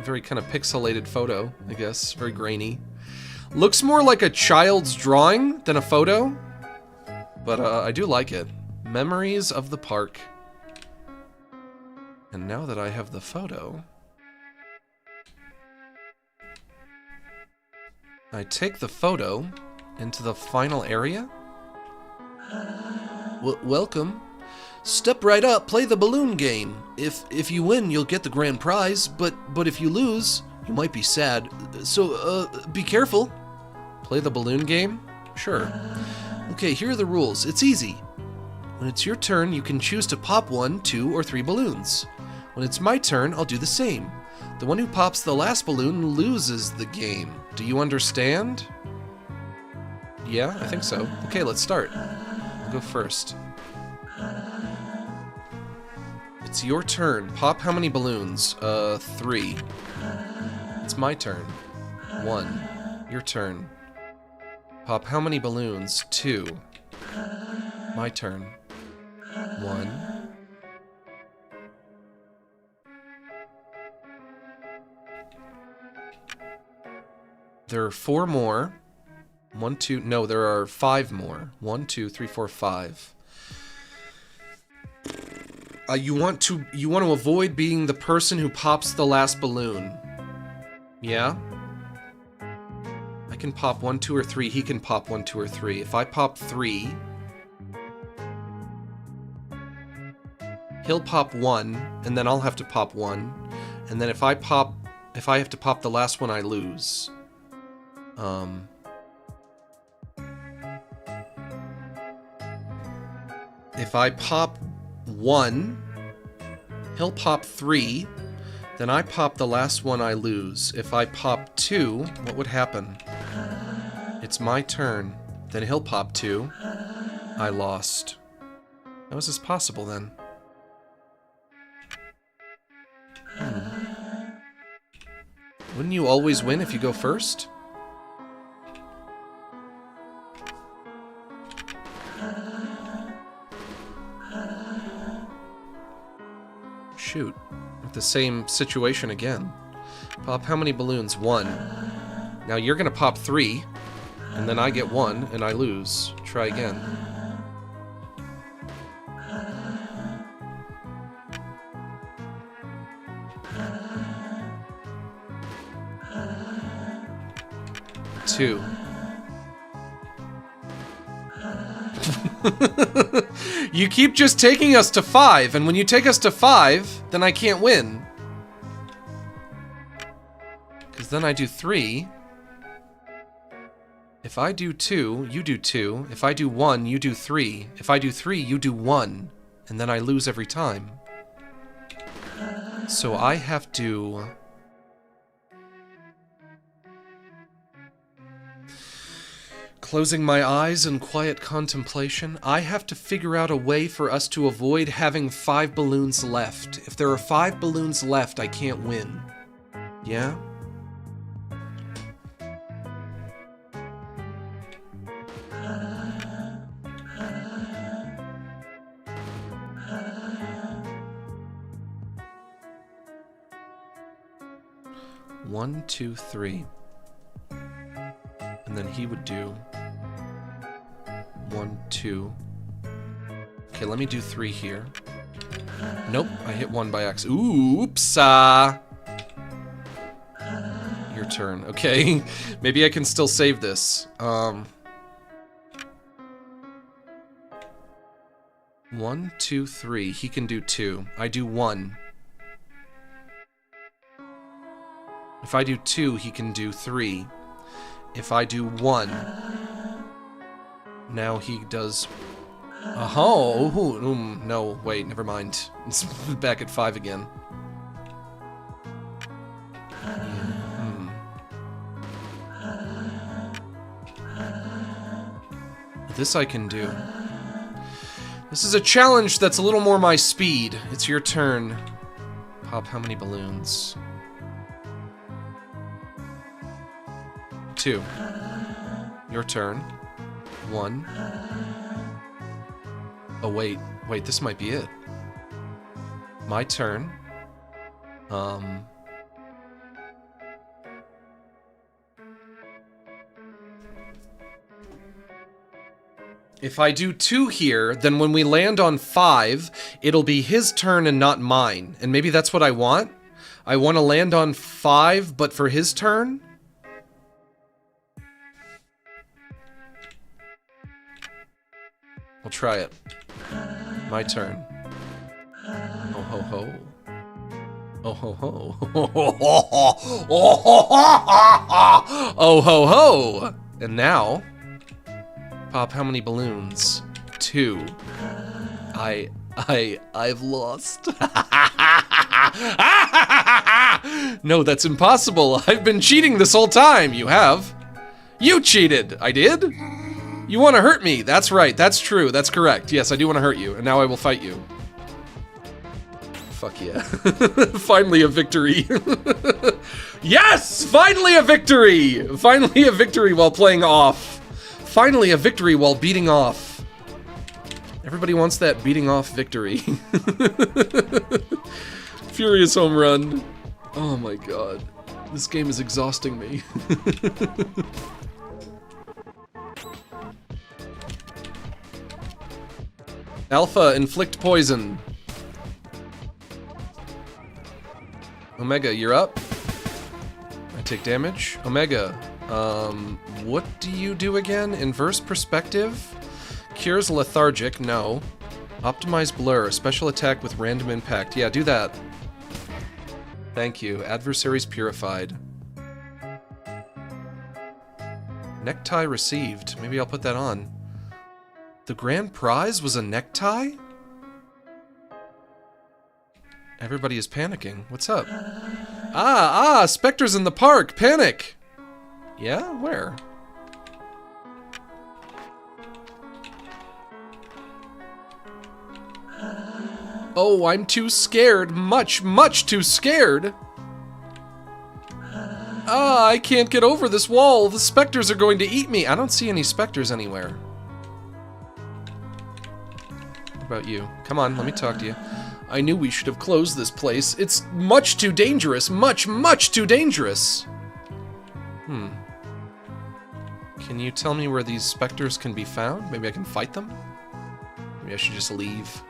very kind of pixelated photo, I guess. Very grainy. Looks more like a child's drawing than a photo. But, I do like it. Memories of the park. And now that I have the photo, I take the photo into the final area.
Welcome. Step right up, play the balloon game. If you win, you'll get the grand prize, but if you lose, you might be sad. So, be careful.
Play the balloon game? Sure.
Okay, here are the rules. It's easy. When it's your turn, you can choose to pop 1, 2, or 3 balloons. When it's my turn, I'll do the same. The one who pops the last balloon loses the game.
Do you understand? Yeah, I think so. Okay, let's start. I'll go first. It's your turn. Pop how many balloons? 3. It's my turn. 1. Your turn. Pop how many balloons? 2. My turn. 1. There are 4 more. 1, 2, no, there are 5 more. 1, 2, 3, 4, 5. You want to avoid being the person who pops the last balloon. Yeah? I can pop 1, 2, or 3. He can pop 1, 2, or 3. If I pop 3, he'll pop 1, and then I'll have to pop 1. And then if I have to pop the last one, I lose. If I pop 1, he'll pop 3, then I pop the last one, I lose. If I pop 2, what would happen? It's my turn. Then he'll pop 2. I lost. How is this possible then? Wouldn't you always win if you go first? Shoot. With the same situation again. Pop how many balloons? 1. Now you're gonna pop 3, and then I get 1, and I lose. Try again. Two. You keep just taking us to 5, and when you take us to 5, then I can't win. Because then I do 3. If I do 2, you do 2. If I do 1, you do 3. If I do 3, you do 1. And then I lose every time. So I have to... Closing my eyes in quiet contemplation, I have to figure out a way for us to avoid having 5 balloons left. If there are 5 balloons left, I can't win. Yeah? 1, 2, 3. And then he would do 1, 2. Okay, let me do 3 here. Nope, I hit 1 by accident. Oops! Your turn. Okay, maybe I can still save this. 1, 2, 3. He can do 2. I do 1. If I do 2, he can do 3. If I do 1, now he does... Oh, no, wait, never mind. It's back at 5 again. This I can do. This is a challenge that's a little more my speed. It's your turn. Pop how many balloons? 2. Your turn. 1. Oh, wait, this might be it. My turn. If I do 2 here, then when we land on 5, it'll be his turn and not mine. And maybe that's what I want? I want to land on 5, but for his turn? I'll try it. My turn. Oh ho ho. Oh ho ho. Oh ho ho! And now, pop how many balloons? 2. I've lost. No, that's impossible. I've been cheating this whole time. You have. You cheated. I did? You want to hurt me. That's right. That's true. That's correct. Yes, I do want to hurt you. And now I will fight you. Fuck yeah. Finally a victory. Yes! Finally a victory! Finally a victory while playing off. Finally a victory while beating off. Everybody wants that beating off victory. Furious home run. Oh my god. This game is exhausting me. Alpha, inflict poison. Omega, you're up. I take damage. Omega, what do you do again? Inverse perspective? Cures lethargic, no. Optimize blur, special attack with random impact. Yeah, do that. Thank you. Adversaries purified. Necktie received. Maybe I'll put that on. The grand prize was a necktie? Everybody is panicking. What's up? Specters in the park! Panic! Yeah? Where? Oh, I'm too scared. Much, much too scared. I can't get over this wall. The specters are going to eat me. I don't see any specters anywhere. What about you? Come on, let me talk to you. I knew we should have closed this place. It's much too dangerous. Much, much too dangerous. Can you tell me where these specters can be found? Maybe I can fight them? Maybe I should just leave.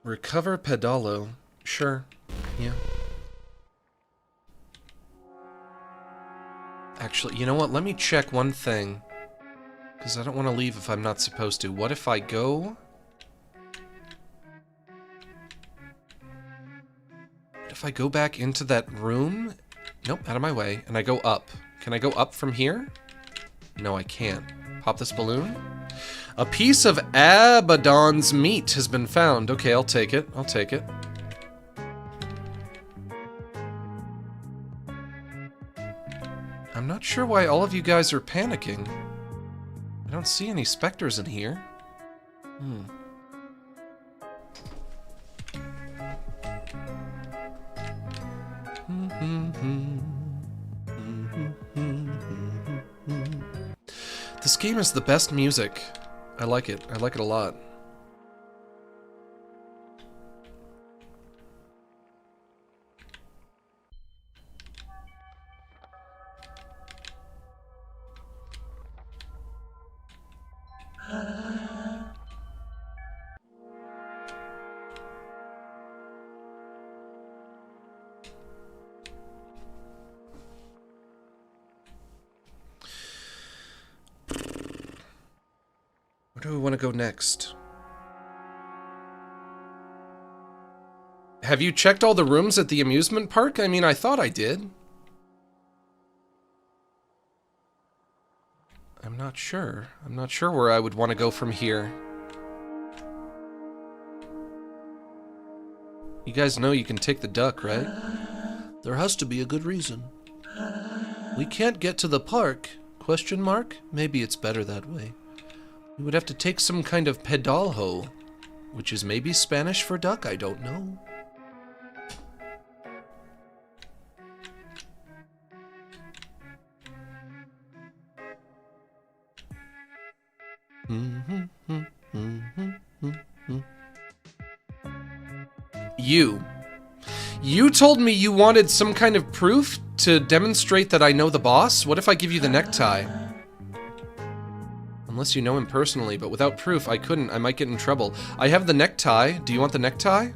Recover pedalo. Sure. Yeah. Actually, you know what? Let me check one thing. Because I don't want to leave if I'm not supposed to. What if I go... If I go back into that room... Nope, out of my way. And I go up. Can I go up from here? No, I can't. Pop this balloon. A piece of Abaddon's meat has been found. Okay, I'll take it. I'll take it. I'm not sure why all of you guys are panicking. I don't see any specters in here. This game is the best music. I like it. I like it a lot. Where do we want to go next? Have you checked all the rooms at the amusement park? I mean, I thought I did. I'm not sure. I'm not sure where I would want to go from here. You guys know you can take the duck, right?
There has to be a good reason. We can't get to the park? Question mark? Maybe it's better that way.
We would have to take some kind of pedalho, which is maybe Spanish for duck, I don't know. You told me you wanted some kind of proof to demonstrate that I know the boss? What if I give you the necktie? Unless you know him personally, but without proof, I couldn't. I might get in trouble. I have the necktie. Do you want the necktie?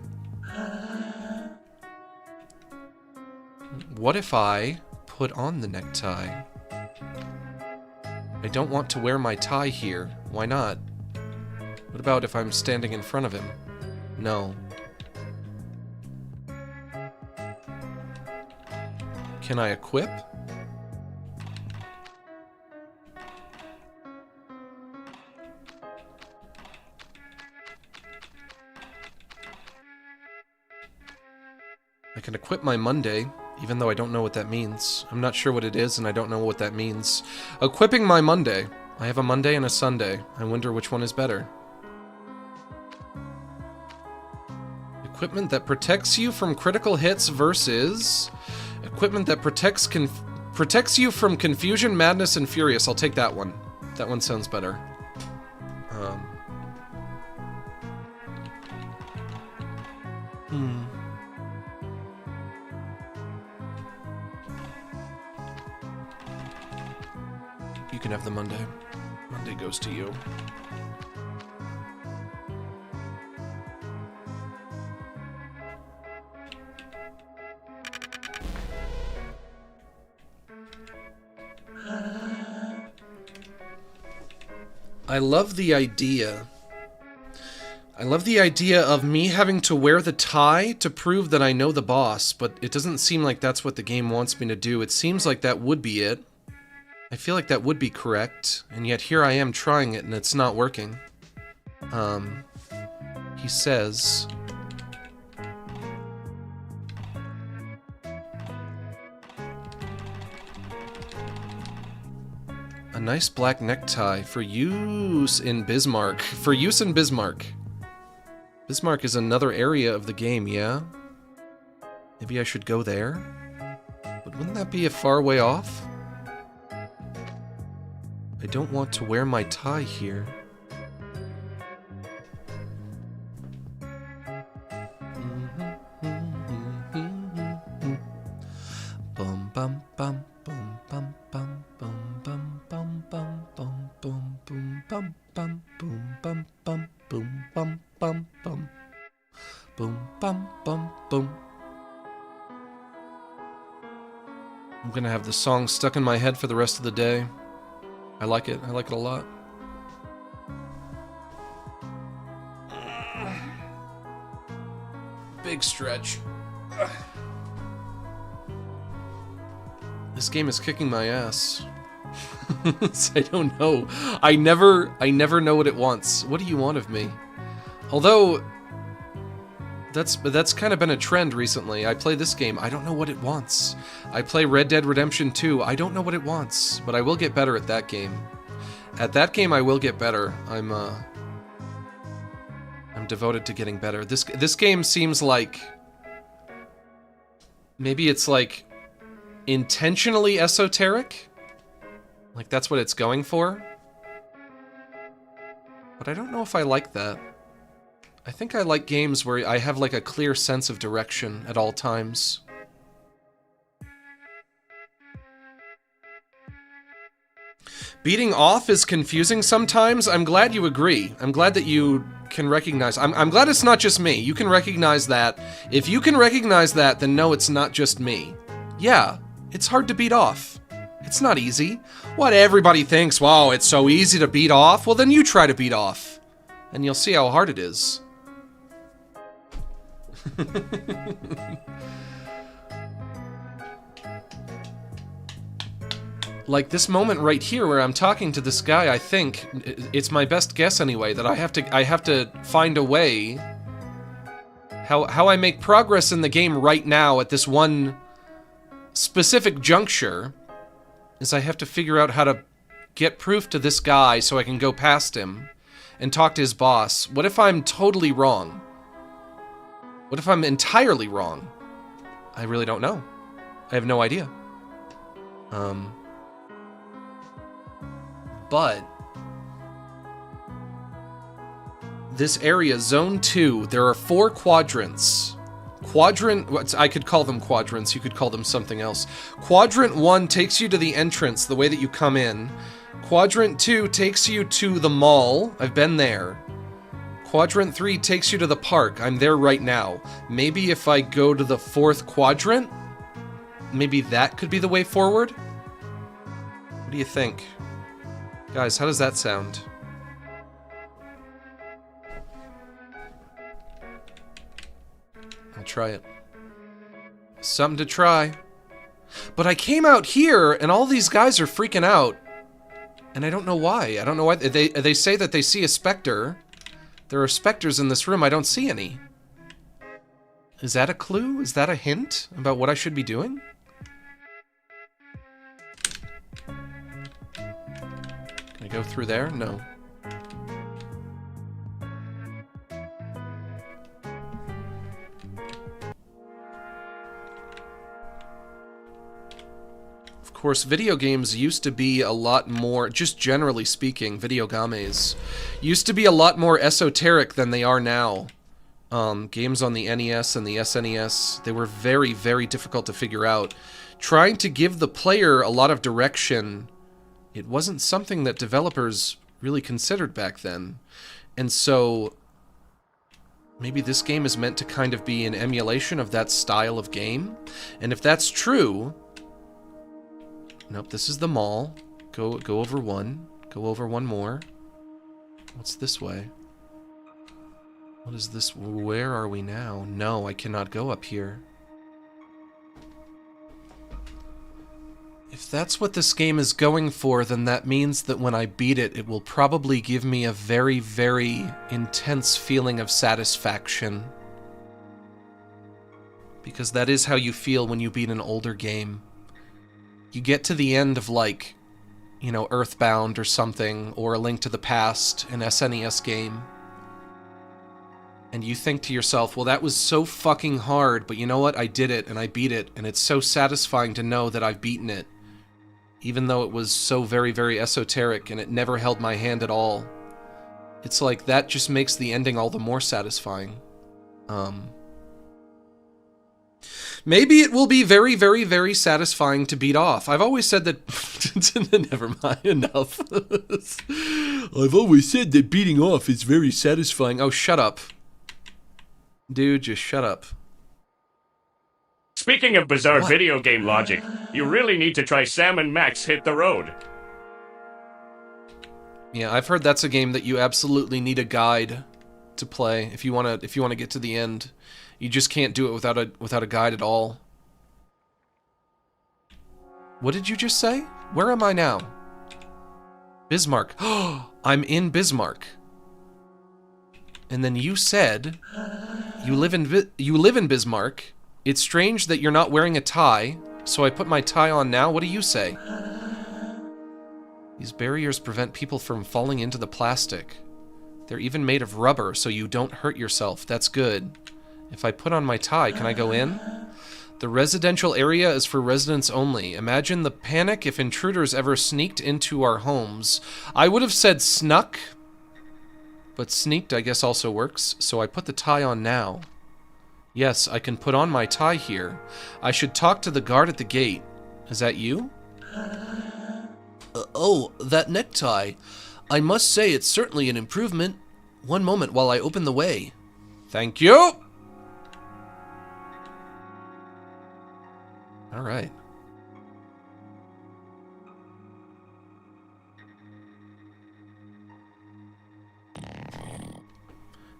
What if I put on the necktie? I don't want to wear my tie here. Why not? What about if I'm standing in front of him? No. Can I equip? I can equip my Monday, even though I don't know what that means. I'm not sure what it is, and I don't know what that means. Equipping my Monday. I have a Monday and a Sunday. I wonder which one is better. Equipment that protects you from critical hits versus... Equipment that protects you from confusion, madness, and furious. I'll take that one. That one sounds better. You can have the Monday. Monday goes to you. I love the idea. I love the idea of me having to wear the tie to prove that I know the boss, but it doesn't seem like that's what the game wants me to do. It seems like that would be it. I feel like that would be correct, and yet here I am trying it and it's not working. He says... A nice black necktie for use in Bismarck. For use in Bismarck. Bismarck is another area of the game, yeah? Maybe I should go there? But wouldn't that be a far way off? I don't want to wear my tie here. Bum bum bum bum bum bum bum bum bum bum bum bum boom bum bum boom bum bum boom bum bum bum boom bum bum boom. I'm gonna have the song stuck in my head for the rest of the day. I like it. I like it a lot. Big stretch. This game is kicking my ass. I don't know. I never know what it wants. What do you want of me? Although that's kind of been a trend recently. I play this game, I don't know what it wants. I play Red Dead Redemption 2, I don't know what it wants, but I will get better at that game. At that game, I will get better. I'm devoted to getting better. This game seems like maybe it's like intentionally esoteric. Like that's what it's going for. But I don't know if I like that. I think I like games where I have like a clear sense of direction at all times. Beating off is confusing sometimes. I'm glad you agree. I'm glad that you can recognize. I'm glad it's not just me. You can recognize that. If you can recognize that, then no, it's not just me. Yeah, it's hard to beat off. It's not easy. What everybody thinks, wow, it's so easy to beat off. Well, then you try to beat off. And you'll see how hard it is. Like this moment right here where I'm talking to this guy, I think it's my best guess anyway that I have to find a way how I make progress in the game right now at this one specific juncture is I have to figure out how to get proof to this guy so I can go past him and talk to his boss. What if I'm totally wrong? What if I'm entirely wrong? I really don't know. I have no idea. But this area, Zone 2, there are 4 quadrants. I could call them quadrants, you could call them something else. Quadrant 1 takes you to the entrance, the way that you come in. Quadrant 2 takes you to the mall. I've been there. Quadrant 3 takes you to the park. I'm there right now. Maybe if I go to the 4th quadrant, maybe that could be the way forward? What do you think? Guys, how does that sound? I'll try it. Something to try. But I came out here, and all these guys are freaking out. And I don't know why. I don't know why. They say that they see a specter. There are specters in this room. I don't see any. Is that a clue? Is that a hint about what I should be doing? Can I go through there? No. Of course, video games used to be a lot more, just generally speaking, video games used to be a lot more esoteric than they are now. Games on the NES and the SNES, they were very, very difficult to figure out. Trying to give the player a lot of direction, it wasn't something that developers really considered back then. And so, maybe this game is meant to kind of be an emulation of that style of game. And if that's true... Nope, this is the mall. Go over one. Go over one more. What's this way? What is this? Where are we now? No, I cannot go up here. If that's what this game is going for, then that means that when I beat it, it will probably give me a very, very intense feeling of satisfaction. Because that is how you feel when you beat an older game. You get to the end of, like, you know, Earthbound or something, or A Link to the Past, an SNES game. And you think to yourself, well, that was so fucking hard, but you know what? I did it, and I beat it, and it's so satisfying to know that I've beaten it. Even though it was so very, very esoteric, and it never held my hand at all. It's like, that just makes the ending all the more satisfying. Maybe it will be very, very, very satisfying to beat off. I've always said that... Never mind, enough. I've always said that beating off is very satisfying. Oh, shut up. Dude, just shut up.
Speaking of bizarre video game logic, you really need to try Sam and Max Hit the Road.
Yeah, I've heard that's a game that you absolutely need a guide to play if you want to get to the end. You just can't do it without a guide at all. What did you just say? Where am I now? Bismarck. Oh, I'm in Bismarck. And then you said you live in Bismarck. It's strange that you're not wearing a tie, so I put my tie on now. What do you say? These barriers prevent people from falling into the plastic. They're even made of rubber, so you don't hurt yourself. That's good. If I put on my tie, can I go in? The residential area is for residents only. Imagine the panic if intruders ever sneaked into our homes. I would have said snuck, but sneaked I guess also works, so I put the tie on now. Yes, I can put on my tie here. I should talk to the guard at the gate. Is that you?
Oh, that necktie. I must say it's certainly an improvement. One moment while I open the way.
Thank you! All right.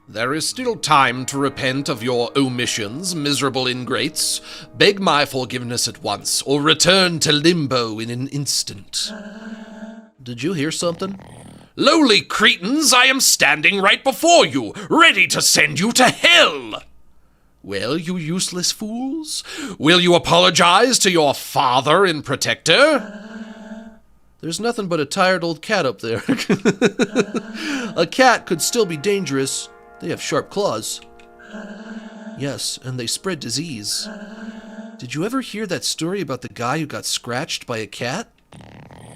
There is still time to repent of your omissions, miserable ingrates. Beg my forgiveness at once, or return to limbo in an instant. Did you hear something? Lowly cretins, I am standing right before you, ready to send you to hell! Well, you useless fools, will you apologize to your father and protector? There's nothing but a tired old cat up there. A cat could still be dangerous. They have sharp claws. Yes, and they spread disease. Did you ever hear that story about the guy who got scratched by a cat?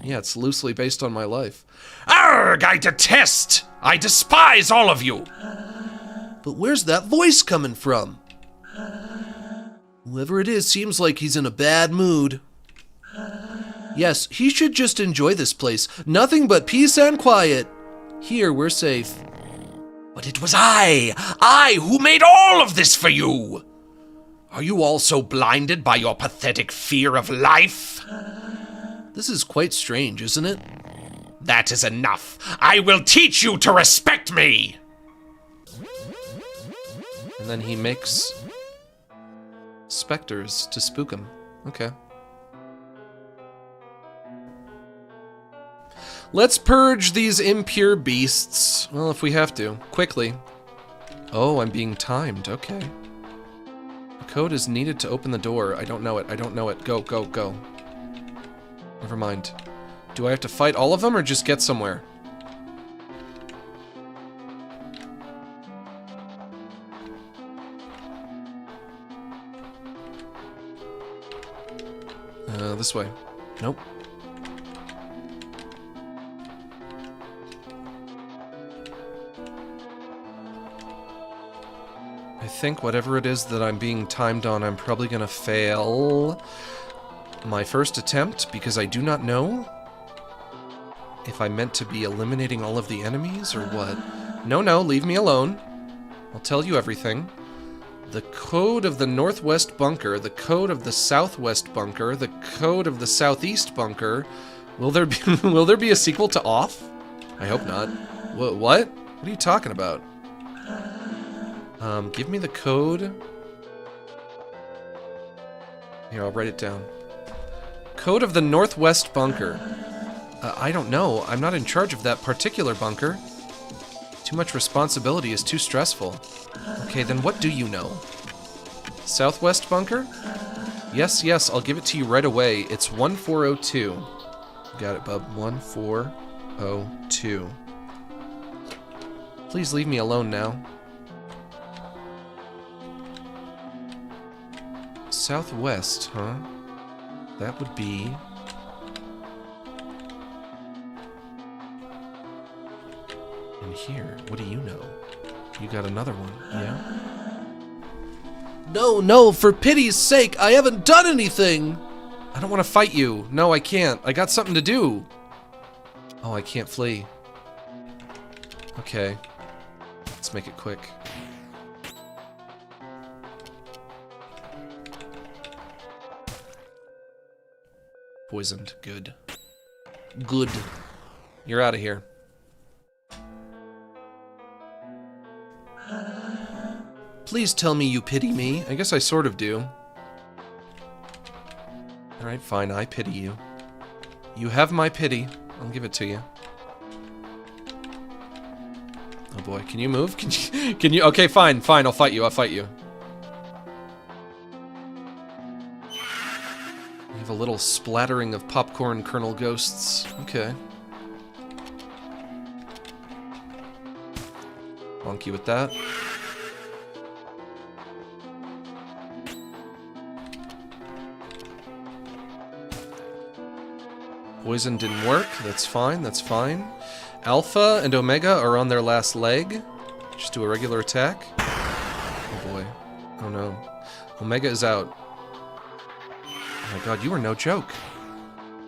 Yeah, it's loosely based on my life.
Arrgh, I detest! I despise all of you! But where's that voice coming from? Whoever it is seems like he's in a bad mood. Yes, he should just enjoy this place. Nothing but peace and quiet. Here, we're safe. But it was I who made all of this for you! Are you all so blinded by your pathetic fear of life? This is quite strange, isn't it? That is enough. I will teach you to respect me!
And then he makes specters to spook him. Okay. Let's purge these impure beasts. Well, if we have to. Quickly. Oh, I'm being timed. Okay. The code is needed to open the door. I don't know it. I don't know it. Go, go, go. Never mind. Do I have to fight all of them or just get somewhere? This way. Nope. I think whatever it is that I'm being timed on, I'm probably gonna fail my first attempt because I do not know if I meant to be eliminating all of the enemies or what. No, no, leave me alone. I'll tell you everything. The code of the northwest bunker, the code of the southwest bunker, the code of the southeast bunker. Will there be will there be a sequel to Off? I hope not. What? What are you talking about? Give me the code. Here, I'll write it down. Code of the northwest bunker. I don't know. I'm not in charge of that particular bunker. Too much responsibility is too stressful. Okay, then what do you know? Southwest bunker? Yes, yes, I'll give it to you right away. It's 1402. Got it, bub. 1402. Please leave me alone now. Southwest, huh? That would be... in here. What do you know? You got another one, yeah?
No, no, for pity's sake, I haven't done anything!
I don't want to fight you. No, I can't. I got something to do. Oh, I can't flee. Okay. Let's make it quick. Poisoned. Good.
Good.
You're out of here.
Please tell me you pity me.
I guess I sort of do. Alright, fine, I pity you. You have my pity. I'll give it to you. Oh boy, can you move? Can you? Okay, fine, fine, I'll fight you, I'll fight you. You have a little splattering of popcorn kernel ghosts. Okay. Bonk you with that. Poison didn't work. That's fine. That's fine. Alpha and Omega are on their last leg. Just do a regular attack. Oh boy. Oh no. Omega is out. Oh my god, you are no joke.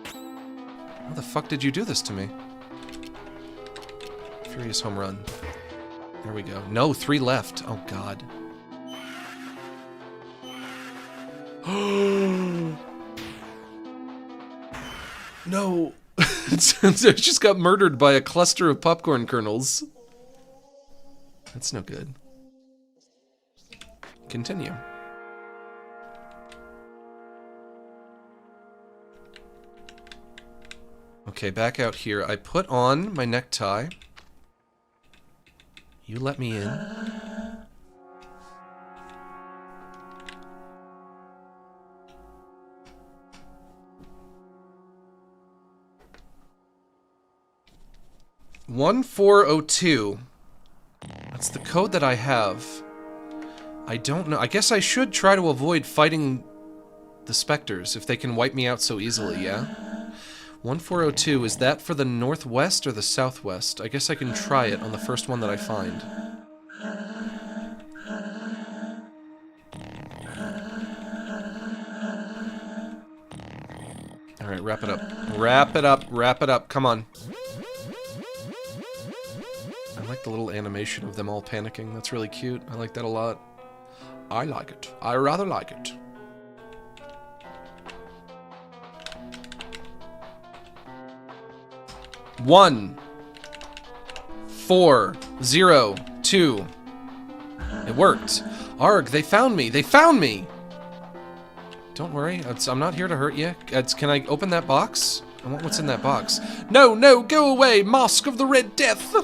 How the fuck did you do this to me? Furious home run. There we go. No, 3 left. Oh god. No. I just got murdered by a cluster of popcorn kernels. That's no good. Continue. Okay, back out here. I put on my necktie. You let me in. (1402). That's the code that I have. I don't know. I guess I should try to avoid fighting the specters if they can wipe me out so easily, yeah? 1402, is that for the northwest or the southwest? I guess I can try it on the first one that I find. Alright, wrap it up. Wrap it up, wrap it up, come on. I like the little animation of them all panicking. That's really cute. I like that a lot. I like it. I rather like it. One, 4, 0, 2. It worked. Arg, they found me. They found me. Don't worry. I'm not here to hurt you. Can I open that box? I want what's in that box. No, no, go away, Mask of the Red Death.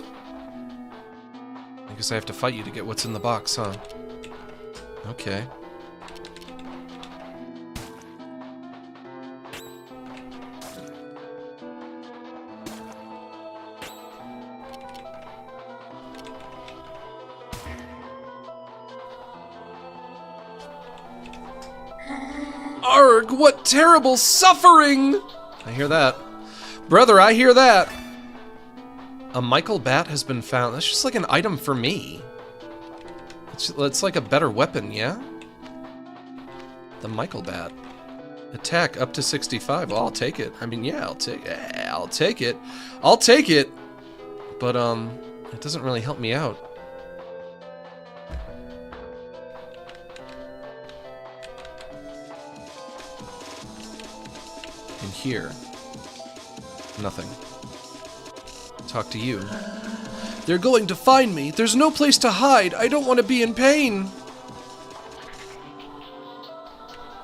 I guess I have to fight you to get what's in the box, huh? Okay. Arg, what terrible suffering! I hear that. Brother, I hear that. A Michael bat has been found. That's just like an item for me. It's like a better weapon, yeah? The Michael bat. Attack up to 65. Well, I'll take it. I mean, yeah, I'll take it. I'll take it. I'll take it! But, it doesn't really help me out. In here. Nothing. Talk to you. They're going to find me. There's no place to hide. I don't want to be in pain.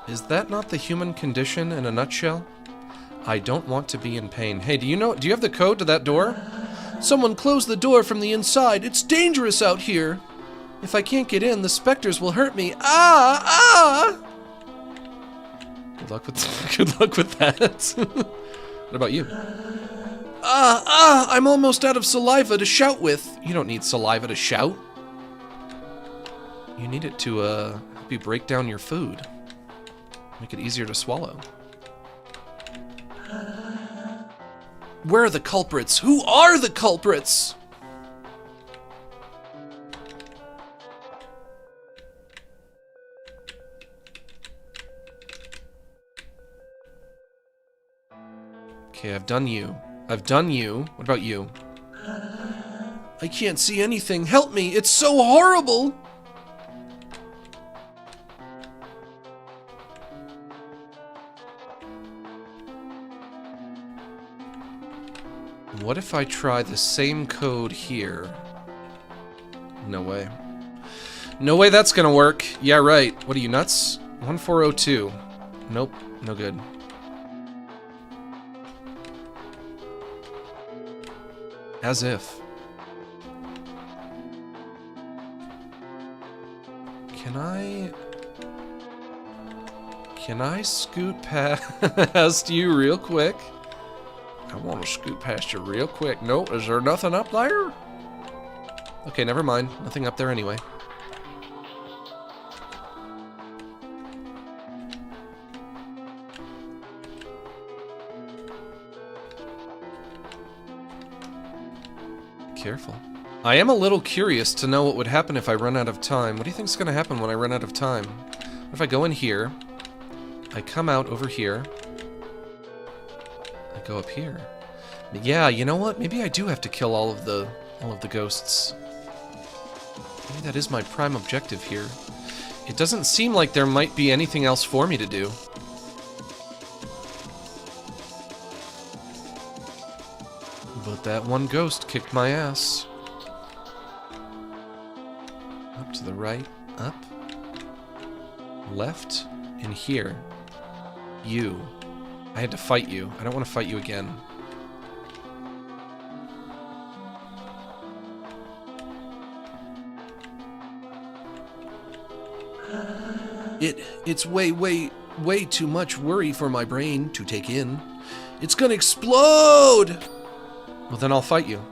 Is that not the human condition in a nutshell? I don't want to be in pain. Hey, do you have the code to that door? Someone close the door from the inside. It's dangerous out here. If I can't get in, the specters will hurt me. Ah! Good luck with that. What about you? I'm almost out of saliva to shout with. You don't need saliva to shout. You need it to, help you break down your food. Make it easier to swallow. Where are the culprits? Who are the culprits? Okay, I've done you. I've done you. What about you? I can't see anything. Help me. It's so horrible. What if I try the same code here? No way. No way that's gonna work. Yeah, right. What are you, nuts? 1402. Nope. No good. As if. Can I scoot past you real quick? I want to scoot past you real quick. No, is there nothing up there? Okay, never mind. Nothing up there anyway. Careful. I am a little curious to know what would happen if I run out of time. What do you think is going to happen when I run out of time? What if I go in here, I come out over here, I go up here. Yeah, you know what? Maybe I do have to kill all of the ghosts. Maybe that is my prime objective here. It doesn't seem like there might be anything else for me to do. But that one ghost kicked my ass. Up to the right, up, left, and here. You. I had to fight you. I don't want to fight you again.
It's way too much worry for my brain to take in. It's gonna explode!
Well, then I'll fight you.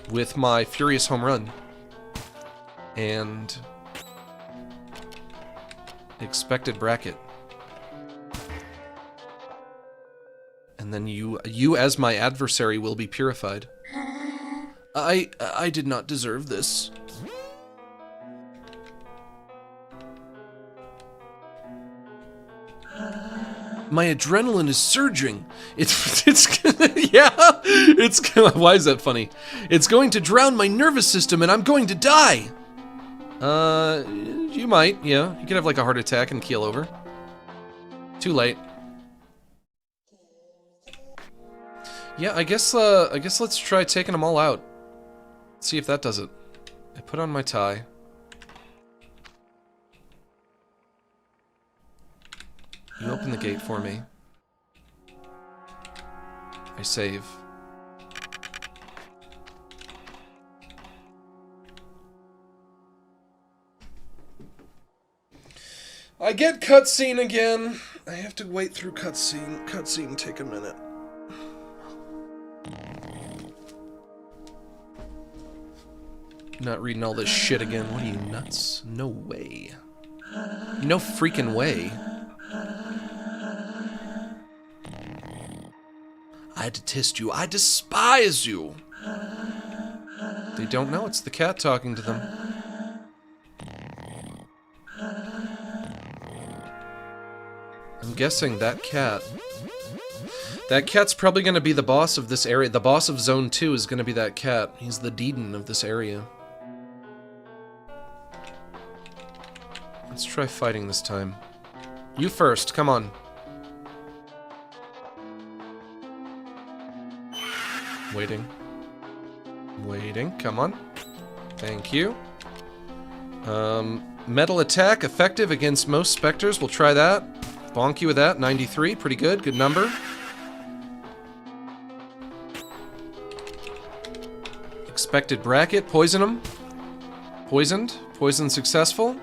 With my furious home run. And... expected bracket. And then you as my adversary will be purified.
I did not deserve this. My adrenaline is surging. Why is that funny? It's going to drown my nervous system and I'm going to die.
You might, yeah. You could have like a heart attack and keel over. Too late. Yeah, I guess let's try taking them all out. See if that does it. I put on my tie. You open the gate for me. I save. I get cutscene again. I have to wait through cutscene. Cutscene take a minute. Not reading all this shit again. What are you, nuts? No way. No freaking way.
I detest you. I despise you.
They don't know it's the cat talking to them. I'm guessing that cat... That cat's probably going to be the boss of this area. The boss of Zone 2 is going to be that cat. He's the Deedon of this area. Let's try fighting this time. You first, come on. Waiting. Waiting, come on. Thank you. Metal attack, effective against most specters. We'll try that. Bonk you with that, 93, pretty good, good number. Expected bracket, poison him. Poisoned, poison successful.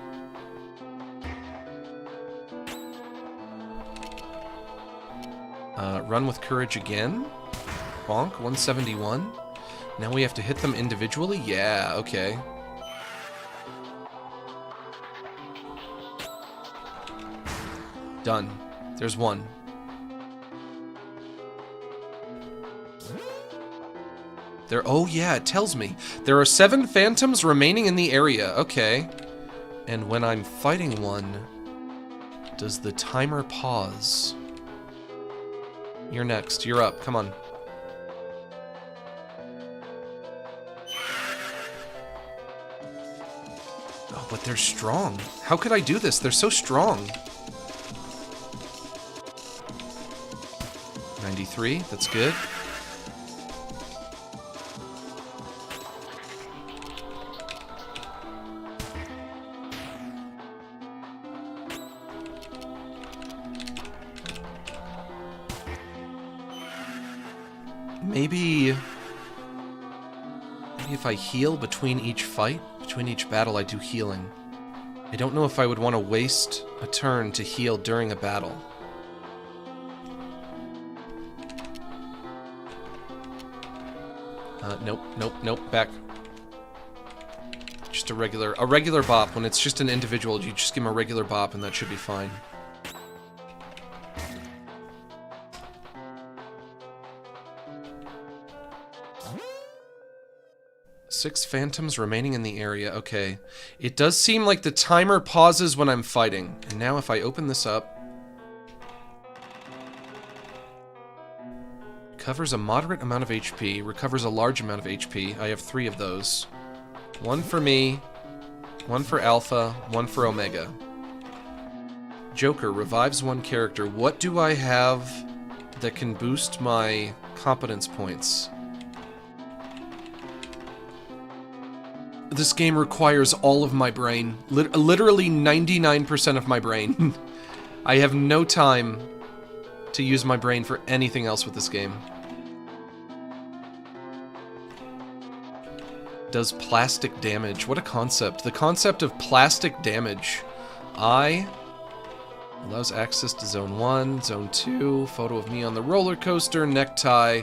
Run with courage again. Bonk, 171. Now we have to hit them individually? Yeah, okay. Done. There's one. There. Oh yeah, it tells me. There are 7 phantoms remaining in the area. Okay. And when I'm fighting one, does the timer pause? You're next. You're up. Come on. Oh, but they're strong. How could I do this? They're so strong. 93. That's good. Maybe if I heal between each fight, between each battle, I do healing. I don't know if I would want to waste a turn to heal during a battle. Nope, nope, nope, back. Just a regular bop. When it's just an individual, you just give him a regular bop and that should be fine. Six phantoms remaining in the area. Okay. It does seem like the timer pauses when I'm fighting. And now if I open this up... Covers a moderate amount of HP, recovers a large amount of HP. I have 3 of those. 1 for me, 1 for Alpha, 1 for Omega. Joker revives 1 character. What do I have that can boost my competence points? This game requires all of my brain. Literally 99% of my brain. I have no time to use my brain for anything else with this game. Does plastic damage. What a concept. The concept of plastic damage. Allows access to Zone 1, Zone 2, photo of me on the roller coaster, necktie.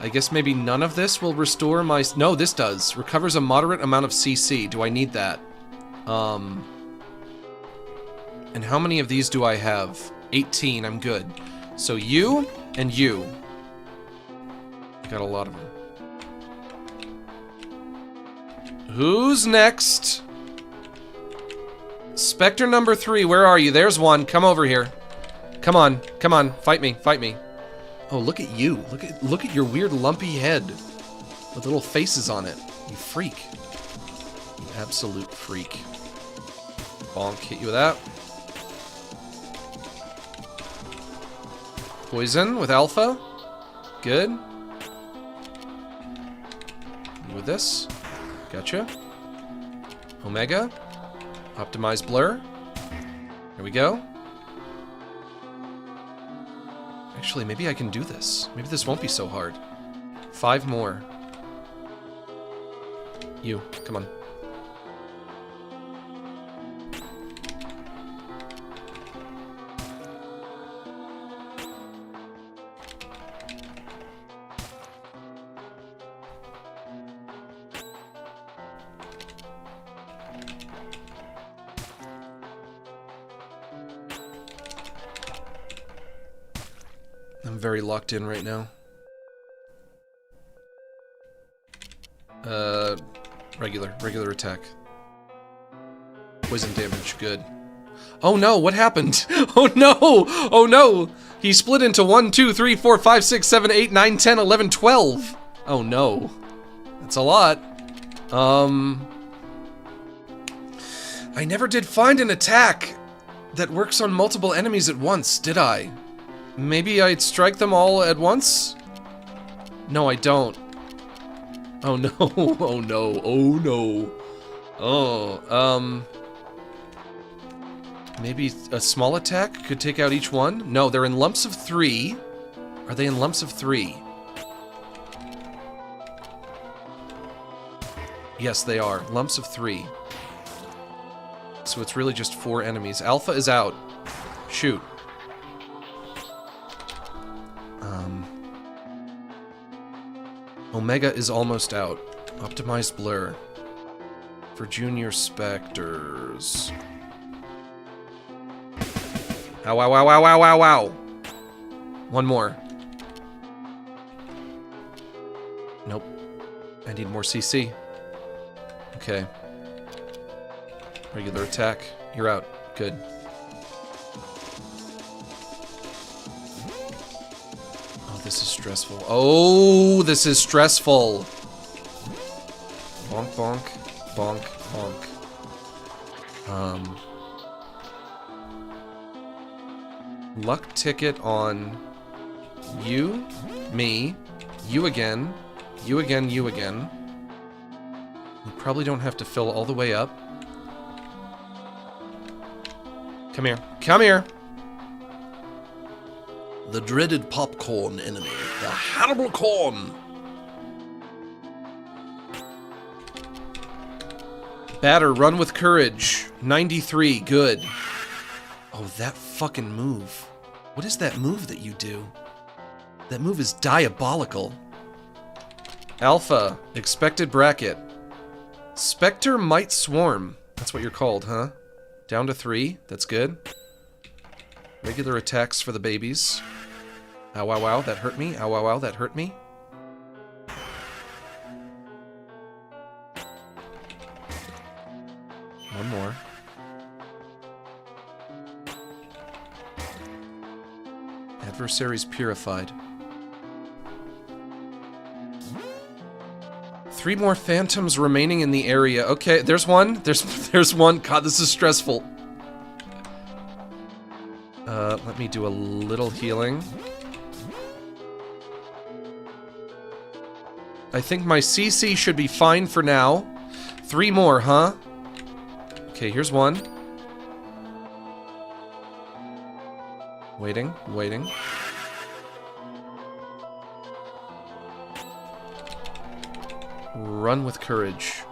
I guess maybe none of this will restore my... No, this does. Recovers a moderate amount of CC. Do I need that? And how many of these do I have? 18, I'm good. So you and you. I got a lot of them. Who's next? Spectre number 3, where are you? There's one. Come over here. Come on, come on. Fight me, fight me. Oh, look at you. Look at your weird lumpy head with little faces on it. You freak. You absolute freak. Bonk, hit you with that. Poison with Alpha. Good. With this. Gotcha. Omega. Optimize blur. Here we go. Actually, maybe I can do this. Maybe this won't be so hard. 5 more. You, come on. I'm very locked in right now. Regular attack. Poison damage, good. Oh no, what happened? Oh no! Oh no! He split into 1, 2, 3, 4, 5, 6, 7, 8, 9, 10, 11, 12! Oh no. That's a lot. I never did find an attack that works on multiple enemies at once, did I? Maybe I'd strike them all at once? No, I don't. Oh no, oh no, oh no. Oh, maybe a small attack could take out each one? No, they're in lumps of 3. Are they in lumps of 3? Yes, they are. Lumps of 3. So it's really just 4 enemies. Alpha is out. Shoot. Omega is almost out. Optimized blur. For junior specters. Ow, ow, ow, ow, ow, ow, ow. One more. Nope. I need more CC. Okay. Regular attack. You're out. Good. Oh, this is stressful. Oh, this is stressful. Bonk, bonk, bonk, bonk. Luck ticket on you, me, you again, you again, you again. You probably don't have to fill all the way up. Come here. Come here!
The dreaded popcorn enemy, the Hannibal Corn.
Batter, run with courage. 93, good. Oh, that fucking move. What is that move that you do? That move is diabolical. Alpha, expected bracket. Specter might swarm. That's what you're called, huh? Down to 3. That's good. Regular attacks for the babies. Ow, wow, wow, that hurt me. Ow, wow, wow, that hurt me. One more. Adversaries purified. 3 more phantoms remaining in the area. Okay, there's one. There's one. God, this is stressful. Let me do a little healing. I think my CC should be fine for now. 3 more, huh? Okay, here's one. Waiting, waiting. Run with courage.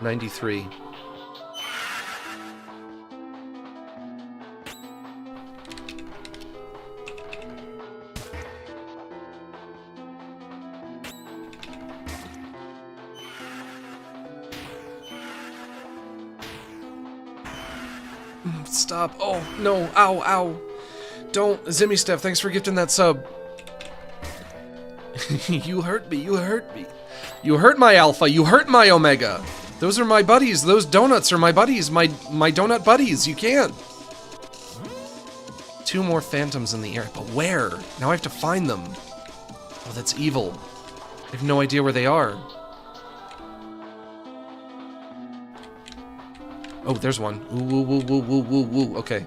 93. Stop. Oh, no. Ow, ow. Don't. Zimmy Steph, thanks for gifting that sub. You hurt me. You hurt me. You hurt my Alpha. You hurt my Omega. Those are my buddies. Those donuts are my buddies. My donut buddies. You can't. 2 more phantoms in the air. But where? Now I have to find them. Oh, that's evil. I have no idea where they are. Oh, there's one. Ooh, woo, woo, woo, woo, woo, woo. Okay.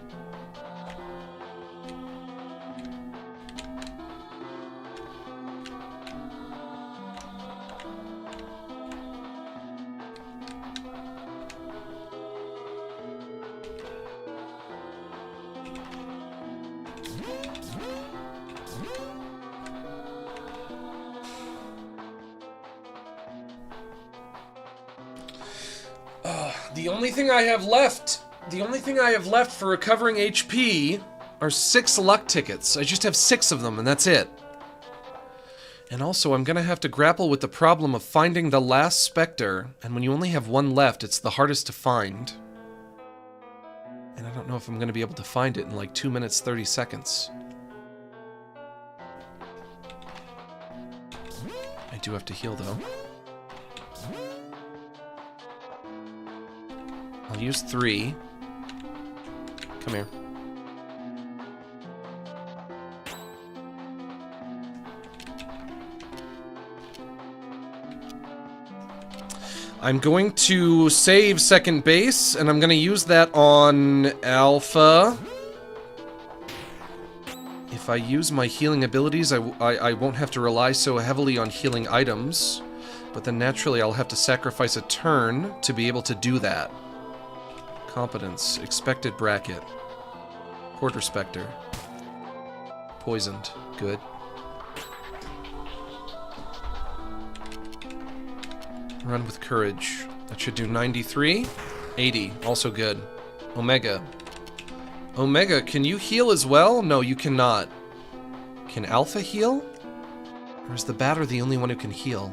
The only thing I have left for recovering HP are 6 luck tickets. I just have 6 of them, and that's it. And also, I'm gonna have to grapple with the problem of finding the last specter, and when you only have 1 left, it's the hardest to find. And I don't know if I'm gonna be able to find it in like 2 minutes, 30 seconds. I do have to heal, though. I'll use 3. Come here. I'm going to save second base, and I'm going to use that on Alpha. If I use my healing abilities, I won't have to rely so heavily on healing items, but then naturally I'll have to sacrifice a turn to be able to do that. Competence, expected bracket, quarter specter, poisoned, good. Run with courage, that should do 93, 80, also good. Omega. Omega, can you heal as well? No, you cannot. Can Alpha heal? Or is the batter the only one who can heal?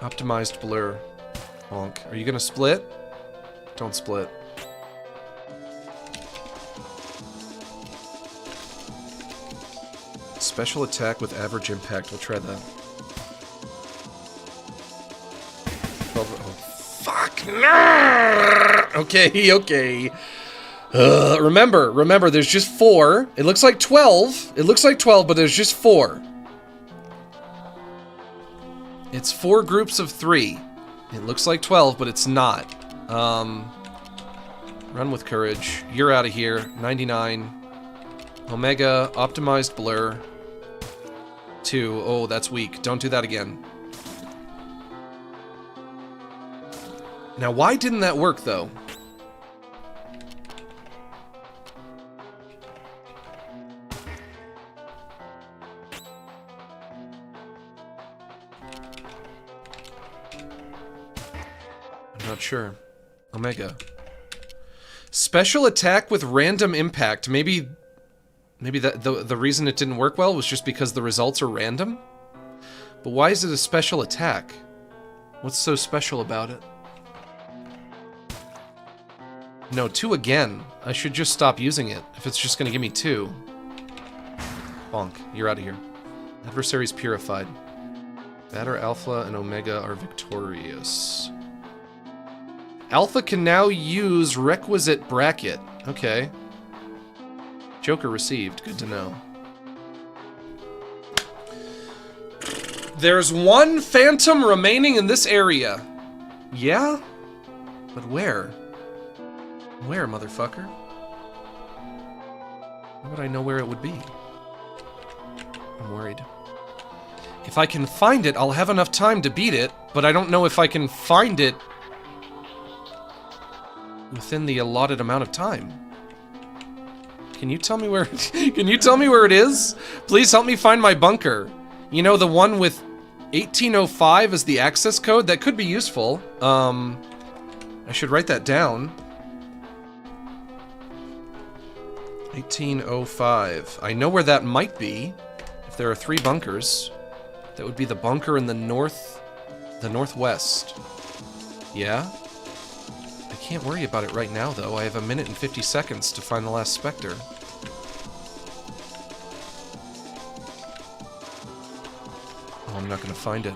Optimized blur. Honk. Are you gonna split? Don't split. Special attack with average impact. We'll try that. Oh, fuck! No! Okay, okay. Remember, there's just 4. It looks like 12. It looks like 12, but there's just 4. It's 4 groups of 3. It looks like 12, but it's not. Run with courage. You're out of here. 99. Omega, optimized blur. 2. Oh, that's weak. Don't do that again. Now, why didn't that work, though? Not sure. Omega. Special attack with random impact. Maybe Maybe the reason it didn't work well was just because the results are random? But why is it a special attack? What's so special about it? No, 2 again. I should just stop using it if it's just gonna give me 2. Bonk. You're out of here. Adversaries purified. Batter, Alpha, and Omega are victorious. Alpha can now use requisite bracket. Okay. Joker received. Good to know. There's 1 phantom remaining in this area. Yeah? But where? Where, motherfucker? How would I know where it would be? I'm worried. If I can find it, I'll have enough time to beat it, but I don't know if I can find it within the allotted amount of time. Can you tell me where can you tell me where it is? Please help me find my bunker. You know, the one with 1805 as the access code? That could be useful. I should write that down. 1805. I know where that might be. If there are 3 bunkers, that would be the bunker in the northwest. Yeah? I can't worry about it right now, though. I have 1 minute and 50 seconds to find the last specter. Oh, I'm not gonna find it.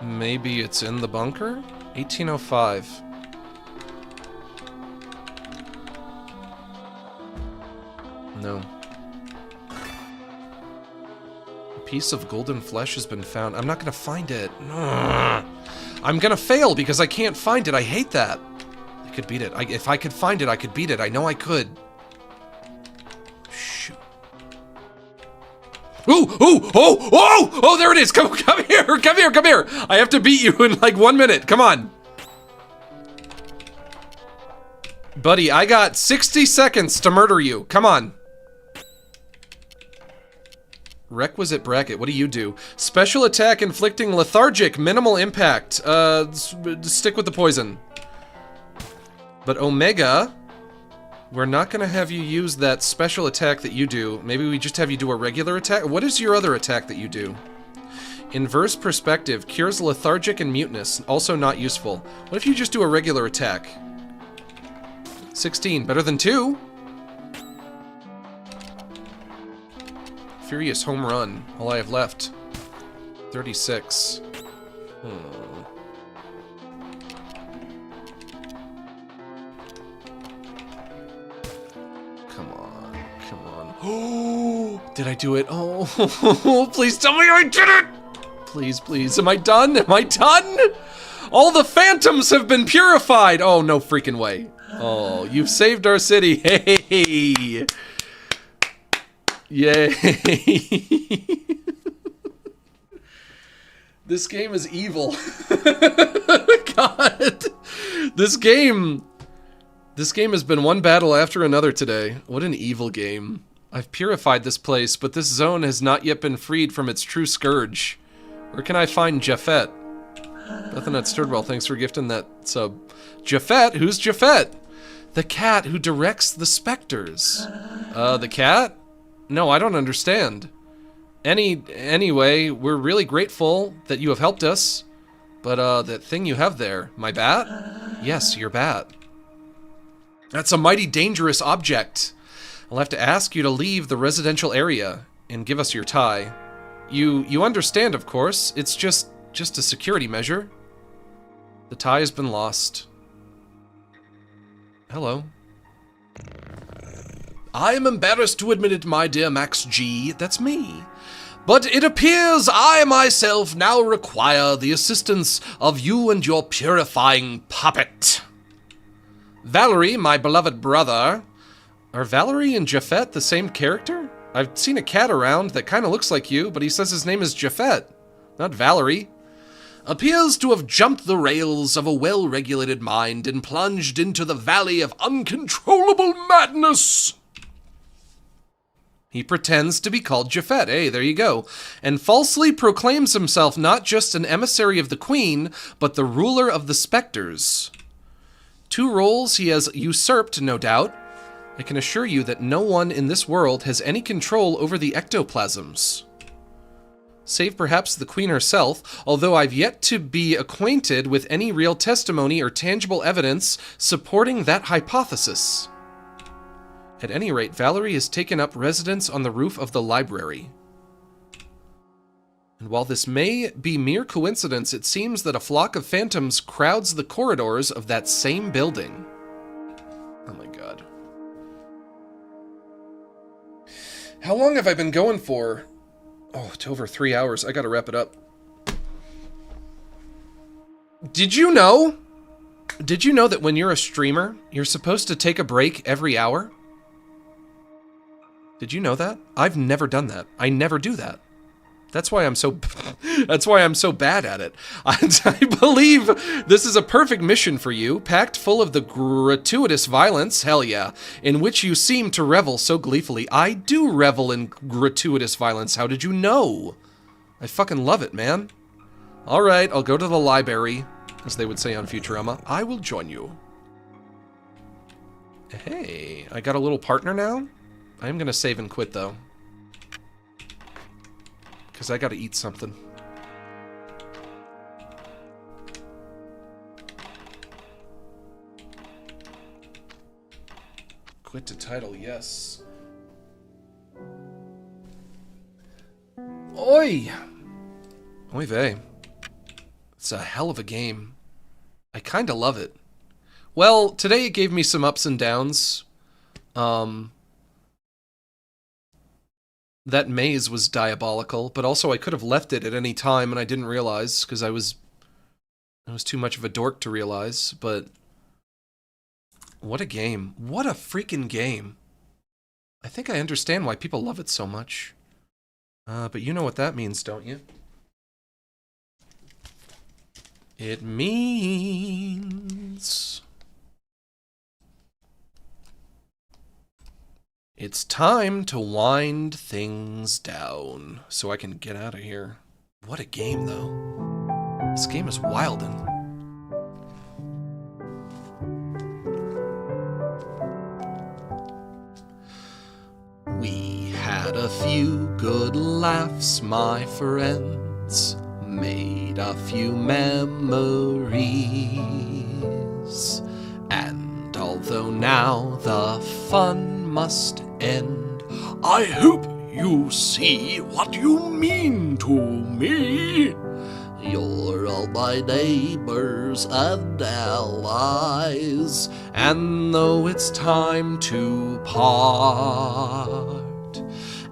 Maybe it's in the bunker? 1805. No. A piece of golden flesh has been found. I'm not gonna find it. I'm gonna fail because I can't find it. I hate that. I could beat it. If I could find it, I could beat it. I know I could. Shoot. Oh, there it is. Come here. I have to beat you in like 1 minute. Come on. Buddy, I got 60 seconds to murder you. Come on. Requisite bracket. What do you do? Special attack inflicting lethargic. Minimal impact. Stick with the poison. But Omega, we're not gonna have you use that special attack that you do. Maybe we just have you do a regular attack. What is your other attack that you do? Inverse perspective. Cures lethargic and muteness. Also not useful. What if you just do a regular attack? 16. Better than 2. Furious home run. All I have left. 36. Come on. Oh, did I do it? Oh, please tell me I did it! Please. Am I done? All the phantoms have been purified! Oh, no freaking way. Oh, you've saved our city. Hey! Yay! This game is evil. God. This game has been one battle after another today. What an evil game. I've purified this place, but this zone has not yet been freed from its true scourge. Where can I find Jeffett? Bethany Sturdwell, thanks for gifting that sub. Jeffett? Who's Jeffett? The cat who directs the specters. The cat? No, I don't understand. Anyway, we're really grateful that you have helped us. But, that thing you have there, my bat? Yes, your bat. That's a mighty dangerous object. I'll have to ask you to leave the residential area and give us your tie. You understand, of course. It's just a security measure. The tie has been lost. Hello. I am embarrassed to admit it, my dear Max G. That's me. But it appears I myself now require the assistance of you and your purifying puppet. Valerie, my beloved brother. Are Valerie and Jeffett the same character? I've seen a cat around that kind of looks like you, but he says his name is Jeffett, not Valerie. Appears to have jumped the rails of a well-regulated mind and plunged into the valley of uncontrollable madness. He pretends to be called Jeffett, hey, there you go, and falsely proclaims himself not just an emissary of the Queen, but the ruler of the specters. 2 roles he has usurped, no doubt. I can assure you that no one in this world has any control over the ectoplasms. Save perhaps the Queen herself, although I've yet to be acquainted with any real testimony or tangible evidence supporting that hypothesis. At any rate, Valerie has taken up residence on the roof of the library. And while this may be mere coincidence, it seems that a flock of phantoms crowds the corridors of that same building. Oh my god. How long have I been going for? Oh, it's over 3 hours. I gotta wrap it up. Did you know? Did you know that when you're a streamer, you're supposed to take a break every hour? Did you know that? I've never done that. I never do that. That's why I'm so bad at it. I believe this is a perfect mission for you, packed full of the gratuitous violence, hell yeah, in which you seem to revel so gleefully. I do revel in gratuitous violence, how did you know? I fucking love it, man. Alright, I'll go to the library, as they would say on Futurama. I will join you. Hey, I got a little partner now? I'm gonna save and quit, though. Because I gotta eat something. Quit to title, yes. Oi! Oy vey. It's a hell of a game. I kinda love it. Well, today it gave me some ups and downs. That maze was diabolical, but also I could have left it at any time and I didn't realize, because I was too much of a dork to realize, but what a game. What a freaking game. I think I understand why people love it so much. But you know what that means, don't you? It means it's time to wind things down so I can get out of here. What a game, though. This game is wildin'. We had a few good laughs, my friends, made a few memories, and although now the fun must end, I hope you see what you mean to me. You're all my neighbors and allies, and though it's time to part,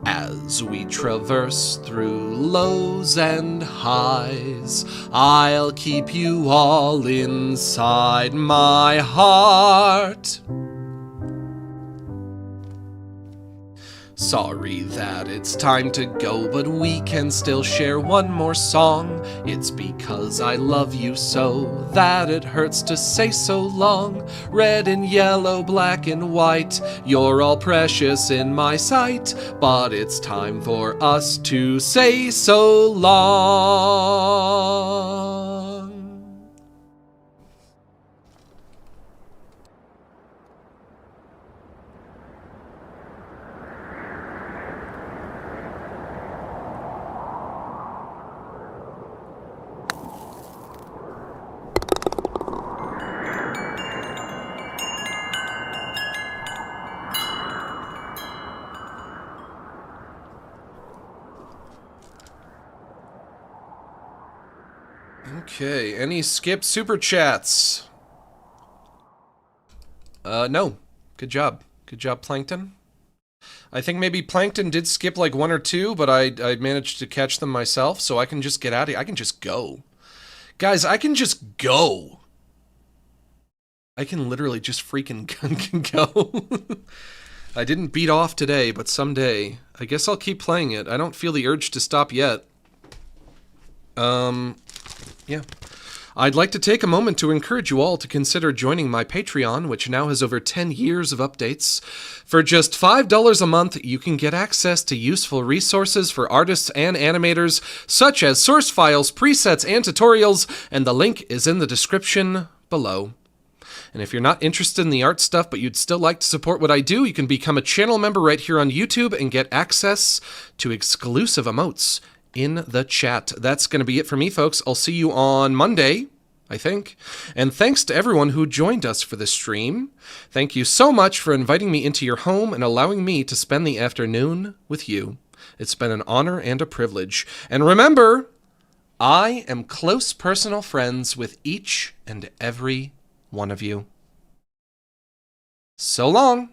as we traverse through lows and highs, I'll keep you all inside my heart. Sorry that it's time to go, but we can still share one more song. It's because I love you so that it hurts to say so long. Red and yellow, black and white, you're all precious in my sight, but it's time for us to say so long. Okay, any skip super chats? No. Good job. Good job, Plankton. I think maybe Plankton did skip like 1 or 2, but I managed to catch them myself, so I can just get out of here. I can just go. Guys, I can just go. I can literally just freaking go. I didn't beat off today, but someday. I guess I'll keep playing it. I don't feel the urge to stop yet. Yeah. I'd like to take a moment to encourage you all to consider joining my Patreon, which now has over 10 years of updates. For just $5 a month, you can get access to useful resources for artists and animators, such as source files, presets, and tutorials, and the link is in the description below. And if you're not interested in the art stuff, but you'd still like to support what I do, you can become a channel member right here on YouTube and get access to exclusive emotes in the chat. That's going to be it for me, folks. I'll see you on Monday, I think. And thanks to everyone who joined us for this stream. Thank you so much for inviting me into your home and allowing me to spend the afternoon with you. It's been an honor and a privilege. And remember, I am close personal friends with each and every one of you. So long.